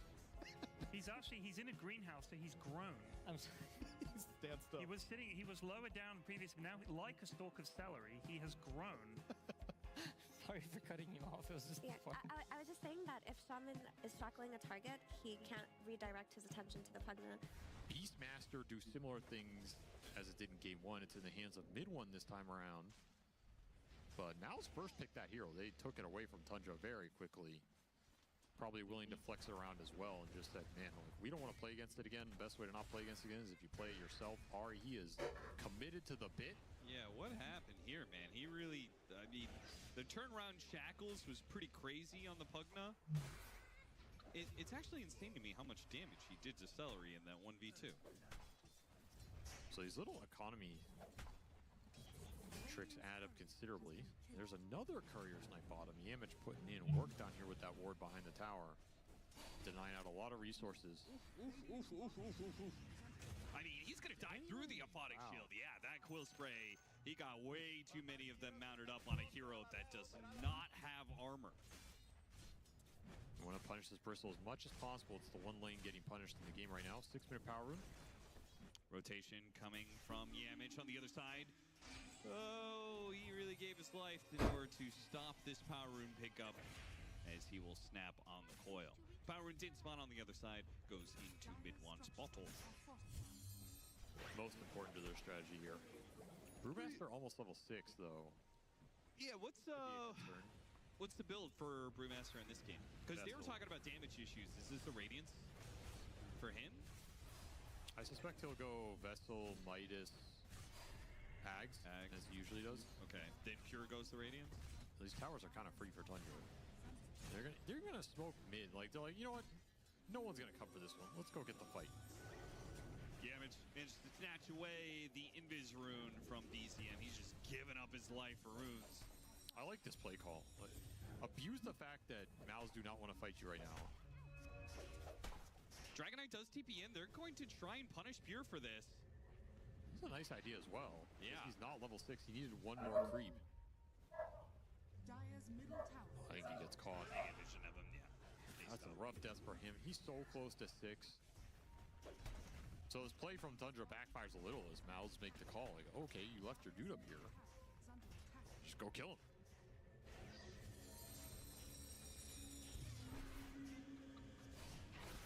He's in a greenhouse, so he's grown. I'm sorry. Stand still. He was lower down previously. Now, like a stalk of celery, he has grown. Sorry for cutting you off. It was just fun. I was just saying that if Shaman is shackling a target, he can't redirect his attention to the Pugna. Beastmaster do similar things as it did in Game 1. It's in the hands of mid-1 this time around. But Mouse first picked that hero. They took it away from Tundra very quickly. probably willing to flex it around as well and just said, man, like, we don't want to play against it again. The best way to not play against it again is if you play it yourself. Ari, he is committed to the bit. Yeah, what happened here, man? He really, I mean, the turnaround Shackles was pretty crazy on the Pugna. It's actually insane to me how much damage he did to Celery in that 1v2. So these little economy tricks add up considerably. There's another Courier Snipe bottom. Yamich putting in work down here with that ward behind the tower. Denying out a lot of resources. I mean, he's going to die through the Aphotic Shield. Yeah, that Quill Spray, he got way too many of them mounted up on a hero that does not have armor. You want to punish this Bristle as much as possible. It's the one lane getting punished in the game right now. 6-minute power rune. Rotation coming from Yamich on the other side. Oh, he really gave his life in order to stop this power rune pickup as he will snap on the coil. Power rune did spawn on the other side, goes into mid-one's bottle. Most important to their strategy here. Brewmaster almost level 6 though. Yeah, what's the build for Brewmaster in this game? Because they were talking about damage issues. Is this the Radiance for him? I suspect he'll go Vessel, Midas, Ags, as he usually does. Okay, then Pure goes the Radiance? These towers are kind of free for Tundra. They're gonna smoke mid. Like, they're like, you know what? No one's gonna come for this one. Let's go get the fight. Yamich managed to snatch away the Invis rune from BZM. He's just giving up his life for runes. I like this play call. Like, abuse the fact that Maus do not want to fight you right now. Dragon Knight does TP in. They're going to try and punish Pure for this. It's a nice idea as well. Yeah. He's not level 6. He needed one more creep. Dire's middle tower. I think he gets caught. Vision of him, yeah. That's a rough death for him. He's so close to 6. So this play from Tundra backfires a little as Maus make the call. Like, okay, you left your dude up here. Just go kill him.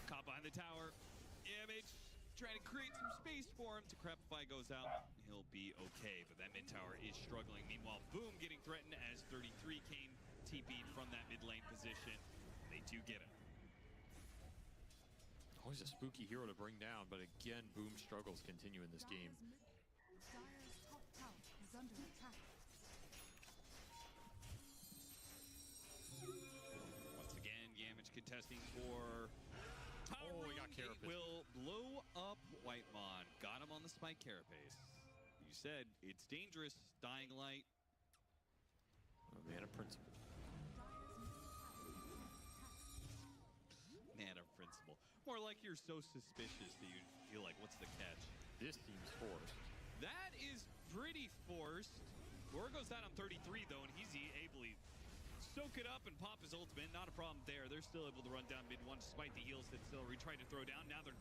Caught behind the tower. Yamich trying to create some space for him. Decrepify goes out. He'll be okay, but that mid tower is struggling. Meanwhile, Boom getting threatened as 33 came TP'd from that mid lane position. They do get him. Always a spooky hero to bring down, but again, Boom struggles continue in this game. Dire's top tower is under attack. Once again, Yamich contesting for power. Oh, he got Carapace. Will blow up Whitemon. Got him on the spike Carapace. You said it's dangerous. Dying Light. Mana Principle. Mana Principle. More like you're so suspicious that you feel like, what's the catch? This seems forced. That is pretty forced. Gore goes down on 33 though, and he's able to soak it up and pop his ultimate. Not a problem there. They're still able to run down mid one despite the heals that Celery tried to throw down. Now they're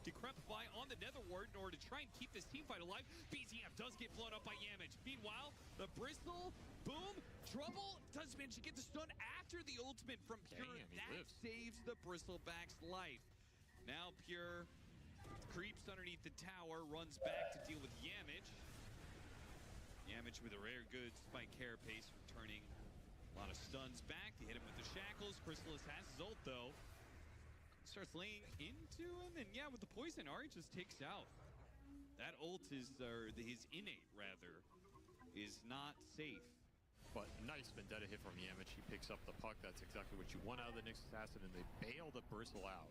Decrepify on the Nether Ward in order to try and keep this team fight alive. BZF does get blown up by Yamich. Meanwhile, the Bristle, Boom, Trouble does manage to get the stun after the ultimate from Pure. That saves the Bristleback's life. Now Pure creeps underneath the tower, runs back to deal with Yamich. Yamich with a rare good spike carapace, returning a lot of stuns back. They hit him with the shackles. Chrysalis has his ult though. Starts laying into him, and yeah, with the poison, Ari just takes out. That ult is, or his innate rather, is not safe. But nice vendetta hit from Yamich. He picks up the puck. That's exactly what you want out of the Nyx Assassin, and they bail the Bristle out.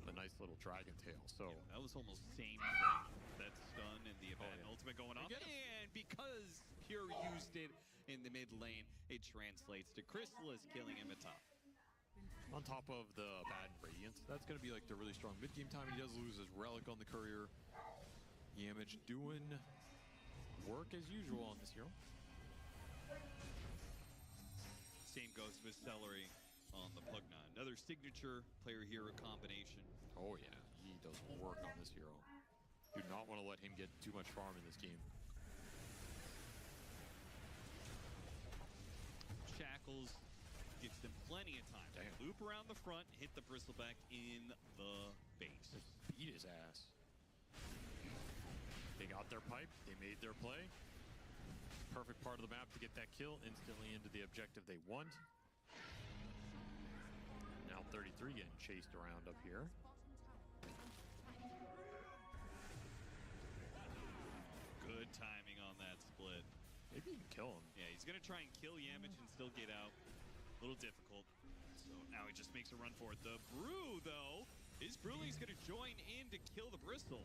A nice little dragon tail. So yeah, that was almost same thing. That stun and the event ultimate going off. And because Pure used it in the mid lane, it translates to Chrysalis killing him at top. On top of the bad Radiance, that's going to be like the really strong mid-game time. He does lose his Relic on the Courier. Yamich doing work as usual on this hero. Same goes with Celery on the Pugna. Another signature player-hero combination. Oh yeah, he does work on this hero. Do not want to let him get too much farm in this game. Shackles gives them plenty of time. Damn. Loop around the front, hit the Bristleback in the base. Just beat his ass. They got their pipe, they made their play. Perfect part of the map to get that kill instantly into the objective they want. 33 getting chased around up here. Good timing on that split. Maybe you can kill him. Yeah, he's going to try and kill Yamich and still get out. A little difficult. So now he just makes a run for it. The Brew, though, his Brewling's going to join in to kill the Bristle.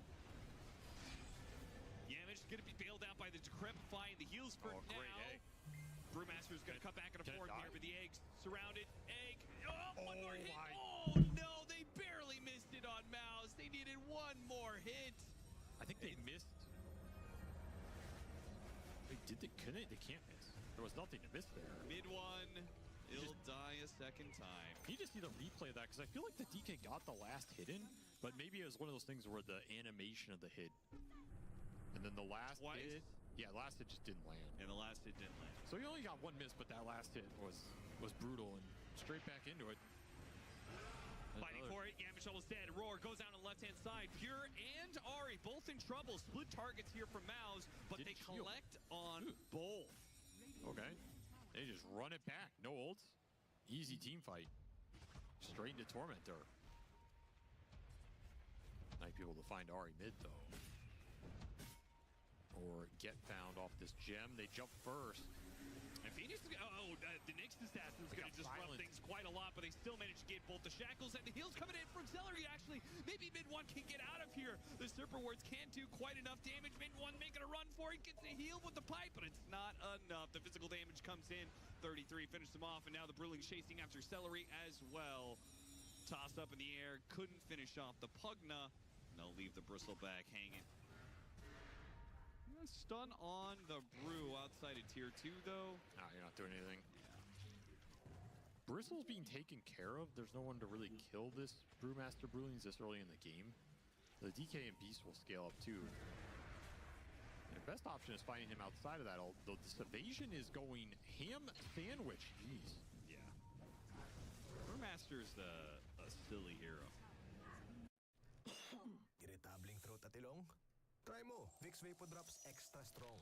Yamich is going to be bailed out by the Decrepify and the heals for now. Great egg. Brewmaster's going to cut back and forth here, but the egg's surrounded. Egg. Oh, one more hit. My. Oh, no, they barely missed it on Mouse. They needed one more hit. I think they missed. Couldn't they? They can't miss. There was nothing to miss there. Mid one. He'll die a second time. You just need a replay of that because I feel like the DK got the last hit in, but maybe it was one of those things where the animation of the hit, and then the last hit, last hit just didn't land. And the last hit didn't land. So he only got one miss, but that last hit was brutal and straight back into it. Fighting for it, Yamich almost dead. Roar goes down on the left-hand side. Pure and Ari both in trouble. Split targets here from Mouse, but they collect on both. Okay. They just run it back. No ults. Easy team fight. Straight into Tormentor. Might be able to find Ari mid, though. Or get found off this gem. They jump first. And Phoenix, the next assassin's going to disrupt things quite a lot, but they still manage to get both the shackles and the heals coming in from Celery, actually. Maybe mid-1 can get out of here. The Serper Wards can't do quite enough damage. Mid-1 making a run for it, gets a heal with the pipe, but it's not enough. The physical damage comes in. 33 finishes him off, and now the Brewling's chasing after Celery as well. Tossed up in the air, couldn't finish off the Pugna. And they'll leave the Bristleback hanging. Stun on the Brew outside of tier 2, though. No, you're not doing anything. Bristle's being taken care of. There's no one to really kill this Brewmaster Brewlings this early in the game. The DK and Beast will scale up too. And the best option is finding him outside of that. Although this evasion is going ham sandwich. Jeez. Yeah. Brewmaster's a silly hero. Irritabling throat at ilong? Try mo, Vicks Vapor Drops Extra Strong.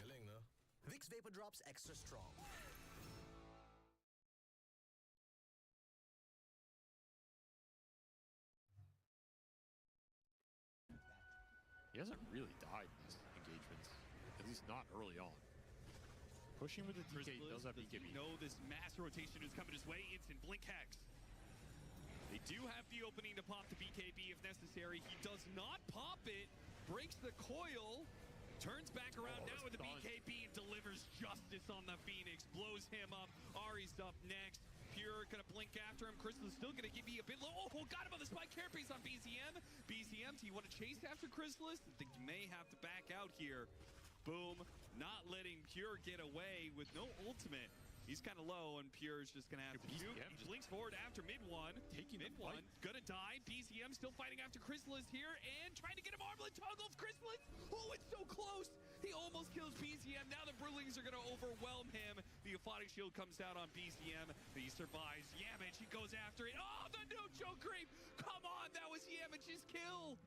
Galing, no? Vicks Vapor Drops Extra Strong. He hasn't really died in these engagements, at least not early on. Pushing with the DK does have BKB. No, this mass rotation is coming his way. Instant blink hex. They do have the opening to pop the BKB if necessary. He does not pop it. Breaks the coil. Turns back around now with the BKB and delivers justice on the Phoenix. Blows him up. Ari's up next. Pure gonna blink after him. Crystal is still gonna give me a bit low. Oh, got him on the spike carapace on BZM. BZM, do you want to chase after Chrysalis? I think you may have to back out here. Boom. Not letting Pure get away with no ultimate. He's kind of low, and Pure's just going to have to shoot. He blinks forward after mid-1. Taking mid-1. Gonna die. BZM still fighting after Chrysalis here, and trying to get him armlet toggle of Chrysalis. Oh, it's so close. He almost kills BZM. Now the Brewlings are going to overwhelm him. The Aphotic Shield comes down on BZM. He survives. Yamich, he goes after it. Oh, the no-show creep. Come on, that was Yamich's kill.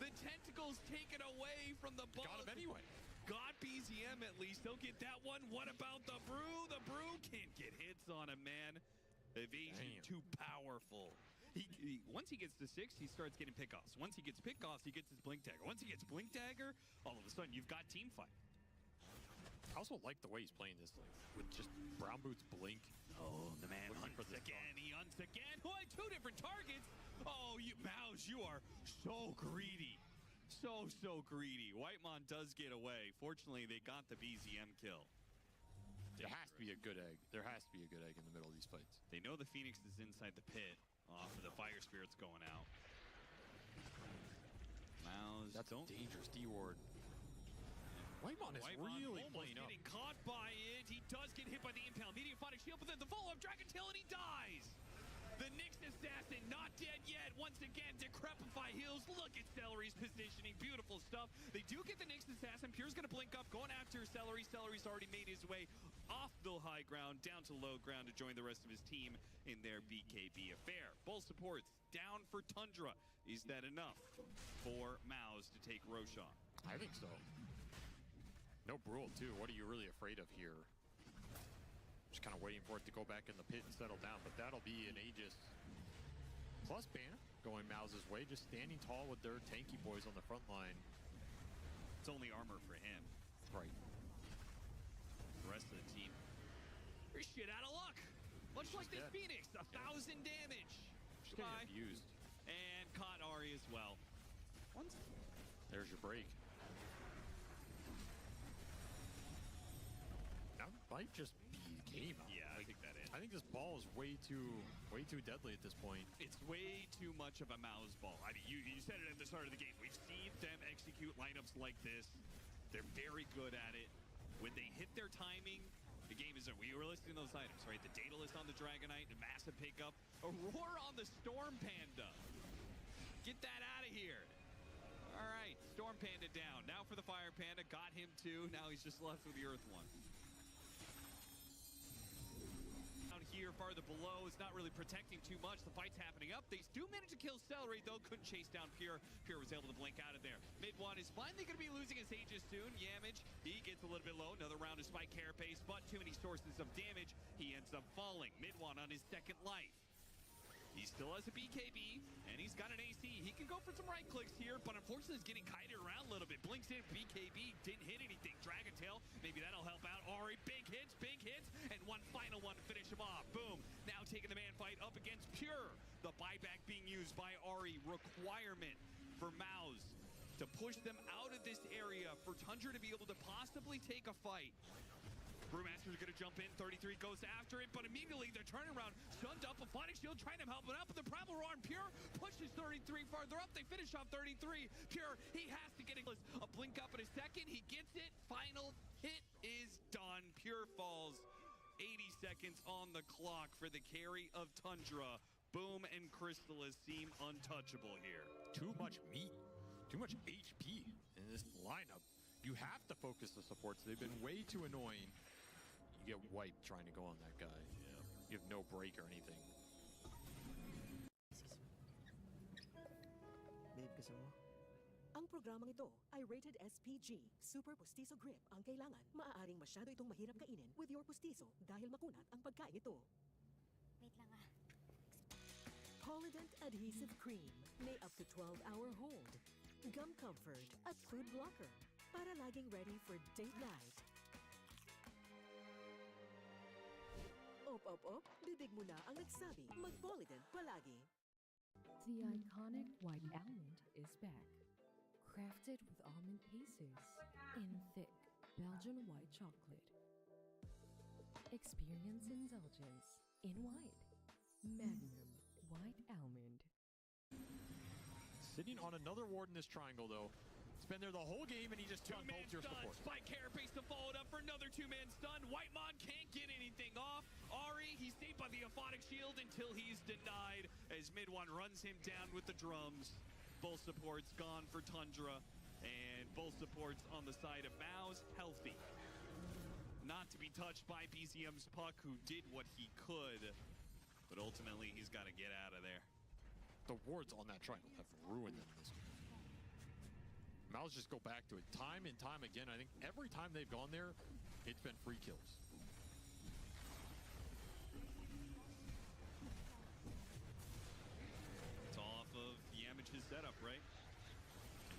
The tentacles taken away from the ball. Got him anyway. Got BZM at least. They'll get that one. What about the Brew? The Brew can't get hits on him, man. Evasion too powerful. Once he gets to 6, he starts getting pickoffs. Once he gets pickoffs, he gets his Blink Dagger. Once he gets Blink Dagger, all of a sudden you've got team fight. I also like the way he's playing this, with just Brown Boots blink. Oh, the man hunts again. He hunts again. Oh, 2 different targets. Oh, Mouse, you are so greedy. So greedy. Whitemon does get away. Fortunately, they got the BZM kill. There has to be a good egg. There has to be a good egg in the middle of these fights. They know the Phoenix is inside the pit. For the Fire Spirit's going out. Mouse. That's a dangerous D-ward. Whitemon is really playing up. Getting caught by it. He does get hit by the impound. Medium Aphotic Shield, but then the follow-up Dragon Tail, and he dies. The Nyx Assassin not dead yet. Once again, Decrepify heals. Look at Celery's positioning. Beautiful stuff. They do get the Nyx Assassin. Pure's going to blink up, going after Celery. Celery's already made his way off the high ground, down to low ground to join the rest of his team in their BKB affair. Both supports down for Tundra. Is that enough for Mouse to take Roshan? I think so. No Brule, too. What are you really afraid of here? Just kind of waiting for it to go back in the pit and settle down, but that'll be an Aegis plus ban going Mouse's way, just standing tall with their tanky boys on the front line. It's only armor for him. Right. The rest of the team, they're shit out of luck. Much like this Phoenix, 1,000 damage. Just getting abused. And caught Ari as well. There's your break. That might just be game. Yeah, I think that is. I think this ball is way too deadly at this point. It's way too much of a Mouse ball. I mean, you said it at the start of the game. We've seen them execute lineups like this. They're very good at it. When they hit their timing, the game is over. We were listing those items, right? The Daedalus on the Dragonite, a massive pickup. Aurora on the Storm Panda. Get that out of here. All right, Storm Panda down. Now for the Fire Panda. Got him too. Now he's just left with the Earth one. Down here, farther below, is not really protecting too much. The fight's happening up. They do manage to kill Celery, though. Couldn't chase down Pure. Pure was able to blink out of there. Mid one is finally going to be losing his Aegis soon. Yamage, he gets a little bit low. Another round of Spike Carapace, but too many sources of damage. He ends up falling. Mid one on his second life. He still has a BKB, and he's got an AC. He can go for some right clicks here, but unfortunately he's getting kited around a little bit. Blinks in, BKB, didn't hit anything. Dragon Tail, maybe that'll help out. Ari, big hits, and one final one to finish him off. Boom, now taking the man fight up against Pure. The buyback being used by Ari, requirement for Mouse to push them out of this area for Tundra to be able to possibly take a fight. Brewmaster's gonna jump in, 33 goes after it, but immediately they're turning around, stunned up, a Phonic Shield trying to help it out, but the Primal Roar on Pure pushes 33 farther up, they finish off 33. Pure, he has to get a blink up in a second, he gets it, final hit is done. Pure falls, 80 seconds on the clock for the carry of Tundra. Boom and Crystallis seem untouchable here. Too much meat, too much HP in this lineup. You have to focus the supports. They've been way too annoying. You get wiped trying to go on that guy. Yeah. You have no break or anything. Babe, gusto mo? Ang programang ito ay rated SPG. Super Pustiso Grip ang kailangan. Maaaring masyado itong mahirap kainin with your Pustiso dahil makunat ang pagkain ito. Wait lang ah. Polident Adhesive Cream. May up to 12-hour hold. Gum Comfort at Food Blocker. Para laging ready for date night. Op, bibig mo na ang nagsabi, mag-Polident palagi. The iconic white almond is back. Crafted with almond pieces in thick Belgian white chocolate. Experience indulgence in white. Magnum white almond. Sitting on another ward in this triangle, though. He's been there the whole game, and he just took both your support. Spike Carapace to follow it up for another two-man stun. Whitemon can't get anything off. Ari, he's saved by the Aphonic Shield until he's denied as Mid One runs him down with the drums. Both supports gone for Tundra, and both supports on the side of Mouse healthy. Not to be touched by BZM's Puck, who did what he could, but ultimately he's got to get out of there. The wards on that triangle have ruined them this game. Mouse just go back to it time and time again. I think every time they've gone there, it's been free kills. It's off of Yamage's setup, right?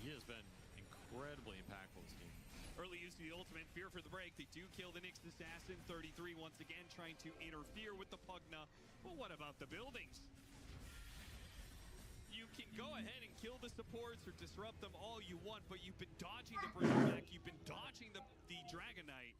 He has been incredibly impactful this game. Early use of the ultimate, fear for the break. They do kill the Nyx Assassin. 33 once again trying to interfere with the Pugna. But what about the buildings? You can go ahead and kill the supports or disrupt them all you want, but you've been dodging the Berserk, you've been dodging the Dragonite.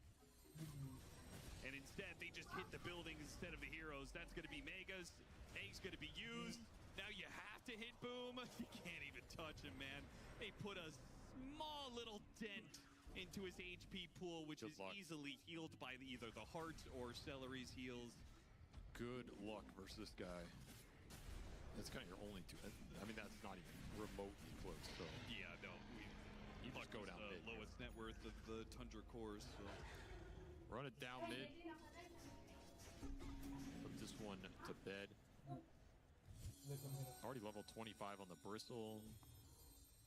And instead, they just hit the buildings instead of the heroes. That's going to be Megas. Egg's going to be used. Now you have to hit Boom. You can't even touch him, man. They put a small little dent into his HP pool, which is easily healed by either the hearts or Celery's heals. Good luck versus this guy. That's kind of your only two. I mean, that's not even remotely close. So yeah, no. You just go down mid. Lowest net worth of the Tundra cores. So. Run it down mid. Put this one to bed. Already level 25 on the Bristle.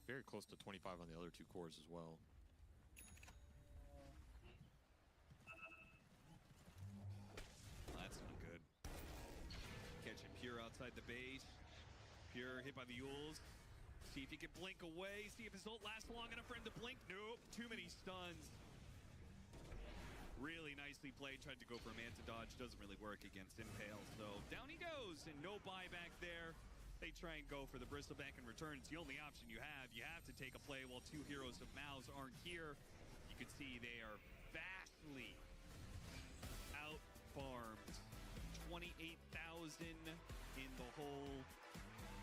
Very close to 25 on the other two cores as well. outside the base. Pure hit by the Yules. See if he can blink away. See if his ult lasts long enough for him to blink. Nope, too many stuns. Really nicely played. Tried to go for a Manta dodge. Doesn't really work against Impale. So down he goes, and no buyback there. They try and go for the Bristleback in return. It's the only option you have. You have to take a play while two heroes of Mao's aren't here. You can see they are vastly out-farmed. 28,000 in the hole.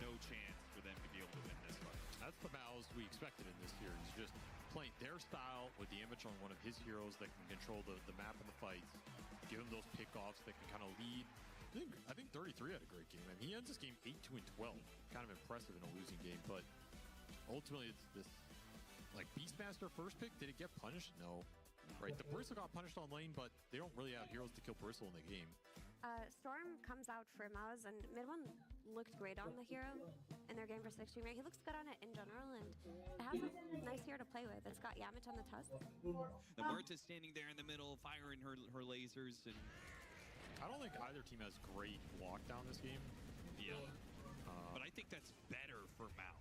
No chance for them to be able to win this one. That's the Maos we expected in this series. Just playing their style with Damage on one of his heroes that can control the map and the fights. Give him those pickoffs that can kind of lead. I think 33 had a great game. I mean, he ends this game 8-2-12. Kind of impressive in a losing game, but ultimately it's this, like, Beastmaster first pick, did it get punished? No. Right, the Bristle got punished on lane, but they don't really have heroes to kill Bristle in the game. Storm comes out for Mao's, and Mid-1 looked great on the hero in their game for 16. He looks good on it in general, and it has a nice hero to play with. It's got Yamich on the tusk. The Marta's standing there in the middle, firing her lasers, and I don't think either team has great lockdown this game. yeah. But I think that's better for Mao.